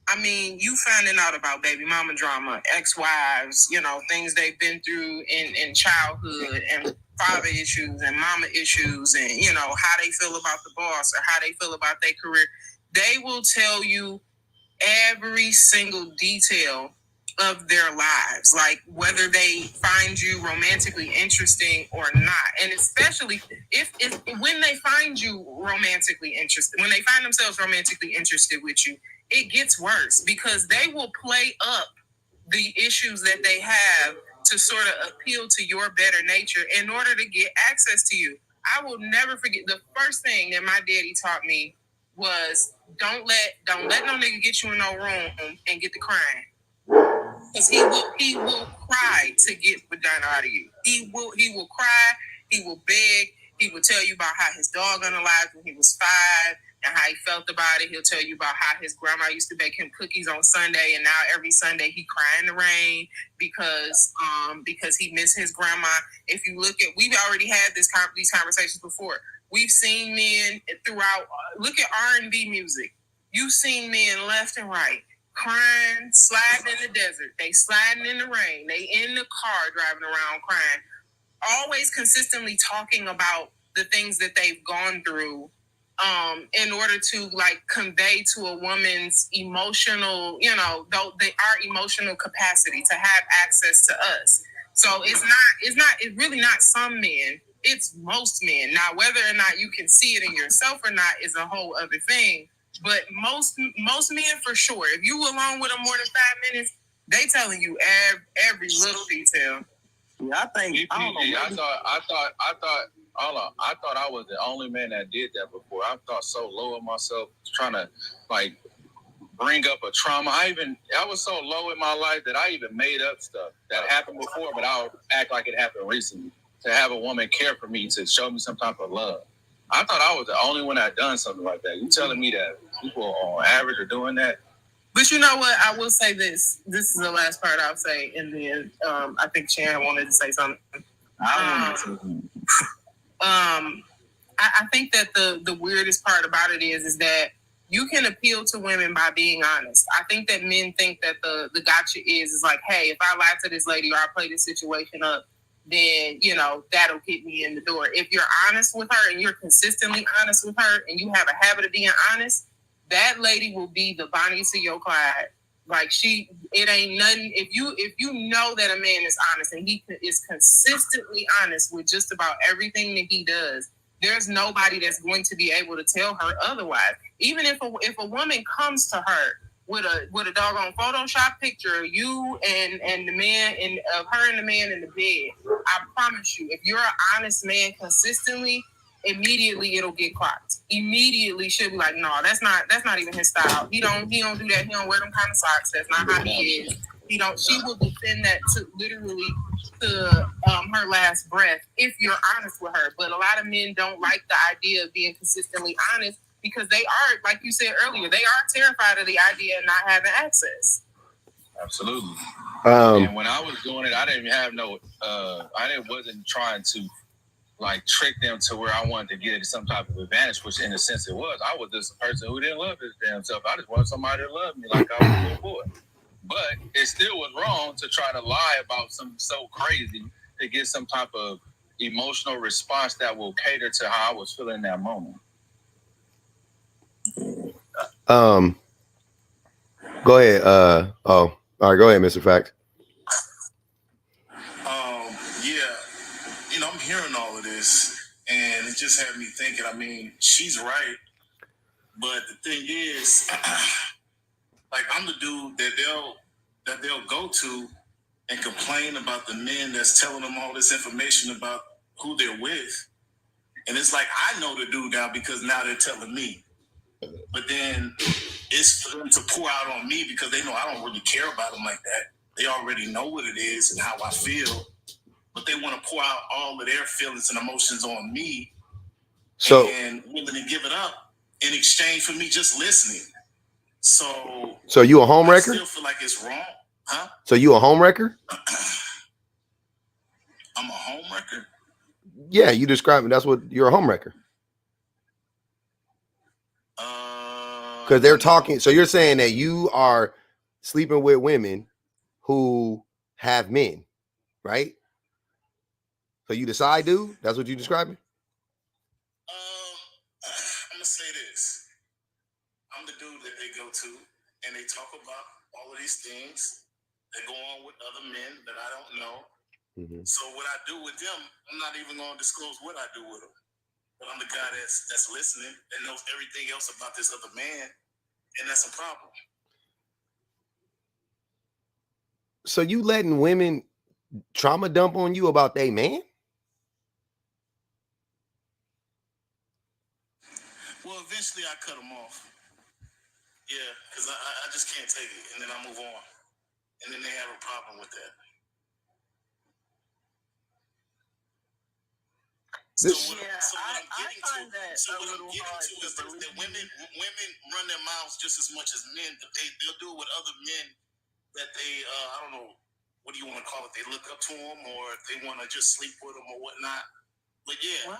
I mean, you finding out about baby mama drama, ex-wives, things they've been through in childhood, and father issues and mama issues, and how they feel about the boss or how they feel about their career. They will tell you every single detail of their lives, like whether they find you romantically interesting or not. And especially if when they find you romantically interested, when they find themselves romantically interested with you, it gets worse because they will play up the issues that they have to sort of appeal to your better nature in order to get access to you. I will never forget the first thing that my daddy taught me was don't let no nigga get you in no room and get to crying. Because he will cry to get vagina out of you. He will cry, he will beg, he will tell you about how his dog unalived when he was 5 and how he felt about it. He'll tell you about how his grandma used to bake him cookies on Sunday, and now every Sunday he cry in the rain because he missed his grandma. If you look at, we've already had these conversations before. We've seen men throughout. Look at R&B music. You've seen men left and right crying, sliding in the desert. They sliding in the rain. They in the car driving around crying. Always consistently talking about the things that they've gone through in order to convey to a woman's emotional, our emotional capacity to have access to us. So it's really not some men. It's most men. Now, whether or not you can see it in yourself or not is a whole other thing. But most men, for sure, if you alone with them more than 5 minutes, they telling you every little detail. Yeah, I thought I was the only man that did that before. I thought so low of myself, trying to bring up a trauma. I was so low in my life that I even made up stuff that happened before, but I'll act like it happened recently to have a woman care for me, to show me some type of love. I thought I was the only one that had done something like that. You telling me that people on average are doing that? But you know what? I will say this. This is the last part I'll say, and then I think Sharon wanted to say something. I think that the weirdest part about it is that you can appeal to women by being honest. I think that men think that the gotcha is like, hey, if I lie to this lady or I play this situation up, then that'll get me in the door. If you're honest with her and you're consistently honest with her and you have a habit of being honest, that lady will be the Bonnie to your Clyde. It ain't nothing. If you know that a man is honest and he is consistently honest with just about everything that he does, there's nobody that's going to be able to tell her otherwise. Even if a woman comes to her with a doggone Photoshop picture of you and the man and of her and the man in the bed, I promise you, if you're an honest man consistently, immediately it'll get clocked. Immediately she'll be like, no, that's not even his style. He don't do that. He don't wear them kind of socks. That's not how he is. She will defend that to literally to her last breath if you're honest with her. But a lot of men don't like the idea of being consistently honest because they are, like you said earlier, they are terrified of the idea of not having access. Absolutely. And when I was doing it, I didn't have wasn't trying to like trick them to where I wanted to get some type of advantage, which in a sense it was. I was just a person who didn't love his damn self. I just wanted somebody to love me like I was a little boy. But it still was wrong to try to lie about something so crazy to get some type of emotional response that will cater to how I was feeling in that moment. Go ahead. All right, go ahead, Mr. Fact. Yeah, I'm hearing all of this, and it just had me thinking. I mean, she's right, but the thing is, like, I'm the dude that they'll go to and complain about the men that's telling them all this information about who they're with, and it's like I know the dude now because now they're telling me. But then it's for them to pour out on me because they know I don't really care about them like that. They already know what it is and how I feel, but they want to pour out all of their feelings and emotions on me, and willing to give it up in exchange for me just listening. So you a home wrecker? I still feel like it's wrong, huh? So you a home wrecker? I'm a home wrecker? Yeah, you described it. That's what you're a home wrecker. Because they're talking. So you're saying that you are sleeping with women who have men, right? So you the side dude? That's what you describing? I'm gonna say this. I'm the dude that they go to, and they talk about all of these things that go on with other men that I don't know. Mm-hmm. So what I do with them, I'm not even gonna disclose what I do with them. But I'm the guy that's listening and knows everything else about this other man, and that's a problem. So you letting women trauma dump on you about they man? Well, eventually I cut them off. Yeah, because I just can't take it, and then I move on. And then they have a problem with that. So what I'm getting to is that women run their mouths just as much as men, but they'll do it with other men that they, I don't know, what do you want to call it? They look up to them, or they want to just sleep with them or whatnot. But yeah,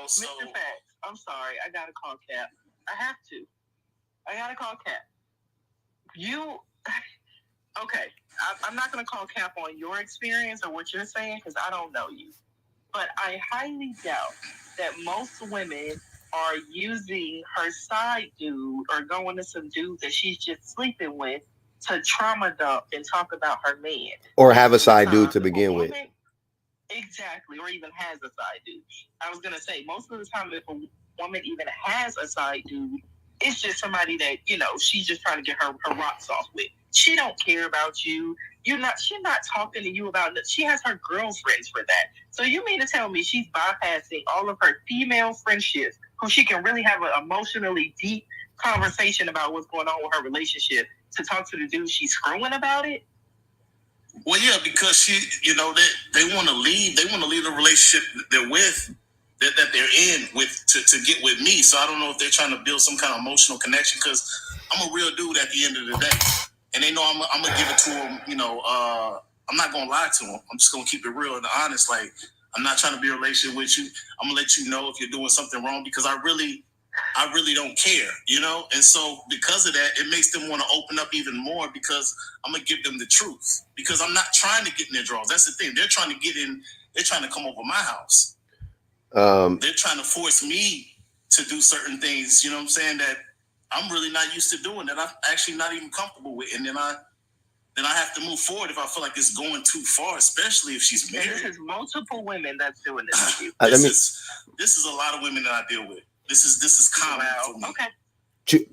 so. Mr. Fact, I'm sorry, I gotta call Cap. I have to. I gotta call Cap. Okay, I'm not gonna call Cap on your experience or what you're saying because I don't know you. But I highly doubt that most women are using her side dude or going to some dude that she's just sleeping with to trauma dump and talk about her man. Or have a side dude to begin with. Exactly, or even has a side dude. I was going to say, most of the time, if a woman even has a side dude, it's just somebody that, she's just trying to get her rocks off with. She don't care about you. She's not talking to you about it. She has her girlfriends for that. So you mean to tell me she's bypassing all of her female friendships who she can really have an emotionally deep conversation about what's going on with her relationship to talk to the dude she's screwing about it? Well, yeah, because she, they want to leave. They want to leave the relationship they're with, that they're in with, to get with me. So I don't know if they're trying to build some kind of emotional connection because I'm a real dude at the end of the day. And they know I'm going to give it to them, I'm not going to lie to them. I'm just going to keep it real and honest. Like, I'm not trying to be in a relationship with you. I'm going to let you know if you're doing something wrong because I really don't care, And so because of that, it makes them want to open up even more because I'm going to give them the truth. Because I'm not trying to get in their drawers. That's the thing. They're trying to get in. They're trying to come over my house. They're trying to force me to do certain things, you know what I'm saying, that I'm really not used to doing, that I'm actually not even comfortable with. And then I have to move forward if I feel like it's going too far, especially if she's married. And this is multiple women that's doing this with you. This is a lot of women that I deal with. This is common for me. Okay.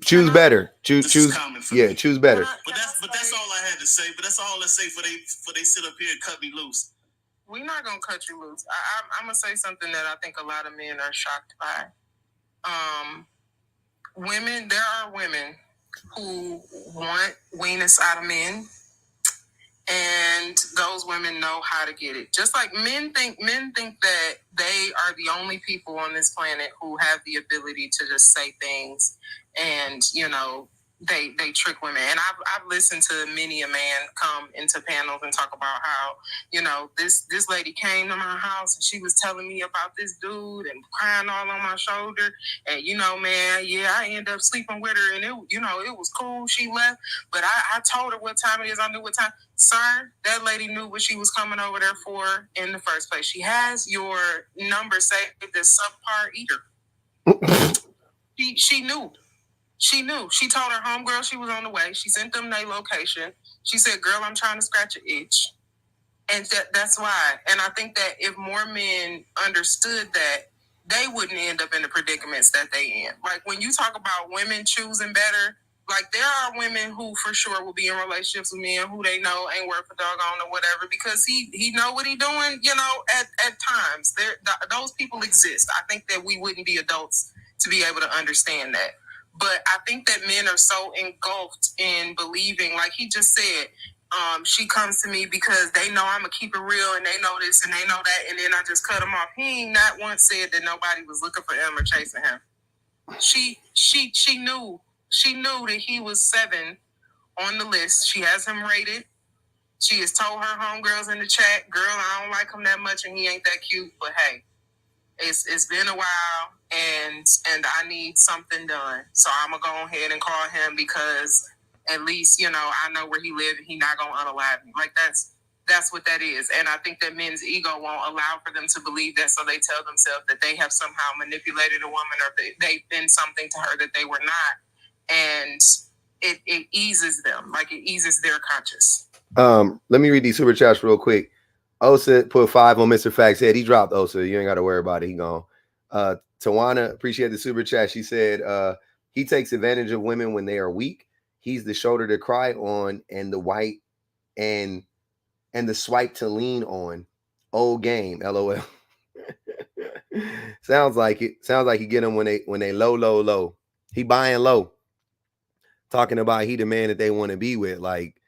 Choose better. Choose. Common for me. Choose better. But that's all I had to say. But that's all I say for they sit up here and cut me loose. We're not gonna cut you loose. I'm gonna say something that I think a lot of men are shocked by. There are women who want weenus out of men, and those women know how to get it. Just like men think that they are the only people on this planet who have the ability to just say things and, you know, they trick women. And I've listened to many a man come into panels and talk about how, you know, this lady came to my house and she was telling me about this dude and crying all on my shoulder. And, you know, man, yeah, I ended up sleeping with her and it, you know, it was cool. She left, but I told her what time it is. I knew what time. Sir, that lady knew what she was coming over there for in the first place. She has your number saved as subpar eater. She knew. She knew. She told her homegirl she was on the way. She sent them their location. She said, girl, I'm trying to scratch an itch. And that's why. And I think that if more men understood that, they wouldn't end up in the predicaments that they in. Like when you talk about women choosing better, like there are women who for sure will be in relationships with men who they know ain't worth a doggone or whatever because he know what he doing, you know, at times. Those people exist. I think that we wouldn't be adults to be able to understand that. But I think that men are so engulfed in believing, like he just said, she comes to me because they know I'm gonna keep it real and they know this and they know that, and then I just cut him off. He ain't not once said that nobody was looking for him or chasing him. She knew that he was 7 on the list. She has him rated. She has told her homegirls in the chat, girl, I don't like him that much and he ain't that cute, but hey, it's been a while and I need something done. So I'm gonna go ahead and call him because at least, you know, I know where he lives and he not gonna unalive me. Like that's what that is. And I think that men's ego won't allow for them to believe that, so they tell themselves that they have somehow manipulated a woman or they've been something to her that they were not. And it eases them, like it eases their conscience. Let me read these super chats real quick. Osa put 5 on Mr. Facts head. He dropped Osa. You ain't got to worry about it. He gone. Tawana, appreciate the super chat. She said he takes advantage of women when they are weak. He's the shoulder to cry on and the white and the swipe to lean on. Old game, LOL. Sounds like it. Sounds like he get them when they low. He buying low. Talking about he the man that they want to be with. Like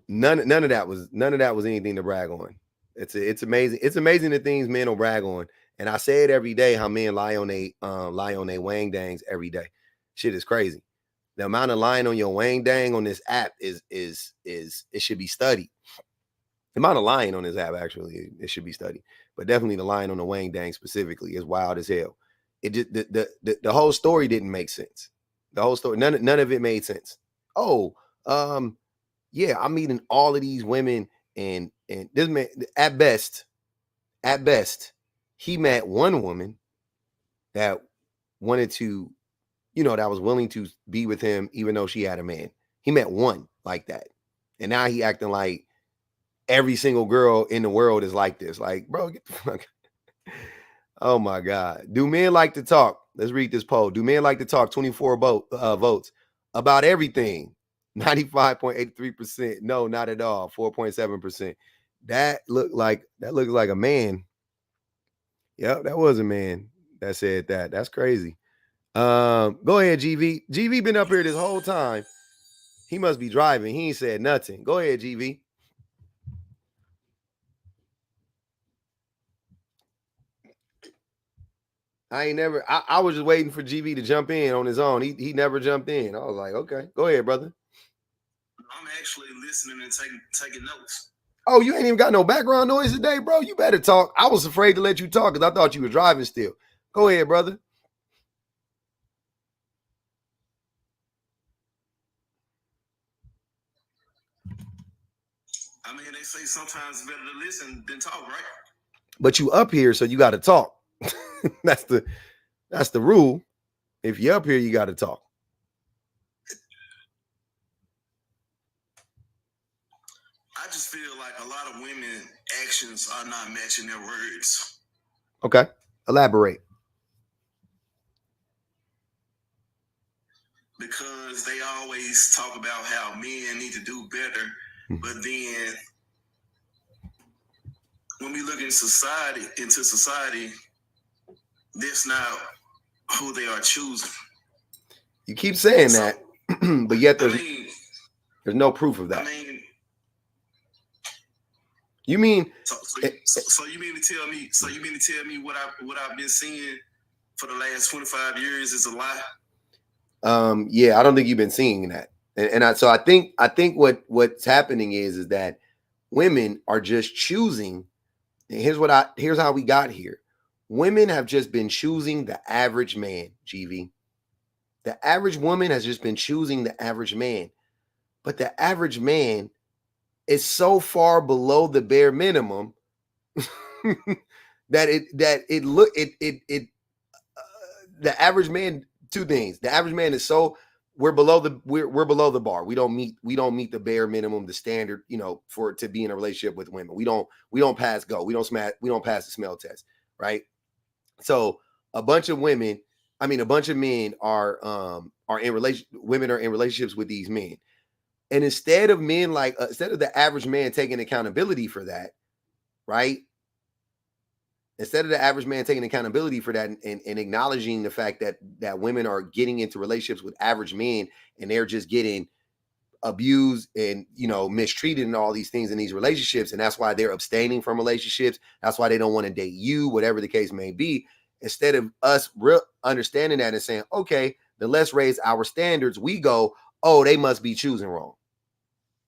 none of that was anything to brag on. It's amazing. It's amazing the things men will brag on. And I say it every day how men lie on they wang dangs every day. Shit is crazy. The amount of lying on your wang dang on this app is it should be studied. The amount of lying on this app actually it should be studied. But definitely the lying on the wang dang specifically is wild as hell. It just the whole story didn't make sense. The whole story, none of it made sense. Oh, yeah, I'm meeting all of these women, and this man at best, he met one woman that wanted to, you know, that was willing to be with him, even though she had a man. He met one like that, and now he acting like every single girl in the world is like this. Like, bro, get the fuck. Oh my God. Do men like to talk? Let's read this poll. Do men like to talk? 24 votes about everything. 95.83%. No, not at all. 4.7%. That looks like a man. Yep, that was a man that said that. That's crazy. Go ahead, GV. GV been up here this whole time. He must be driving. He ain't said nothing. Go ahead, GV. I was just waiting for GV to jump in on his own. He never jumped in. I was like, okay, go ahead, brother. I'm actually listening and taking notes. Oh, you ain't even got no background noise today, bro? You better talk. I was afraid to let you talk because I thought you were driving still. Go ahead, brother. I mean, they say sometimes it's better to listen than talk, right? But you up here, so you got to talk. That's the rule. If you're up here, you got to talk. I just feel like a lot of women actions are not matching their words. Okay. Elaborate. Because they always talk about how men need to do better, but then when we look into society, that's not who they are choosing. You keep saying that, but yet there's no proof of that. I mean, You mean so you mean to tell me what I've been seeing for the last 25 years is a lie? Yeah, I don't think you've been seeing that. So I think what's happening is that women are just choosing. Here's how we got here. Women have just been choosing the average man, GV. The average woman has just been choosing the average man. But the average man is so far below the bare minimum that the average man, two things. The average man is so we're below the bar. We don't meet the bare minimum, the standard, for to be in a relationship with women. We don't pass go. We don't pass the smell test, right? So a bunch of men are women are in relationships with these men. And instead of the average man taking accountability for that, right? Instead of the average man taking accountability for that and acknowledging the fact that women are getting into relationships with average men and they're just getting abused and mistreated and all these things in these relationships, and that's why they're abstaining from relationships, that's why they don't want to date you, whatever the case may be. Instead of us understanding that and saying, okay, then let's raise our standards, we go, oh, they must be choosing wrong.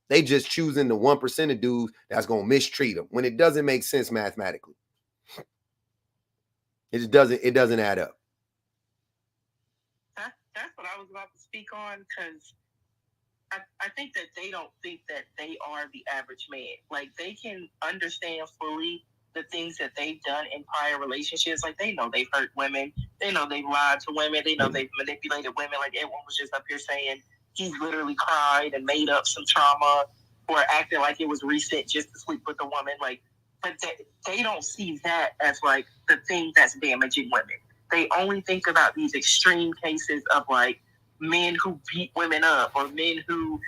They just choosing the 1% of dudes that's going to mistreat them, when it doesn't make sense mathematically. It doesn't add up. That's what I was about to speak on, because I think that they don't think that they are the average man. Like, they can understand fully the things that they've done in prior relationships. Like, they know they've hurt women. They know they've lied to women. They know they've manipulated women. Like, everyone was just up here saying he's literally cried and made up some trauma or acting like it was recent just to sleep with a woman. Like, but they don't see that as, like, the thing that's damaging women. They only think about these extreme cases of, like, men who beat women up, or men who,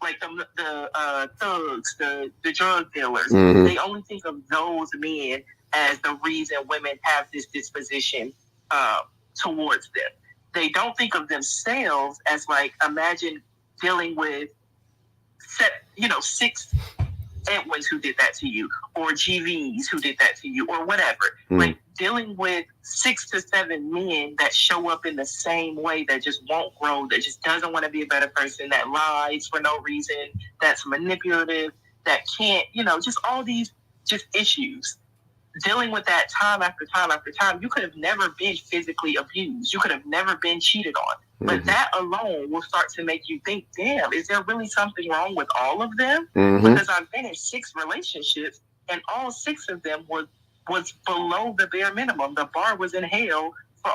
like the thugs, the drug dealers. Mm-hmm. They only think of those men as the reason women have this disposition towards them. They don't think of themselves as, like, imagine dealing with 6 Edwins who did that to you, or GVs who did that to you, or whatever. Like, dealing with 6 to 7 men that show up in the same way, that just won't grow, that just doesn't want to be a better person, that lies for no reason, that's manipulative, that can't, just all these just issues. Dealing with that time after time after time, you could have never been physically abused. You could have never been cheated on. Mm-hmm. But that alone will start to make you think, damn, is there really something wrong with all of them? Mm-hmm. Because I've been in 6 relationships, and all 6 of them was below the bare minimum. The bar was in hell for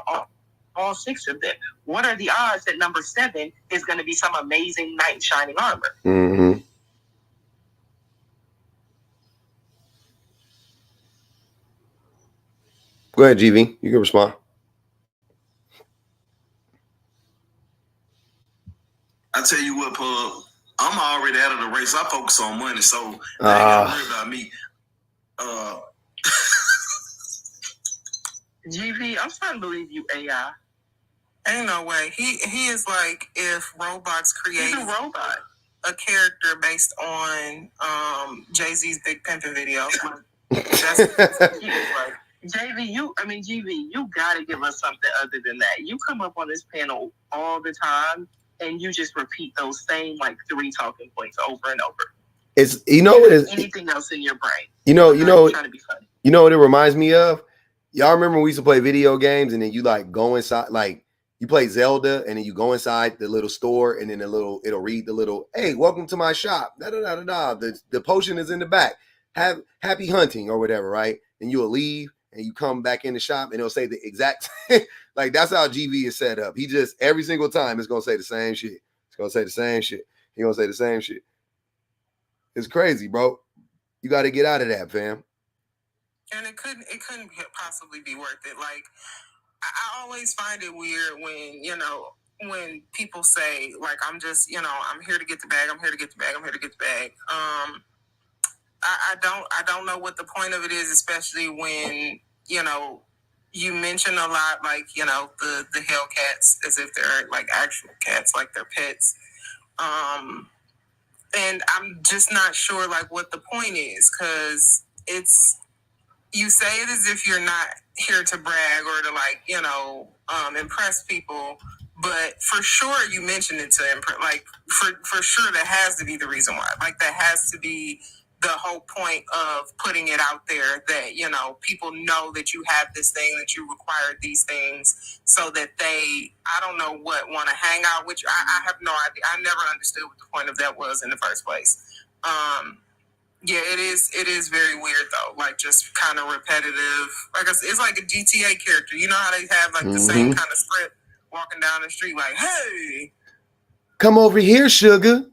all 6 of them. What are the odds that number 7 is going to be some amazing knight in shining armor? Mm-hmm. Go ahead, GV. You can respond. I tell you what, Pub, I'm already out of the race. I focus on money, so I ain't got to worry about me. GV, I'm starting to believe you AI. Ain't no way. He is like if Roblox created a character based on Jay-Z's Big Pimpin' video. That's he is like. GV, you gotta give us something other than that. You come up on this panel all the time, and you just repeat those same, like, 3 talking points over and over. It's anything else in your brain. Trying to be funny. You know what it reminds me of? Y'all remember we used to play video games, and then you, like, go inside, like, you play Zelda, and then you go inside the little store, and then it'll read the little, hey, welcome to my shop. The potion is in the back. Have happy hunting or whatever, right? And you'll leave, and you come back in the shop, and it'll say the exact like, that's how GV is set up. He just, every single time, it's gonna say the same shit. It's gonna say the same shit. He gonna say the same shit. It's crazy, bro. You got to get out of that, fam. And it couldn't possibly be worth it. Like, I always find it weird when people say, like, I'm just, I'm here to get the bag. I'm here to get the bag. I'm here to get the bag. I don't know what the point of it is, especially when, you mention a lot, like, the Hellcats, as if they're, like, actual cats, like they're pets. And I'm just not sure like what the point is, because it's, you say it as if you're not here to brag or to like, you know, impress people, but for sure you mentioned it to impress, like for sure that has to be the reason why, like that has to be the whole point of putting it out there, that, you know, people know that you have this thing, that you require these things, so that they, I don't know what, want to hang out with you. I have no idea. I never understood what the point of that was in the first place. Yeah, it is very weird though. Like just kind of repetitive. Like it's like a GTA character. You know how they have like the same kind of script walking down the street, like, hey, come over here, sugar.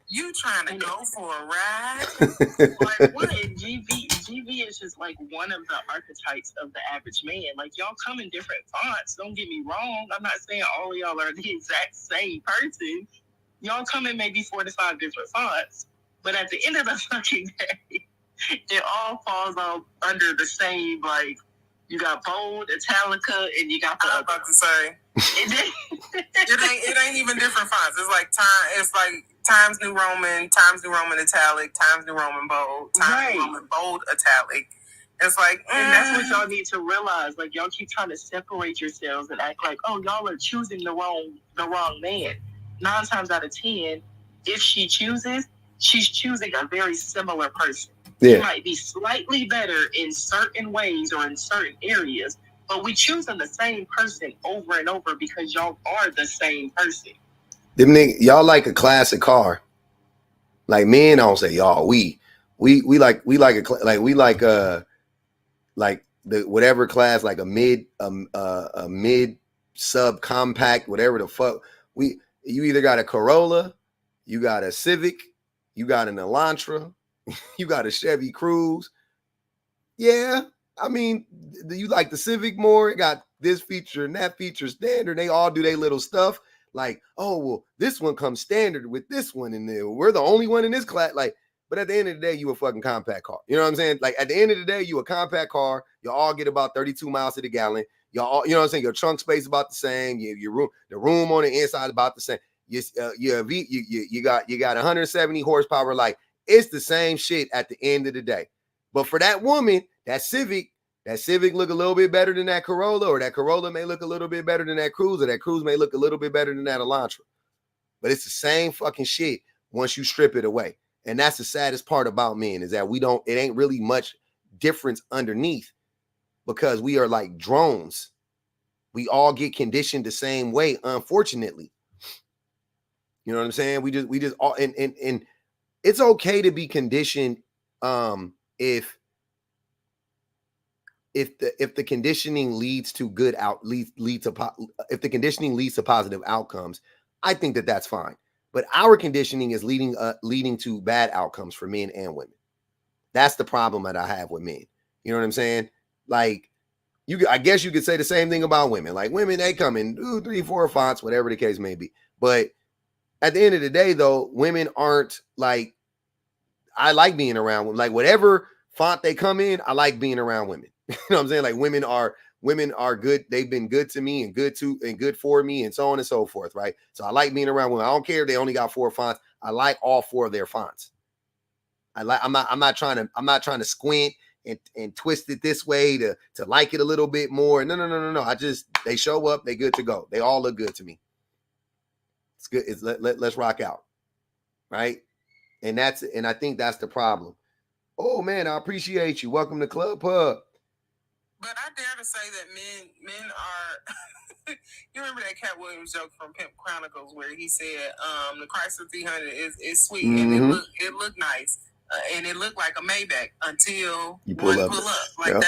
You trying to go for a ride? Like what? GV is just like one of the archetypes of the average man. Like y'all come in different fonts. Don't get me wrong. I'm not saying all of y'all are the exact same person. Y'all come in maybe 4 to 5 different fonts. But at the end of the fucking day, it all falls under the same, like, you got bold, Italica, and you got the I'm about to say. It ain't even different fonts. It's like Times New Roman, Times New Roman Italic, Times New Roman Bold, Times New Roman Bold Italic. It's like, and that's what y'all need to realize. Like, y'all keep trying to separate yourselves and act like, oh, y'all are choosing the wrong man. 9 times out of 10, if she chooses, she's choosing a very similar person. Yeah. She might be slightly better in certain ways or in certain areas, but we choosing the same person over and over because y'all are the same person. Them niggas, y'all like a classic car. Like men, I don't say y'all. We like the whatever class, like a mid sub compact, whatever the fuck. You either got a Corolla, you got a Civic, you got an Elantra, you got a Chevy Cruze. Yeah, I mean, you like the Civic more? It got this feature and that feature standard. They all do their little stuff. Like, oh, well, this one comes standard with this one, and we're the only one in this class. Like, but at the end of the day, you a fucking compact car. You know what I'm saying? Like, at the end of the day, you a compact car. You all get about 32 miles to the gallon. Y'all, you know what I'm saying? Your trunk space about the same. Your room, the room on the inside about the same. You got 170 horsepower. Like, it's the same shit at the end of the day. But for that woman, that Civic look a little bit better than that Corolla, or that Corolla may look a little bit better than that Cruze, or that Cruze may look a little bit better than that Elantra. But it's the same fucking shit once you strip it away. And that's the saddest part about men, is that it ain't really much difference underneath, because we are like drones. We all get conditioned the same way, unfortunately. You know what I'm saying? We just all, and it's okay to be conditioned if the conditioning leads to if the conditioning leads to positive outcomes, I think that that's fine. But our conditioning is leading to bad outcomes for men and women. That's the problem that I have with men. You know what I'm saying? Like, I guess you could say the same thing about women. Like, women, they come in 2, 3, 4 fonts, whatever the case may be. But at the end of the day, though, women aren't like, I like being around women. Like, whatever font they come in, I like being around women. You know what I'm saying? Like, women are good. They've been good to me and good for me, and so on and so forth, right? So I like being around women. I don't care if they only got 4 fonts. I like all 4 of their fonts. I'm not trying to squint and twist it this way to like it a little bit more. No. They show up, they good to go. They all look good to me. It's good. Let's rock out. Right? And I think that's the problem. Oh man, I appreciate you. Welcome to Club Pub. But I dare to say that men are. You remember that Cat Williams joke from Pimp Chronicles where he said, "The Chrysler 300 is sweet, and it looked nice, and it looked like a Maybach until you pull up. Like yep.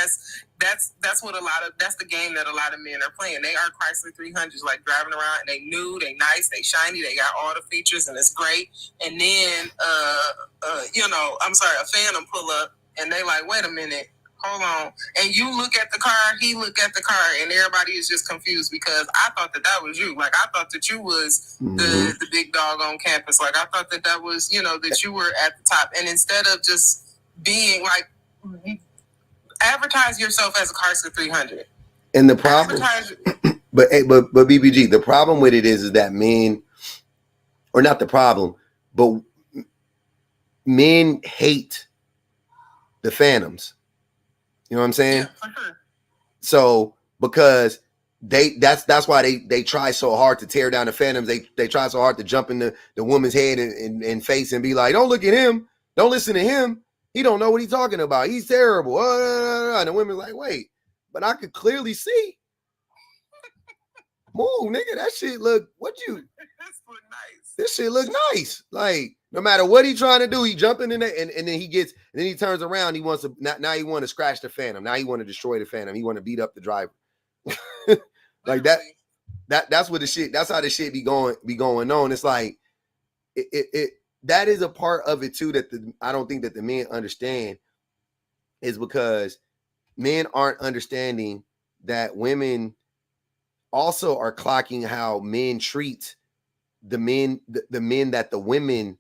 That's what that's the game that a lot of men are playing. They are Chrysler 300s, like driving around, and they new, they nice, they shiny, they got all the features, and it's great. And then, a Phantom pull up, and they like, wait a minute. Hold on. And you look at the car, he look at the car, and everybody is just confused because I thought that was you. Like, I thought that you was the big dog on campus. Like, I thought that was, that you were at the top. And instead of just being like, advertise yourself as a Chrysler 300. And the problem, but BBG, the problem with it is that men, or not the problem, but men hate the phantoms. You know what I'm saying? Yeah, for sure. So because that's why they try so hard to tear down the phantoms. They try so hard to jump in the woman's head and face and be like, don't look at him, don't listen to him. He don't know what he's talking about. He's terrible. And the women's like, wait, but I could clearly see. Move, nigga. That shit look. What you? This shit look nice. Like no matter what he trying to do, he jumping in there and then he turns around. He wants to now he want to scratch the phantom. Now he want to destroy the phantom. He want to beat up the driver. Like that's what the shit. That's how the shit be going on. It's like it that is a part of it too that I don't think that the men understand is because men aren't understanding that women also are clocking how men treat the men that the women,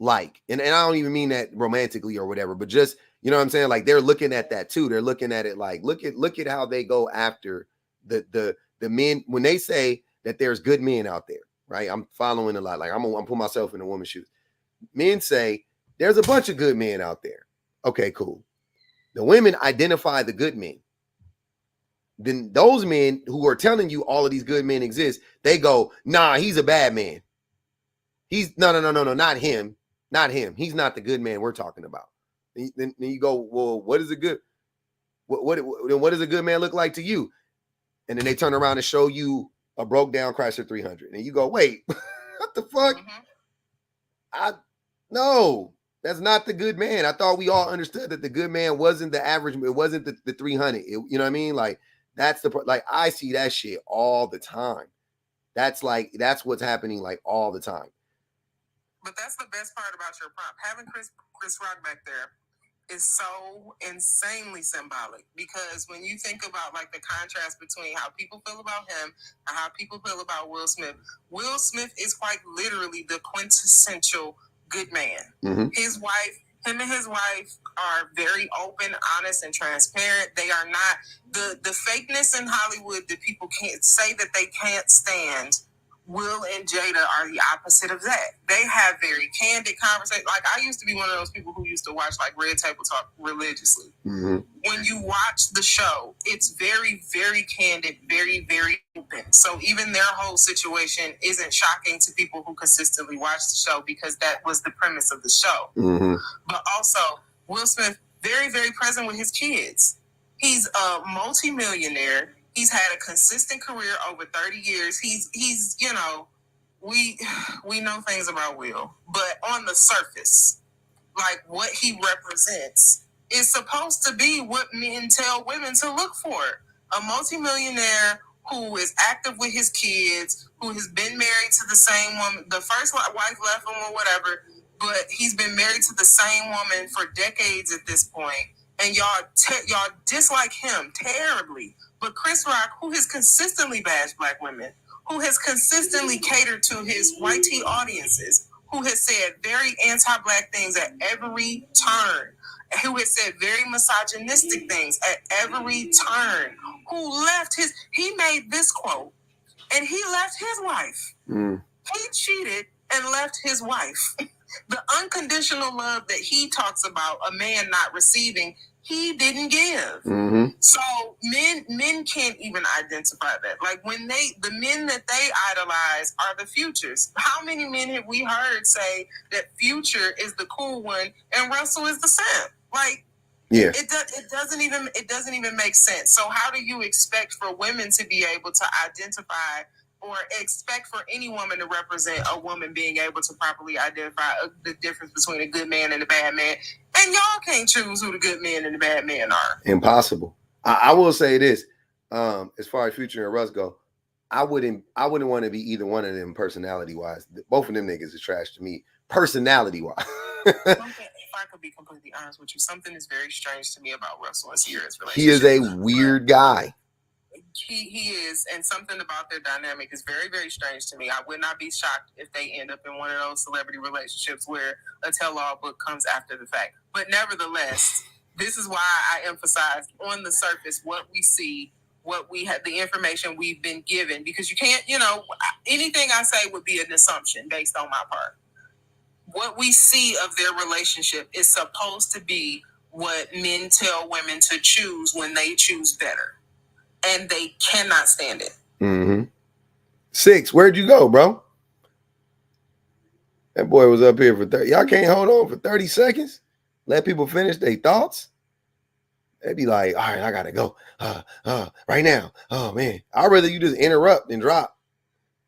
like. And I don't even mean that romantically or whatever, but just, you know what I'm saying? Like they're looking at that too. They're looking at it like, look at how they go after the men when they say that there's good men out there, right? I'm following a lot. Like I'm putting myself in a woman's shoes. Men say there's a bunch of good men out there. Okay, cool. The women identify the good men. Then those men who are telling you all of these good men exist, they go, nah, he's a bad man. He's no, not him. Not him. He's not the good man we're talking about. Then you go, well, what is a good, what does a good man look like to you? And then they turn around and show you a broke down Chrysler 300. And you go, wait, what the fuck? No, that's not the good man. I thought we all understood that the good man wasn't the average. It wasn't the 300. You know what I mean? Like, that's like I see that shit all the time. That's what's happening like all the time. But that's the best part about your prompt. Having Chris Rock back there is so insanely symbolic because when you think about like the contrast between how people feel about him and how people feel about Will Smith is quite literally the quintessential good man. Mm-hmm. Him and his wife are very open, honest, and transparent. They are not the fakeness in Hollywood that people can't say that they can't stand. Will and Jada are the opposite of that. They have very candid conversations. Like I used to be one of those people who used to watch like Red Table Talk religiously. Mm-hmm. When you watch the show, it's very, very candid, very, very open. So even their whole situation isn't shocking to people who consistently watch the show because that was the premise of the show. Mm-hmm. But also, Will Smith, very, very present with his kids. He's a multimillionaire. He's had a consistent career over 30 years. He's we know things about Will, but on the surface, like what he represents is supposed to be what men tell women to look for. A multimillionaire who is active with his kids, who has been married to the same woman. The first wife left him or whatever, but he's been married to the same woman for decades at this point. And y'all dislike him terribly. But Chris Rock, who has consistently bashed black women, who has consistently catered to his white tea audiences, who has said very anti-black things at every turn, who has said very misogynistic things at every turn, he made this quote, and he left his wife. Mm. He cheated and left his wife. The unconditional love that he talks about a man not receiving, he didn't give. Mm-hmm. So men can't even identify that. Like the men that they idolize are the Futures. How many men have we heard say that Future is the cool one and Russell is the simp? Like, yeah, it doesn't even make sense. So how do you expect for women to be able to identify or expect for any woman to represent a woman being able to properly identify the difference between a good man and a bad man? And y'all can't choose who the good men and the bad men are. Impossible. I will say this, as far as Future and Russ go, I wouldn't want to be either one of them personality wise. Both of them niggas is trash to me personality wise. If I could be completely honest with you, something is very strange to me about Russell and Sierra's relationship. He is a weird guy. He is, and something about their dynamic is very, very strange to me. I would not be shocked if they end up in one of those celebrity relationships where a tell-all book comes after the fact. But nevertheless, this is why I emphasize on the surface what we see, what we have, the information we've been given, because you can't, anything I say would be an assumption based on my part. what we see of their relationship is supposed to be what men tell women to choose when they choose better. And they cannot stand it. Mm-hmm. 6, where'd you go, bro? That boy was up here for 30. Y'all can't hold on for 30 seconds? Let people finish their thoughts? They'd be like, all right, I gotta go. Right now. Oh man. I'd rather you just interrupt and drop.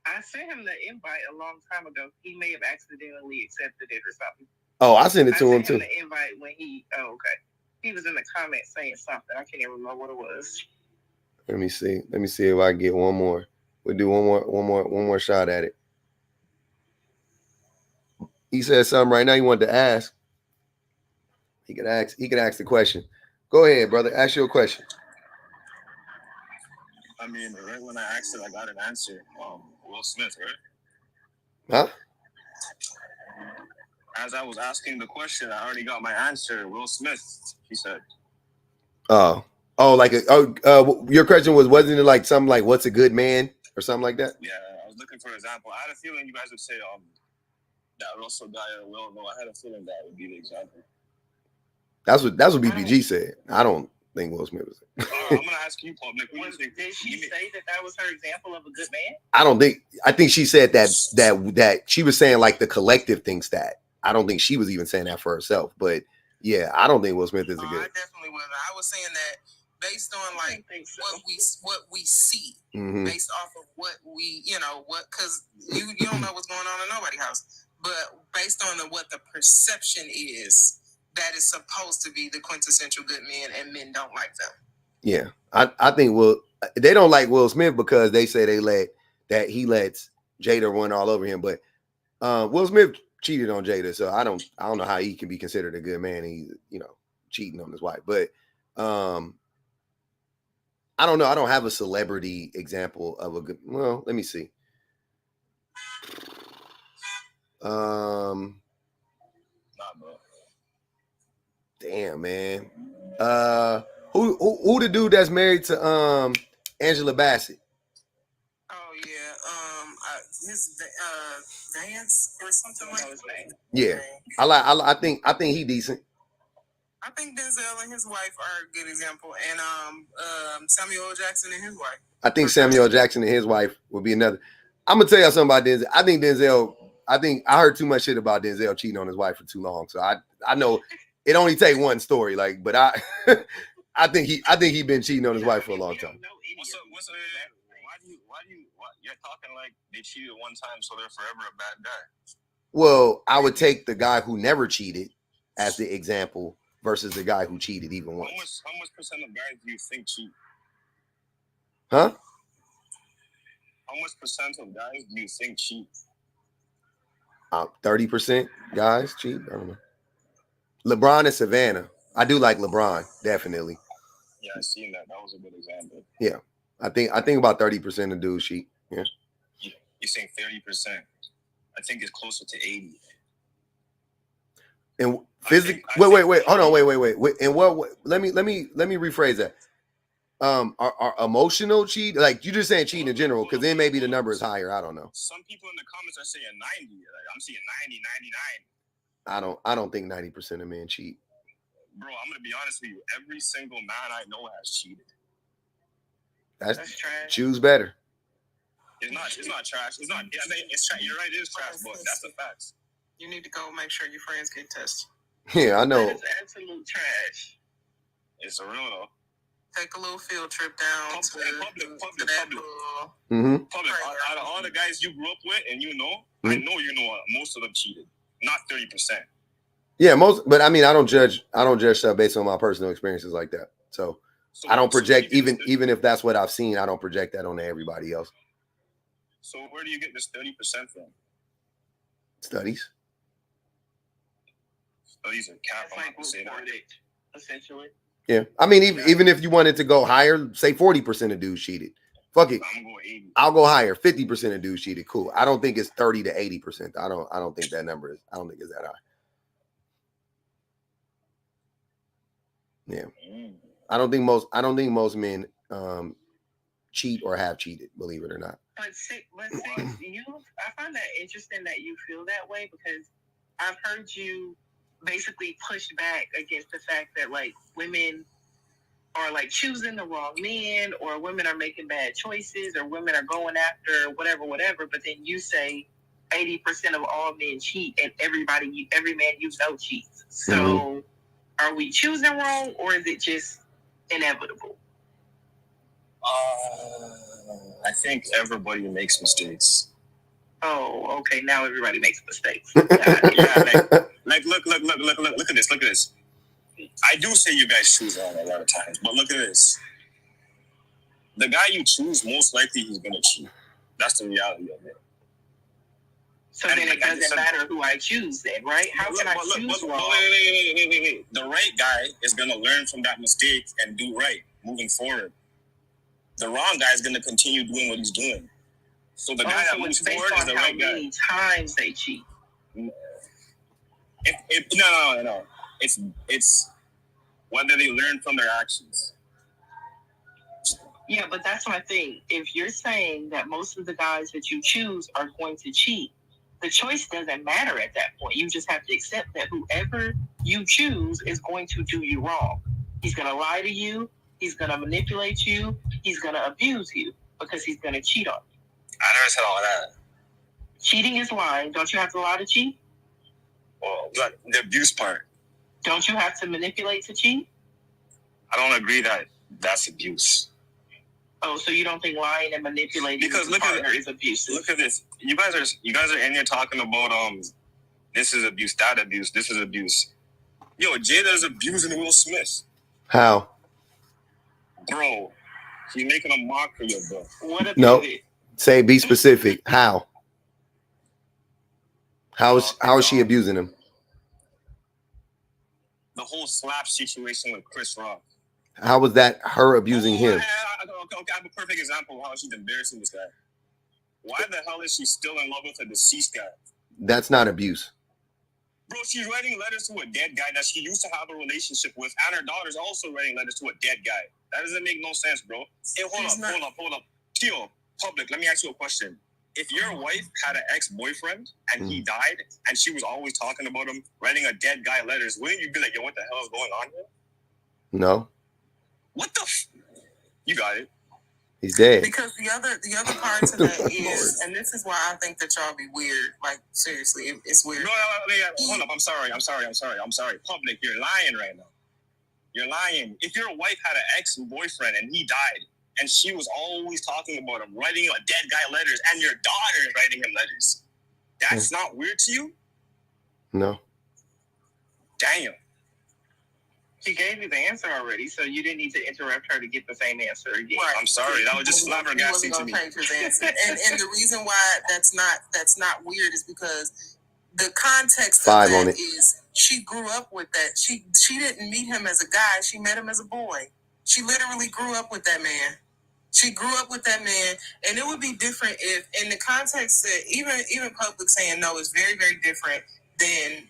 I sent him the invite a long time ago. He may have accidentally accepted it or something. Oh, I sent it to him too. The invite when he okay. He was in the comments saying something. I can't even remember what it was. Let me see. Let me see if I can get one more. We'll do one more shot at it. He said something right now he wanted to ask. He could ask the question. Go ahead, brother. Ask your question. I mean, right when I asked it, I got an answer. Will Smith, right? Huh? As I was asking the question, I already got my answer. Will Smith, he said. Oh, like your question wasn't it like something like what's a good man or something like that? Yeah, I was looking for an example. I had a feeling you guys would say that Russell guy or Will. No, I had a feeling that would be the example. That's what BBG said. I don't think Will Smith was. I'm gonna ask you, Public. Did she say that was her example of a good man? I don't think. I think she said that she was saying like the collective thinks that. I don't think she was even saying that for herself. But yeah, I don't think Will Smith is a good. I definitely wasn't. I was saying that based on like what we see, based off of what we because you don't know what's going on in nobody's house, but based on what the perception is, that is supposed to be the quintessential good men, and men don't like them. Yeah, I think they don't like Will Smith because they say he lets Jada run all over him. But Will Smith cheated on Jada, so I don't know how he can be considered a good man. He's cheating on his wife, but I don't know. I don't have a celebrity example of a good. Well, let me see. Damn, man. Who the dude that's married to Angela Bassett? Oh yeah, his Dance or something like that. Yeah, I think he decent. I think Denzel and his wife are a good example, and Samuel L. Jackson and his wife. I think Samuel L. Jackson and his wife would be another. I'm gonna tell you something about Denzel. I think I heard too much shit about Denzel cheating on his wife for too long. So I know it only take one story. Like, but I think he been cheating on his wife for a long time. Why you're talking like they cheated one time, so they're forever a bad guy? Well, I would take the guy who never cheated as the example versus the guy who cheated even once. How much percent of guys do you think cheat? Huh? How much percent of guys do you think cheat? 30% guys cheat. I don't know. LeBron and Savannah. I do like LeBron, definitely. Yeah, I seen that. That was a good example. Yeah, I think about 30% of dudes cheat. Yeah. You're saying 30%. I think it's closer to 80. And physically, wait. Hold on, wait. And what? Let me rephrase that. Are emotional cheat? Like you just saying cheating in general? Because then maybe the number is higher. I don't know. Some people in the comments are saying 90. Like I'm seeing 90, 99. I don't think 90% of men cheat. Bro, I'm gonna be honest with you. Every single man I know has cheated. That's trash. Choose better. It's not trash. It's not. I mean, it's trash. You're right. It is trash, but that's the facts. You need to go make sure your friends get tested. Yeah, I know. That is absolute trash. It's a real though. Take a little field trip down to public. Mm-hmm. Public. Out of all the guys you grew up with, and I know most of them cheated. Not 30%. Yeah, but I mean, I don't judge stuff based on my personal experiences like that. So I don't project even if that's what I've seen. I don't project that onto everybody else. So where do you get this 30% from? Studies. Studies are cap. Essentially. Yeah, I mean, even if you wanted to go higher, say 40% of dudes cheated. Fuck it, I'm going 80. I'll go higher. 50% of dudes cheated. Cool. I don't think it's 30 to 80%. I don't think that number is. I don't think it's that high. Yeah, I don't think most men cheat or have cheated. Believe it or not. But see, I find that interesting that you feel that way because I've heard you basically push back against the fact that like women are like choosing the wrong men, or women are making bad choices, or women are going after whatever. But then you say 80% of all men cheat, and every man you know cheats. So are we choosing wrong, or is it just inevitable? I think everybody makes mistakes. Oh, okay. Now everybody makes mistakes. Look at this. Look at this. I do say you guys choose wrong a lot of times, but look at this. The guy you choose, most likely he's gonna cheat. That's the reality of it. So then it doesn't matter who I choose, then, right? How can I choose wrong? Wait. The right guy is gonna learn from that mistake and do right moving forward. The wrong guy is gonna continue doing what he's doing. So the guy that moves forward is the right guy. How many times they cheat? No. It's whether they learn from their actions. Yeah, but that's my thing. If you're saying that most of the guys that you choose are going to cheat, the choice doesn't matter at that point. You just have to accept that whoever you choose is going to do you wrong. He's going to lie to you. He's going to manipulate you. He's going to abuse you because he's going to cheat on you. I never said all that. Cheating is lying. Don't you have to lie to cheat? Well, the abuse part. Don't you have to manipulate to cheat? I don't agree that that's abuse. Oh, so you don't think lying and manipulating because look at is abusive? Look at this. You guys are in here talking about this is abuse, that abuse, this is abuse. Yo, Jada's abusing Will Smith. How? Bro, he's making a mockery of bro. What no. Say be specific. How? How is she abusing him? The whole slap situation with Chris Rock. How was that her abusing him? Okay, I have a perfect example of how she's embarrassing this guy. Why the hell is she still in love with a deceased guy? That's not abuse. Bro, she's writing letters to a dead guy that she used to have a relationship with, and her daughter's also writing letters to a dead guy. That doesn't make no sense, bro. Hey, hold up. Tio, public, let me ask you a question. If your wife had an ex-boyfriend and he died, and she was always talking about him, writing a dead guy letters, wouldn't you be like, yo, what the hell is going on here? No. What the you got it. He's dead. Because the other part to that is, and this is why I think that y'all be weird. Like, seriously, it's weird. No, hold up. I'm sorry. Public, you're lying right now. You're lying. If your wife had an ex-boyfriend and he died, and she was always talking about him, writing a dead guy letters, and your daughter is writing him letters, that's not weird to you? No. Damn. She gave you the answer already, so you didn't need to interrupt her to get the same answer again. Right. I'm sorry, that was just flabbergasting to me. Change his answer. and the reason why that's not weird is because the context of that is she grew up with that. She didn't meet him as a guy. She met him as a boy. She literally grew up with that man. And it would be different if, in the context that even public saying no is very, very different than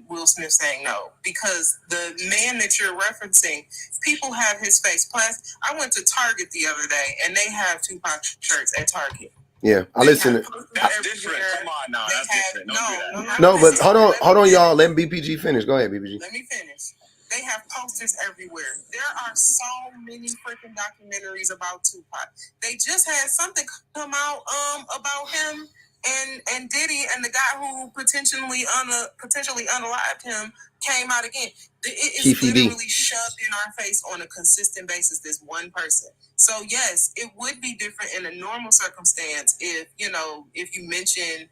Will Smith saying no, because the man that you're referencing, people have his face. Plus, I went to Target the other day, and they have Tupac shirts at Target. Yeah, I listen. That's different. Come on now, that's different. Don't do that. No, but hold on, y'all. Let BPG finish. Go ahead, BPG. Let me finish. They have posters everywhere. There are so many freaking documentaries about Tupac. They just had something come out about him and Diddy, and the guy who potentially unalived him came out again. It is literally shoved in our face on a consistent basis, this one person. So yes, it would be different in a normal circumstance if you mention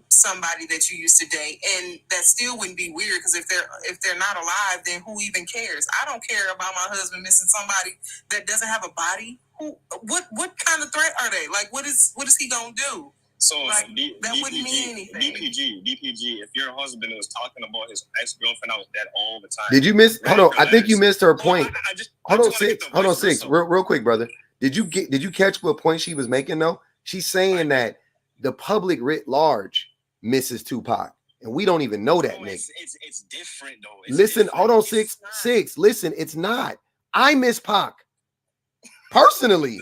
somebody that you used to date, and that still wouldn't be weird, because if they're not alive, then who even cares? I don't care about my husband missing somebody that doesn't have a body. What kind of threat are they? Like, what is he gonna do? So like, that wouldn't mean anything. DPG, if your husband was talking about his ex-girlfriend that was dead all the time. Did you miss? Hold on, I think you missed her point. Hold on, Six. Real quick, brother. Did you catch what point she was making though? She's saying that the public writ large misses Tupac, and we don't even know that, Nick. It's different though. Listen, hold on, Six. Listen, it's not. I miss Pac personally.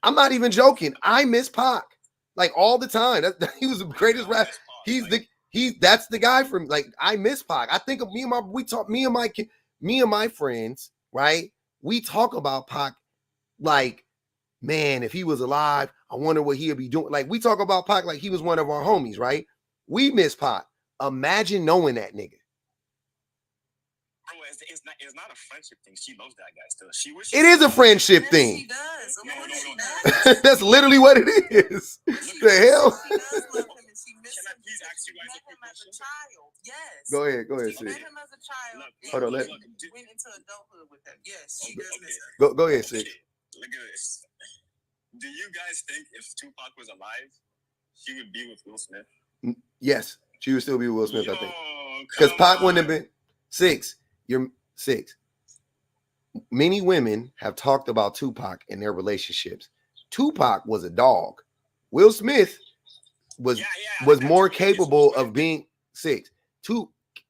I'm not even joking. I miss Pac. Like all the time. He was the greatest rapper. That's the guy from, like, I miss Pac. I think of me and my friends, right? We talk about Pac like, man, if he was alive, I wonder what he'd be doing. Like, we talk about Pac like he was one of our homies, right? We miss Pac. Imagine knowing that nigga. Bro, it's not a friendship thing. She loves that guy still. It is a friendship thing. She does. No. That's literally what it is. The hell? She does love him, and she misses Can I please ask you guys a quick as a question? child. Yes. Go ahead, She Sid. met him as a child. Hold on, went into adulthood with him. Yes, she does miss him. Go ahead, Sid. Look at this. Do you guys think if Tupac was alive, she would be with Will Smith? Yes, she would still be with Will Smith, I think. Because Pac wouldn't have been 6. You're 6. Many women have talked about Tupac and their relationships. Tupac was a dog. Will Smith was more capable of being 6.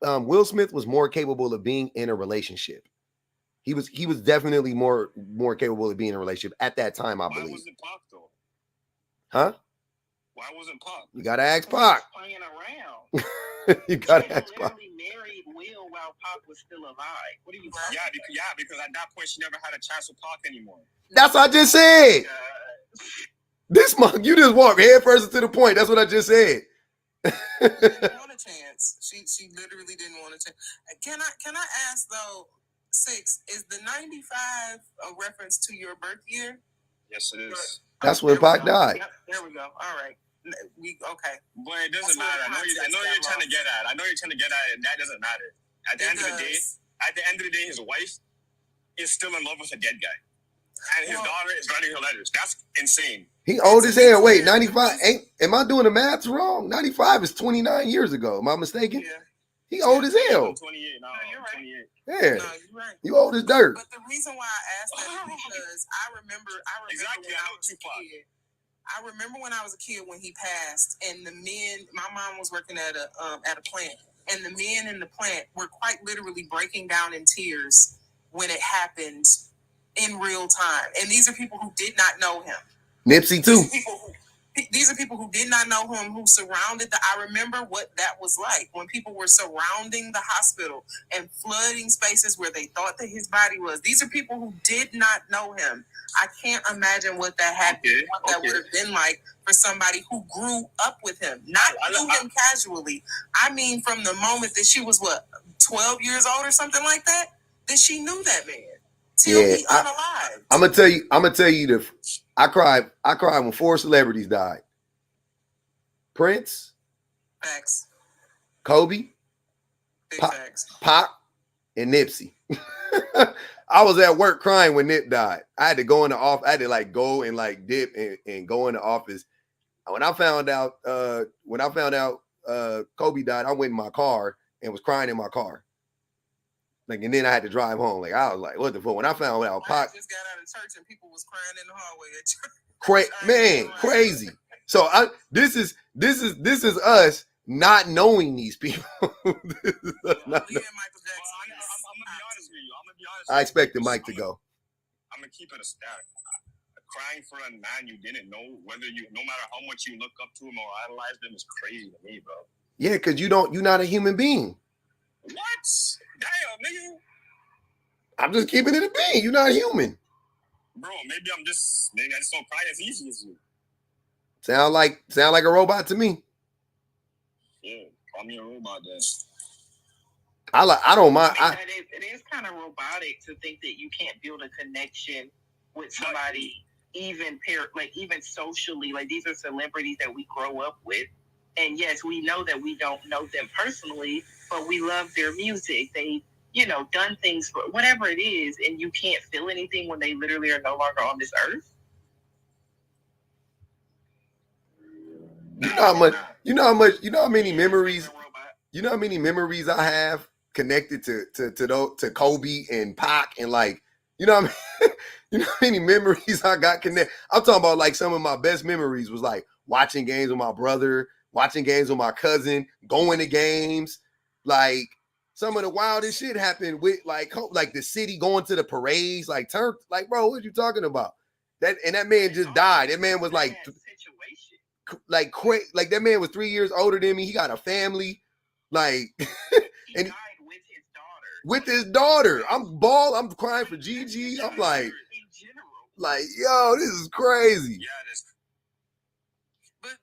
Will Smith was more capable of being in a relationship. He was definitely more capable of being in a relationship at that time, I believe. Why wasn't Pac though? Huh? Why wasn't Pac? You gotta ask Pac. Playing around. You gotta ask Pac. Literally married Will while Pac was still alive. What are you? Because at that point she never had a chance with Pac anymore. That's what I just said. This month, you just walk head first to the point. That's what I just said. She didn't want a chance. She literally didn't want a chance. Can I ask though, 6, is the 95 a reference to your birth year? Yes, it is. That's when Pac died. Yep, there we go. All right. Okay. But it doesn't matter. I know you're trying to get at. It. That doesn't matter. At the end of the day, his wife is still in love with a dead guy. And his daughter is writing her letters. That's insane. He old as hell. Wait, 95 am I doing the math wrong? 95 is 29 years ago. Am I mistaken? Yeah. He old as hell. 28 now. No, you're right. 28. Yeah. No, you're right. You old as dirt. But the reason why I asked that is because I remember Exactly. when I was a kid. I remember when I was a kid when he passed, and the men. My mom was working at a plant, and the men in the plant were quite literally breaking down in tears when it happened in real time. And these are people who did not know him. Nipsey too. These are people who did not know him, who surrounded I remember what that was like when people were surrounding the hospital and flooding spaces where they thought that his body was. These are people who did not know him. I can't imagine what that that would have been like for somebody who grew up with him. Not knew him casually. I mean, from the moment that she was 12 years old or something like that she knew that man. Till he unalive. I'm gonna tell you I cried when 4 celebrities died. Prince, Facts. Kobe, Pac, and Nipsey. I was at work crying when Nip died. I had to go in the office. I had to go and dip and go in the office. When I found out Kobe died, I went in my car and was crying in my car. And then I had to drive home. I was like, what the fuck? When I found out Pac just got out of church and people was crying in the hallway at church. Crazy. So this is us not knowing these people. I'm gonna be honest with you. I expected Mike to go. I'm gonna keep it a stack. Crying for a man you didn't know, no matter how much you look up to him or idolize him, is crazy to me, bro. Yeah, because you're not a human being. What? Damn, nigga. I'm just keeping it a being. You're not human. Bro, maybe I just don't cry as easy as you. Sound like a robot to me. Yeah, call me a robot then. I don't mind. It is kind of robotic to think that you can't build a connection with somebody, even socially. Like, these are celebrities that we grow up with. And yes, we know that we don't know them personally, but we love their music. They, done things for whatever it is, and you can't feel anything when they literally are no longer on this earth. You know how many memories I have connected to Kobe and Pac and you know how many memories I got connected. I'm talking about some of my best memories was watching games with my brother, watching games with my cousin, going to games. Some of the wildest shit happened with the city going to the parades, bro, what you talking about? That man just died. That man was situation. like that man was 3 years older than me. He got a family, like, and died with his daughter. With his daughter, I'm crying for Gigi. I'm like, yo, this is crazy. Yeah, it is.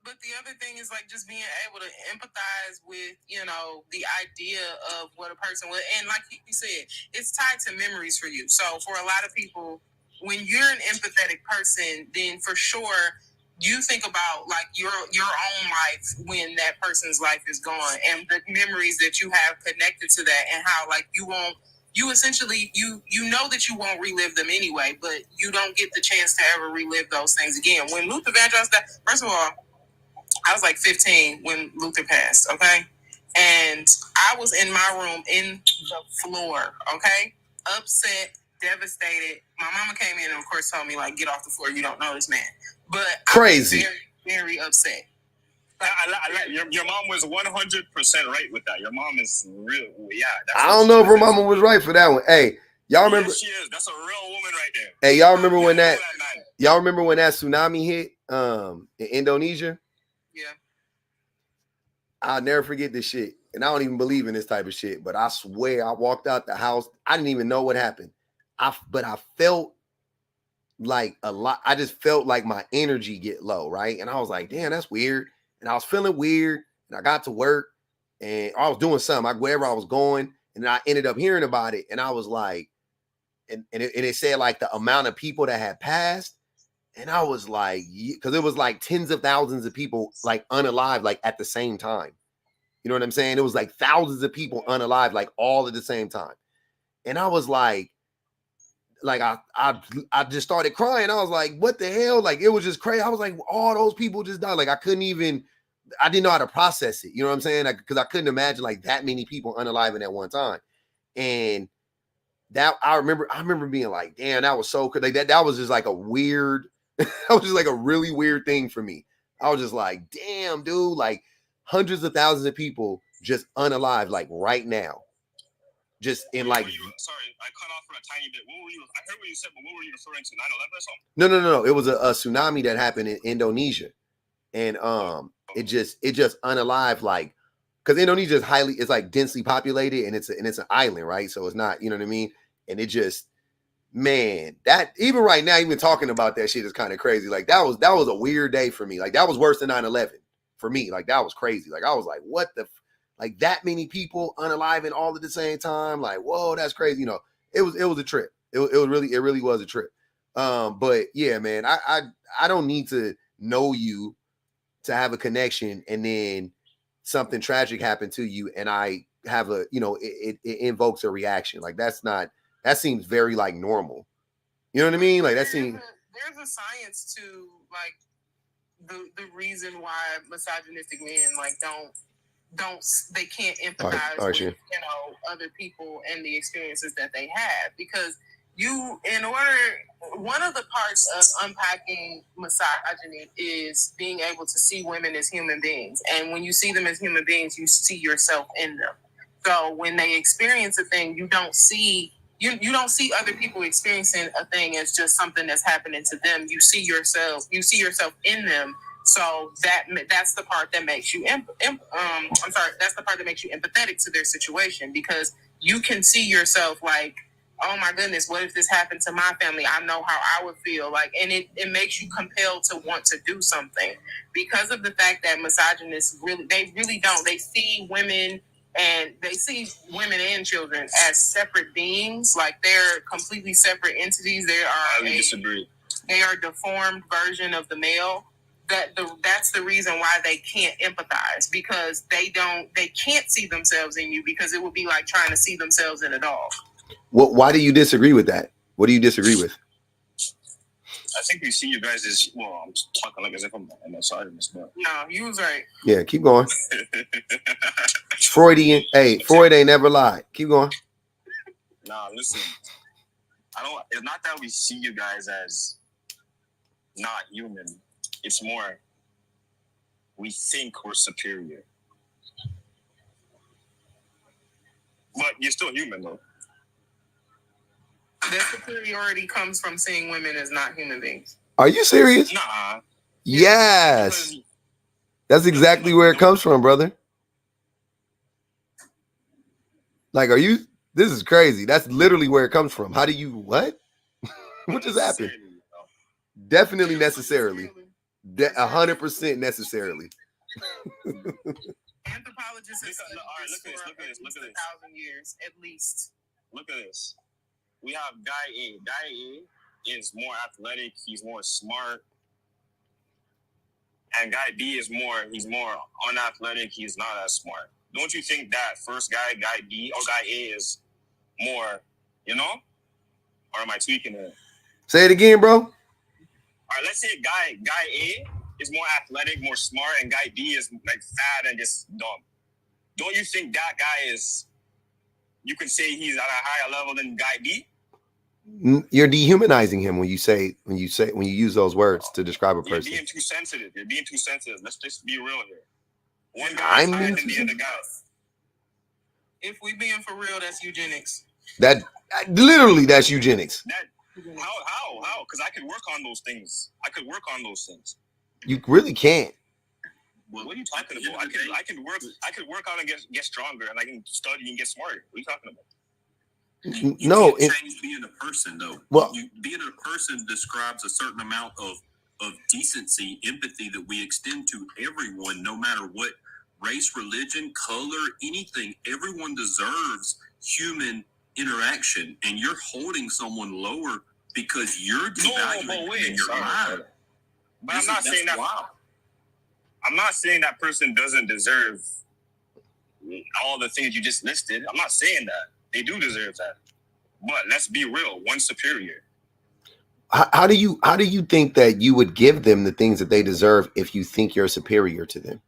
But the other thing is like just being able to empathize with, you know, the idea of what a person would, and like you said, it's tied to memories for you. So for a lot of people, when you're an empathetic person, then for sure you think about like your own life when that person's life is gone, and the memories that you have connected to that, and how like you essentially you know that you won't relive them anyway, but you don't get the chance to ever relive those things again. When Luther Vandross died, first of all, I was like 15 when Luther passed, okay? And I was in my room in the floor, okay? Upset, devastated. My mama came in and, of course, told me, like, get off the floor. You don't know this man. But crazy. I was very, very upset. Your mom was 100% right with that. Your mom is real. Yeah. I don't know if her mama was right for that one. Hey, y'all remember? Yes, she is. That's a real woman right there. Hey, y'all remember when that tsunami hit in Indonesia? Yeah. I'll never forget this shit. And I don't even believe in this type of shit, but I swear I walked out the house. I didn't even know what happened. But I felt like a lot. I just felt like my energy get low, right? And I was like, damn, that's weird. And I was feeling weird. And I got to work and I was doing something, wherever I was going. And I ended up hearing about it. And I was like, and it said like the amount of people that had passed. And I was like, because it was like tens of thousands of people like unalive, like at the same time. You know what I'm saying? It was like thousands of people unalive, like all at the same time. And I was like I just started crying. I was like, what the hell? Like, it was just crazy. I was like, all those people just died. Like, I didn't know how to process it. You know what I'm saying? Because I couldn't imagine like that many people unalive at one time. And that I remember being like, damn, that was so like that was just like a weird, that was just like a really weird thing for me. I was just like, damn, dude, like hundreds of thousands of people just unalive, like right now. Just in like, sorry, I cut off for a tiny bit. I heard what you said, but what were you referring to? 9/11 or something? No. It was a tsunami that happened in Indonesia. And it just unalive, like, because Indonesia is it's like densely populated, and it's an island, right? So it's not, you know what I mean? And it just, man, that even right now, even talking about that shit is kind of crazy. Like that was a weird day for me. Like that was worse than 9/11 for me. Like that was crazy. Like I was like, what the, like that many people unaliving all at the same time. Like, whoa, that's crazy. You know, it was a trip. It really was a trip. But yeah, man, I don't need to know you to have a connection, and then something tragic happened to you, and I have a, you know, it invokes a reaction. Like that seems very like normal. You know what I mean? Like that seems. There's a science to like the reason why misogynistic men like they can't empathize with, you know, other people and the experiences that they have, because one of the parts of unpacking misogyny is being able to see women as human beings. And when you see them as human beings, you see yourself in them. So when they experience a thing, you don't see other people experiencing a thing as just something that's happening to them. You see yourself in them. So that's the part that makes you that's the part that makes you empathetic to their situation, because you can see yourself like, oh my goodness, what if this happened to my family? I know how I would feel. Like, and it makes you compelled to want to do something, because of the fact that misogynists really don't. They see women and children as separate beings. Like they're completely separate entities. They are a deformed version of the male. That's the reason why they can't empathize, because they can't see themselves in you, because it would be like trying to see themselves in a dog. Why do you disagree with that? What do you disagree with? I think we see you guys as, well, I'm talking like as if I'm a misogynist, but no, you was right. Yeah, keep going. Freudian. Hey, Freud ain't never lied. Keep going. Nah, listen. It's not that we see you guys as not human. It's more, we think we're superior. But you're still human, though. That superiority comes from seeing women as not human beings. Are you serious? Nah. Yes. That's exactly where it comes from, brother. Like, this is crazy. That's literally where it comes from. How do you, what? What just happened? Definitely necessarily. 100% necessarily. Anthropologists have studied this for at least 1,000 years, at least. Look at this. We have Guy A. Guy A is more athletic. He's more smart. And Guy B is he's more unathletic. He's not as smart. Don't you think that first guy, Guy B or Guy A, is more, Or am I tweaking it? Say it again, bro. All right, let's say Guy A is more athletic, more smart, and Guy B is like fat and just dumb. Don't you think that guy is, you can say he's at a higher level than Guy B? You're dehumanizing him when you use those words to describe a person. You're being too sensitive. Let's just be real here. One guy is higher than the other guy. If we being for real, that's eugenics. That's eugenics. How? Because I could work on those things. You really can't. What are you talking about? I could work out and get stronger, and I can study and get smarter. What are you talking about? You can't change being a person, though. Well, being a person describes a certain amount of decency, empathy that we extend to everyone, no matter what race, religion, color, anything. Everyone deserves human interaction, and you're holding someone lower because you're devaluing them in your mind. But I'm not saying that. Wow. I'm not saying that person doesn't deserve all the things you just listed. I'm not saying that. They do deserve that. But let's be real. One's superior. How do you think that you would give them the things that they deserve if you think you're superior to them?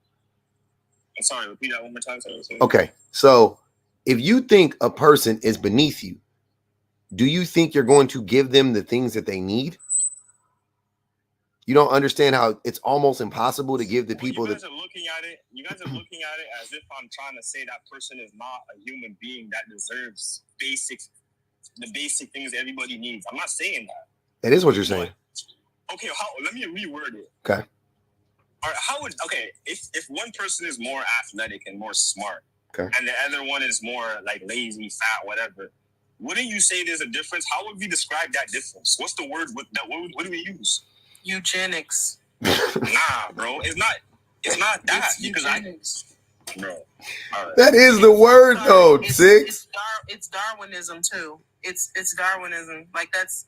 I'm sorry. Repeat that one more time. Okay. So if you think a person is beneath you, do you think you're going to give them the things that they need? You don't understand how it's almost impossible to give the people you guys are looking at it as if I'm trying to say that person is not a human being that deserves the basic things everybody needs. I'm not saying that. That is what you're saying. Okay, let me reword it. Okay. All right, if one person is more athletic and more smart, okay, and the other one is more like lazy, fat, whatever, wouldn't you say there's a difference? How would we describe that difference? What's the word? What do we use? Eugenics. Nah, bro. It's not that. It's eugenics. Bro. All right. That is the word, though. Six. It's Darwinism too. It's Darwinism. Like that's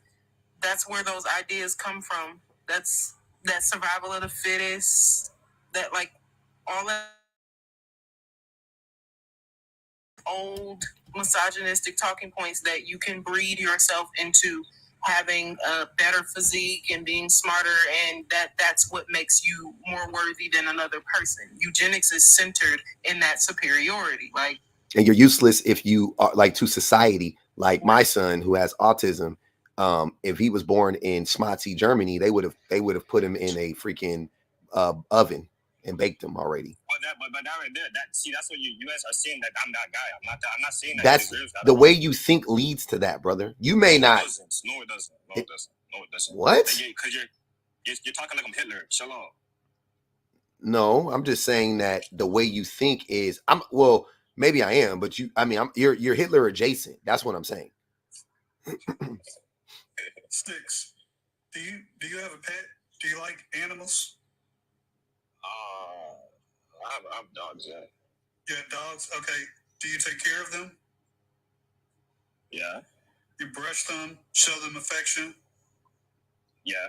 where those ideas come from. That's that survival of the fittest. That like all that old misogynistic talking points that you can breed yourself into having a better physique and being smarter, and that's what makes you more worthy than another person. Eugenics is centered in that superiority. Like, and you're useless if you are like to society. Like my son who has autism, if he was born in Schmatzi, Germany, they would have put him in a freaking oven and baked him already. But that right there, that's what you guys are saying, that I'm that guy. I'm not saying that. That's the way you think leads to that, brother. You may not. No, it doesn't. What? Because you're talking like I'm Hitler. Shalom. No, I'm just saying that the way you think is. Maybe I am, but you're Hitler adjacent. That's what I'm saying. Sticks. Do you have a pet? Do you like animals? I have dogs, yeah. You have dogs? Okay. Do you take care of them? Yeah. You brush them, show them affection? Yeah.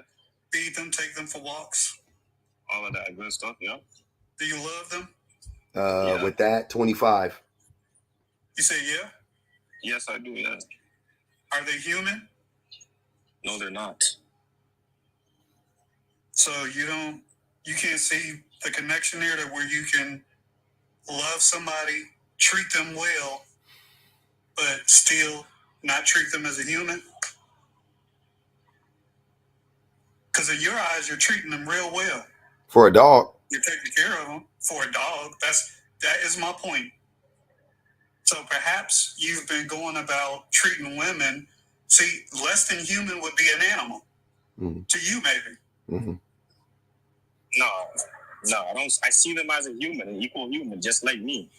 Feed them, take them for walks? All of that good stuff, yeah. Do you love them? Yeah. With that, 25. You say yeah? Yes, I do, yeah. Are they human? No, they're not. So you can't see the connection there to where you can love somebody, treat them well, but still not treat them as a human? Because in your eyes, you're treating them real well. For a dog. You're taking care of them. For a dog, that is my point. So perhaps you've been going about treating women. See, less than human would be an animal. Mm-hmm. To you, maybe. Mm-hmm. No. No, I don't. I see them as a human, an equal human, just like me.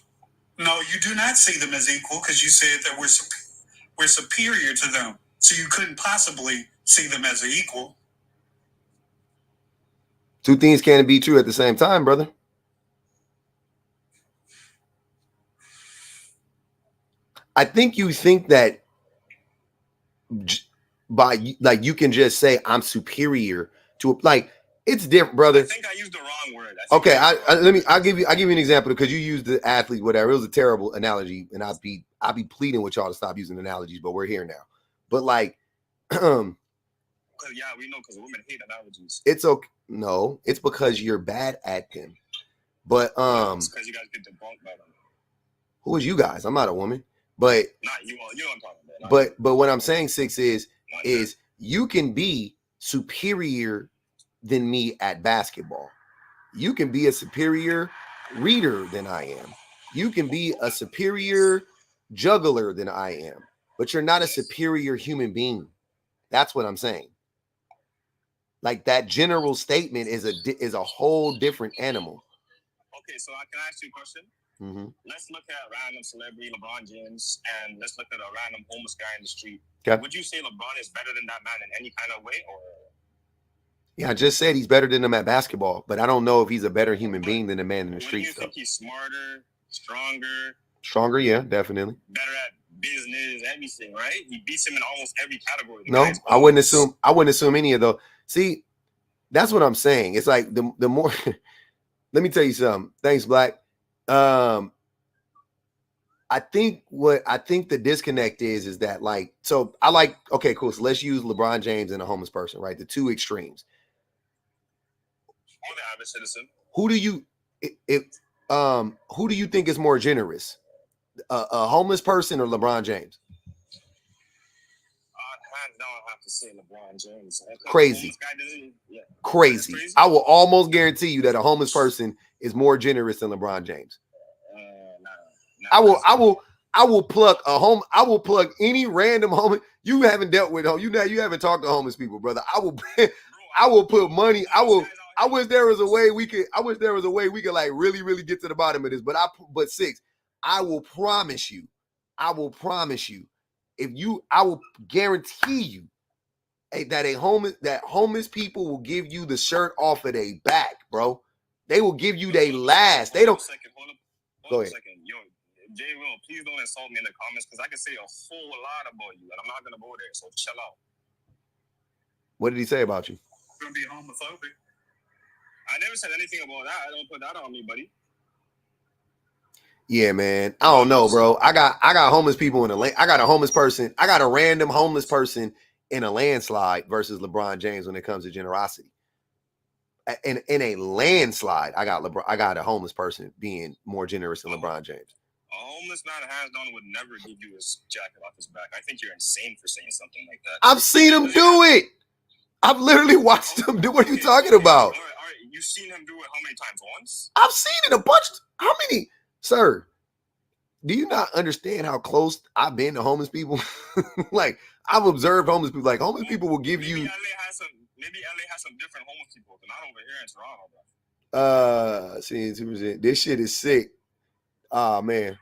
No, you do not see them as equal because you said that we're superior to them. So you couldn't possibly see them as an equal. Two things can't be true at the same time, brother. I think you think that by like you can just say I'm superior to like it's different, brother. I think I used the wrong word. Okay, I'll give you an example because you used the athlete, whatever. It was a terrible analogy, and I'll be pleading with y'all to stop using analogies, but we're here now. But like, yeah, we know because women hate analogies. It's okay. No, it's because you're bad at them. But it's because you guys get debunked by them. Who is you guys? I'm not a woman. But not you. You know what I'm talking about. But what I'm saying, Six, is you can be superior than me at basketball. You can be a superior reader than I am. You can be a superior juggler than I am. But you're not a superior human being. That's what I'm saying. Like that general statement is a whole different animal. Okay, so can I ask you a question? Mm-hmm. Let's look at random celebrity LeBron James, and let's look at a random homeless guy in the street. Okay. Would you say LeBron is better than that man in any kind of way, or? Yeah, I just said he's better than him at basketball, but I don't know if he's a better human being than the man in the street. You think he's smarter, stronger? Stronger, yeah, definitely. Better at business, everything, right? He beats him in almost every category. No, I wouldn't assume any of those. See, that's what I'm saying. It's like the more. Let me tell you something. Thanks, Black. I think the disconnect is that like, so I like, okay, cool. So let's use LeBron James and a homeless person, right? The two extremes. Or the average citizen. Who do you think is more generous? A homeless person or LeBron James? Hands down, I have to say LeBron James. Crazy. Yeah. Crazy. I will almost guarantee you that a homeless person is more generous than LeBron James. I will plug I will plug any random homeless. You haven't dealt with you haven't talked to homeless people, brother. I will put money. I wish there was a way we could like really, really get to the bottom of this. But Six, I will promise you, I will guarantee you that homeless people will give you the shirt off of their back, bro. They will give you their last. They don't. Go ahead. Yo, Jay Will, please don't insult me in the comments because I can say a whole lot about you, and I'm not gonna go there. So chill out. What did he say about you? Gonna be homophobic. I never said anything about that. I don't put that on me, buddy. Yeah, man. I don't know, bro. I got homeless people in I got a homeless person. I got a random homeless person in a landslide versus LeBron James when it comes to generosity. In a landslide, I got a homeless person being more generous than LeBron James. A homeless man, hands down, would never give you his jacket off his back. I think you're insane for saying something like that. I've seen him do it. I've literally watched him do. What are you talking about? All right. You've seen him do it how many times? Once? I've seen it a bunch. How many? Sir, do you not understand how close I've been to homeless people? Like, I've observed homeless people. Like, homeless people will give you. Maybe LA has some different homeless people, but not over here in Toronto, bro. See, this shit is sick. Oh man.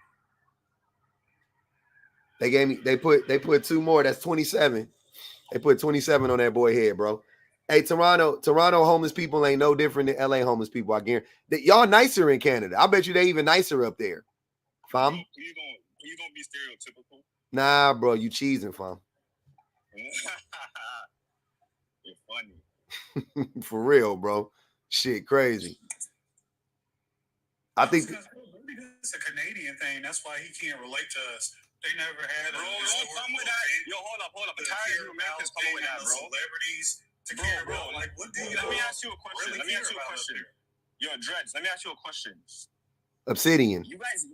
They put two more. That's 27. They put 27 on that boy head, bro. Hey, Toronto homeless people ain't no different than LA homeless people. I guarantee that y'all nicer in Canada. I bet you they even nicer up there. Fam? You gonna be stereotypical? Nah, bro, you cheesing, fam. You're funny. For real, bro. Shit, crazy. I think it's a Canadian thing. That's why he can't relate to us. They never had bro, don't come with that. Yo, hold up. I'm tired of you Americans coming with that, bro. Celebrities to care about. Like, what do you Let me ask you a question. Yo, Dreads, let me ask you a question. Obsidian. You guys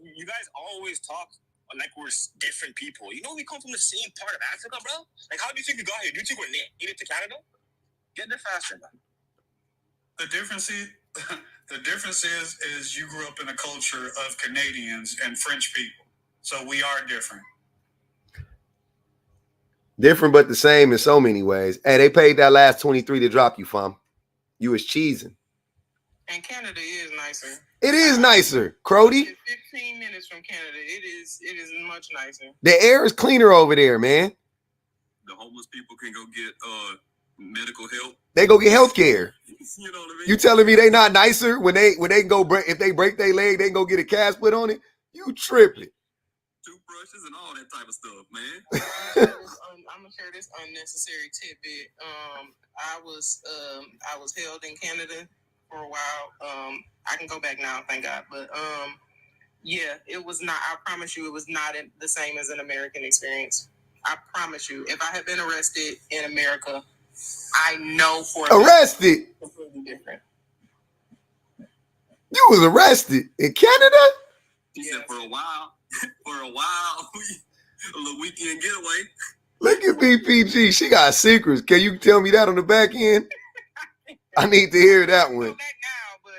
always talk like we're different people. You know we come from the same part of Africa, bro? Like, how do you think we got here? Do you think we're native to Canada? Get there faster, man. The difference is you grew up in a culture of Canadians and French people. So we are different. Different but the same in so many ways. Hey, they paid that last 23 to drop you, fam. You was cheesing. And Canada is nicer. It is nicer, Crody. 15 minutes from Canada. It is much nicer. The air is cleaner over there, man. The homeless people can go get medical help. They go get health care. You know what I mean? You telling me they not nicer when they go break, if they break their leg, they can go get a cast put on it? You tripping. Toothbrushes and all that type of stuff, man. I'm gonna share this unnecessary tidbit. I was held in Canada for a while. I can go back now, thank God. But yeah, it was not. I promise you, it was not the same as an American experience. I promise you, if I had been arrested in America, I know for arrested. Completely different. You was arrested in Canada? He said for a while. For a while, a little weekend getaway. Look at BPG. She got secrets. Can you tell me that on the back end? I need to hear that one. Go back now, but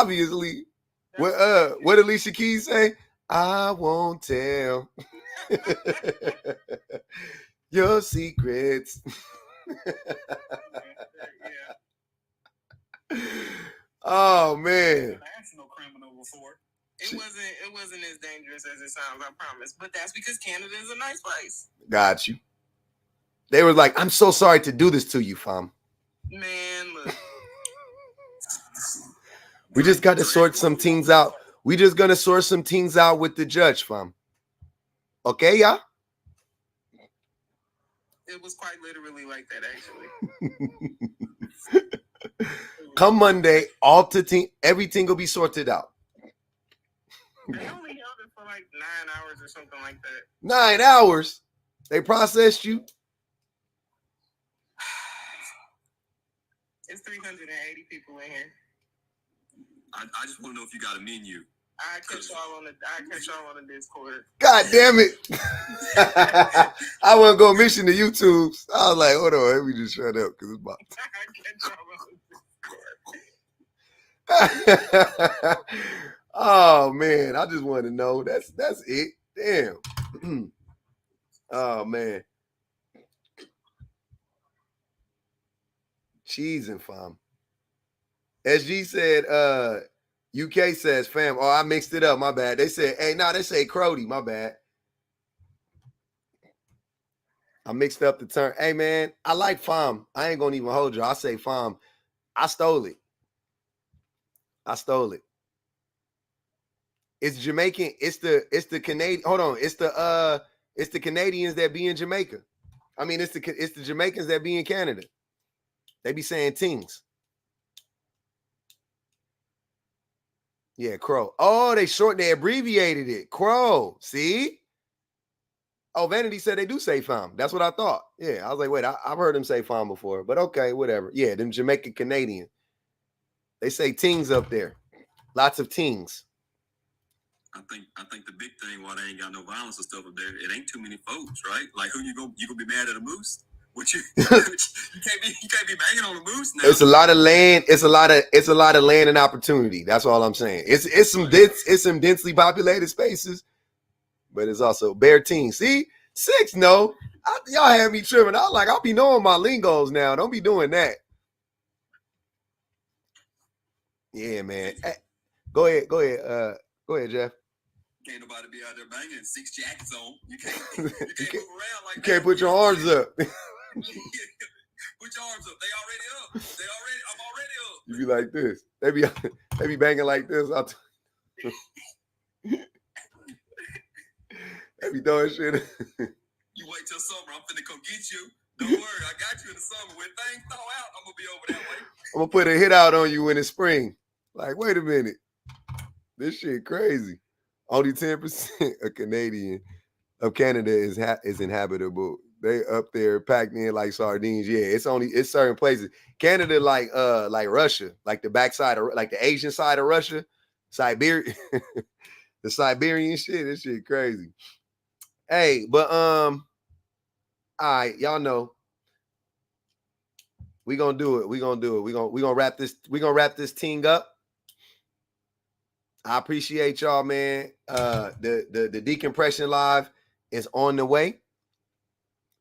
obviously, what Alicia Keys say? I won't tell your secrets. Oh man. National criminal before. It wasn't as dangerous as it sounds, I promise. But that's because Canada is a nice place. Got you. They were like, I'm so sorry to do this to you, fam. Man, look. We just got to sort some things out. We just gonna sort some things out with the judge, fam. Okay, yeah? It was quite literally like that, actually. Come Monday, everything will be sorted out. They only held it for like 9 hours or something like that. 9 hours? They processed you? It's 380 people in here. I just want to know if you got a menu. I catch y'all on the Discord. God damn it. I wasn't going to mention the YouTubes. I was like, hold on, let me just shut up because it's about oh man, I just want to know. That's it. Damn. Oh man. Cheese and fam. SG said, UK says, fam. Oh, I mixed it up. My bad. They said, hey, no, they say Crody. My bad. I mixed up the term. Hey man, I like fam. I ain't gonna even hold you. I say fam. I stole it. It's Jamaican. It's the Canadian. Hold on. It's the Canadians that be in Jamaica. I mean, it's the Jamaicans that be in Canada. They be saying things. Yeah, crow. Oh, they abbreviated it. Crow. See? Oh, Vanity said they do say fam. That's what I thought. Yeah, I was like, wait, I've heard them say fam before, but okay, whatever. Yeah, them Jamaican Canadian. They say tings up there. Lots of tings. I think the big thing why they ain't got no violence and stuff up there, it ain't too many folks, right? Like who you gonna be mad at a moose? Which you can't be banging on a moose now. It's a lot of land. It's a lot of land and opportunity. That's all I'm saying. It's some densely populated spaces, but it's also bare teams. See, 6 no. Y'all have me tripping. I'll be knowing my lingos now. Don't be doing that. Yeah, man. Hey, go ahead, Jeff. Can't nobody be out there banging 6 jackets on. You can't move around like that. You can't put your arms up. Put your arms up. They already up. I'm already up. You be like this. They be banging like this. They be throwing shit. You wait till summer. I'm finna come get you. Don't worry. I got you in the summer. When things thaw out, I'm gonna be over that way. I'm gonna put a hit out on you in the spring. Like, wait a minute. This shit crazy. Only 10% of Canada is inhabitable. They up there packed in like sardines. Yeah, it's certain places. Canada like Russia, like the backside of like the Asian side of Russia, Siberia, the Siberian shit. This shit crazy. Hey, but all right, y'all know. We gonna do it. We gonna wrap this thing up. I appreciate y'all, man. The decompression live is on the way.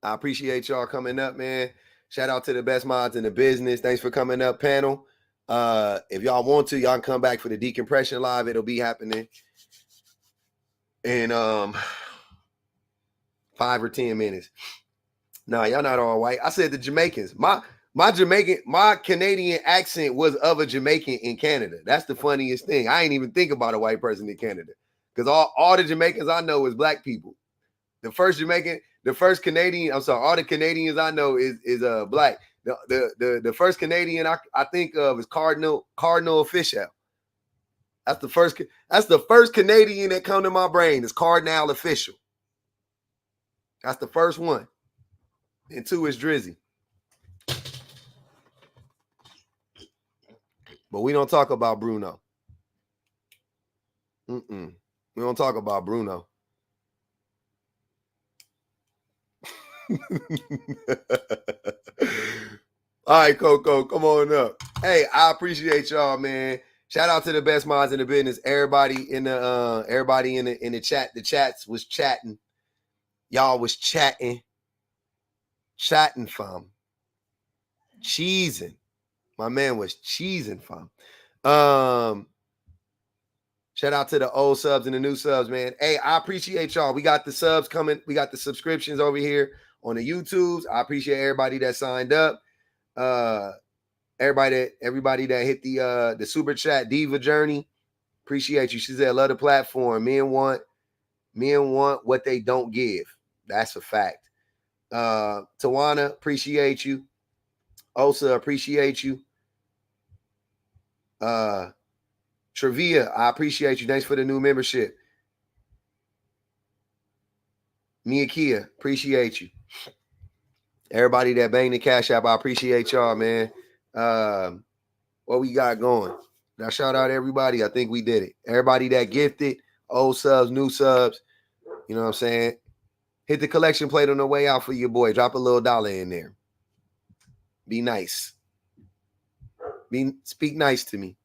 I appreciate y'all coming up, man. Shout out to the best mods in the business. Thanks for coming up, panel. If y'all want to, y'all can come back for the decompression live. It'll be happening in 5 or 10 minutes. Nah, y'all not all white. I said the Jamaicans. My Canadian accent was of a Jamaican in Canada. That's the funniest thing. I ain't even think about a white person in Canada. Because all the Jamaicans I know is black people. The first Canadian, all the Canadians I know is black. The first Canadian I think of is Cardinal Official. That's the first Canadian that come to my brain is Cardinal Official. That's the first one. And 2 is Drizzy. But we don't talk about Bruno. We don't talk about Bruno. All right, Coco, come on up. Hey, I appreciate y'all, man. Shout out to the best minds in the business. Everybody in the chat. The chats was chatting. Y'all was chatting, fam. Cheesing. My man was cheesing, fam. Shout out to the old subs and the new subs, man. Hey, I appreciate y'all. We got the subs coming. We got the subscriptions over here on the YouTubes. I appreciate everybody that signed up. Everybody that hit the super chat. Diva Journey, appreciate you. She said, "Love the platform. Men want what they don't give." That's a fact. Tawana, appreciate you. Osa, appreciate you. Travia, I appreciate you. Thanks for the new membership. Mia Kia, appreciate you. Everybody that banged the Cash App, I appreciate y'all, man. What we got going? Did I shout out everybody? I think we did it. Everybody that gifted, old subs, new subs, you know what I'm saying? Hit the collection plate on the way out for your boy. Drop a little dollar in there. Be nice. Speak nice to me.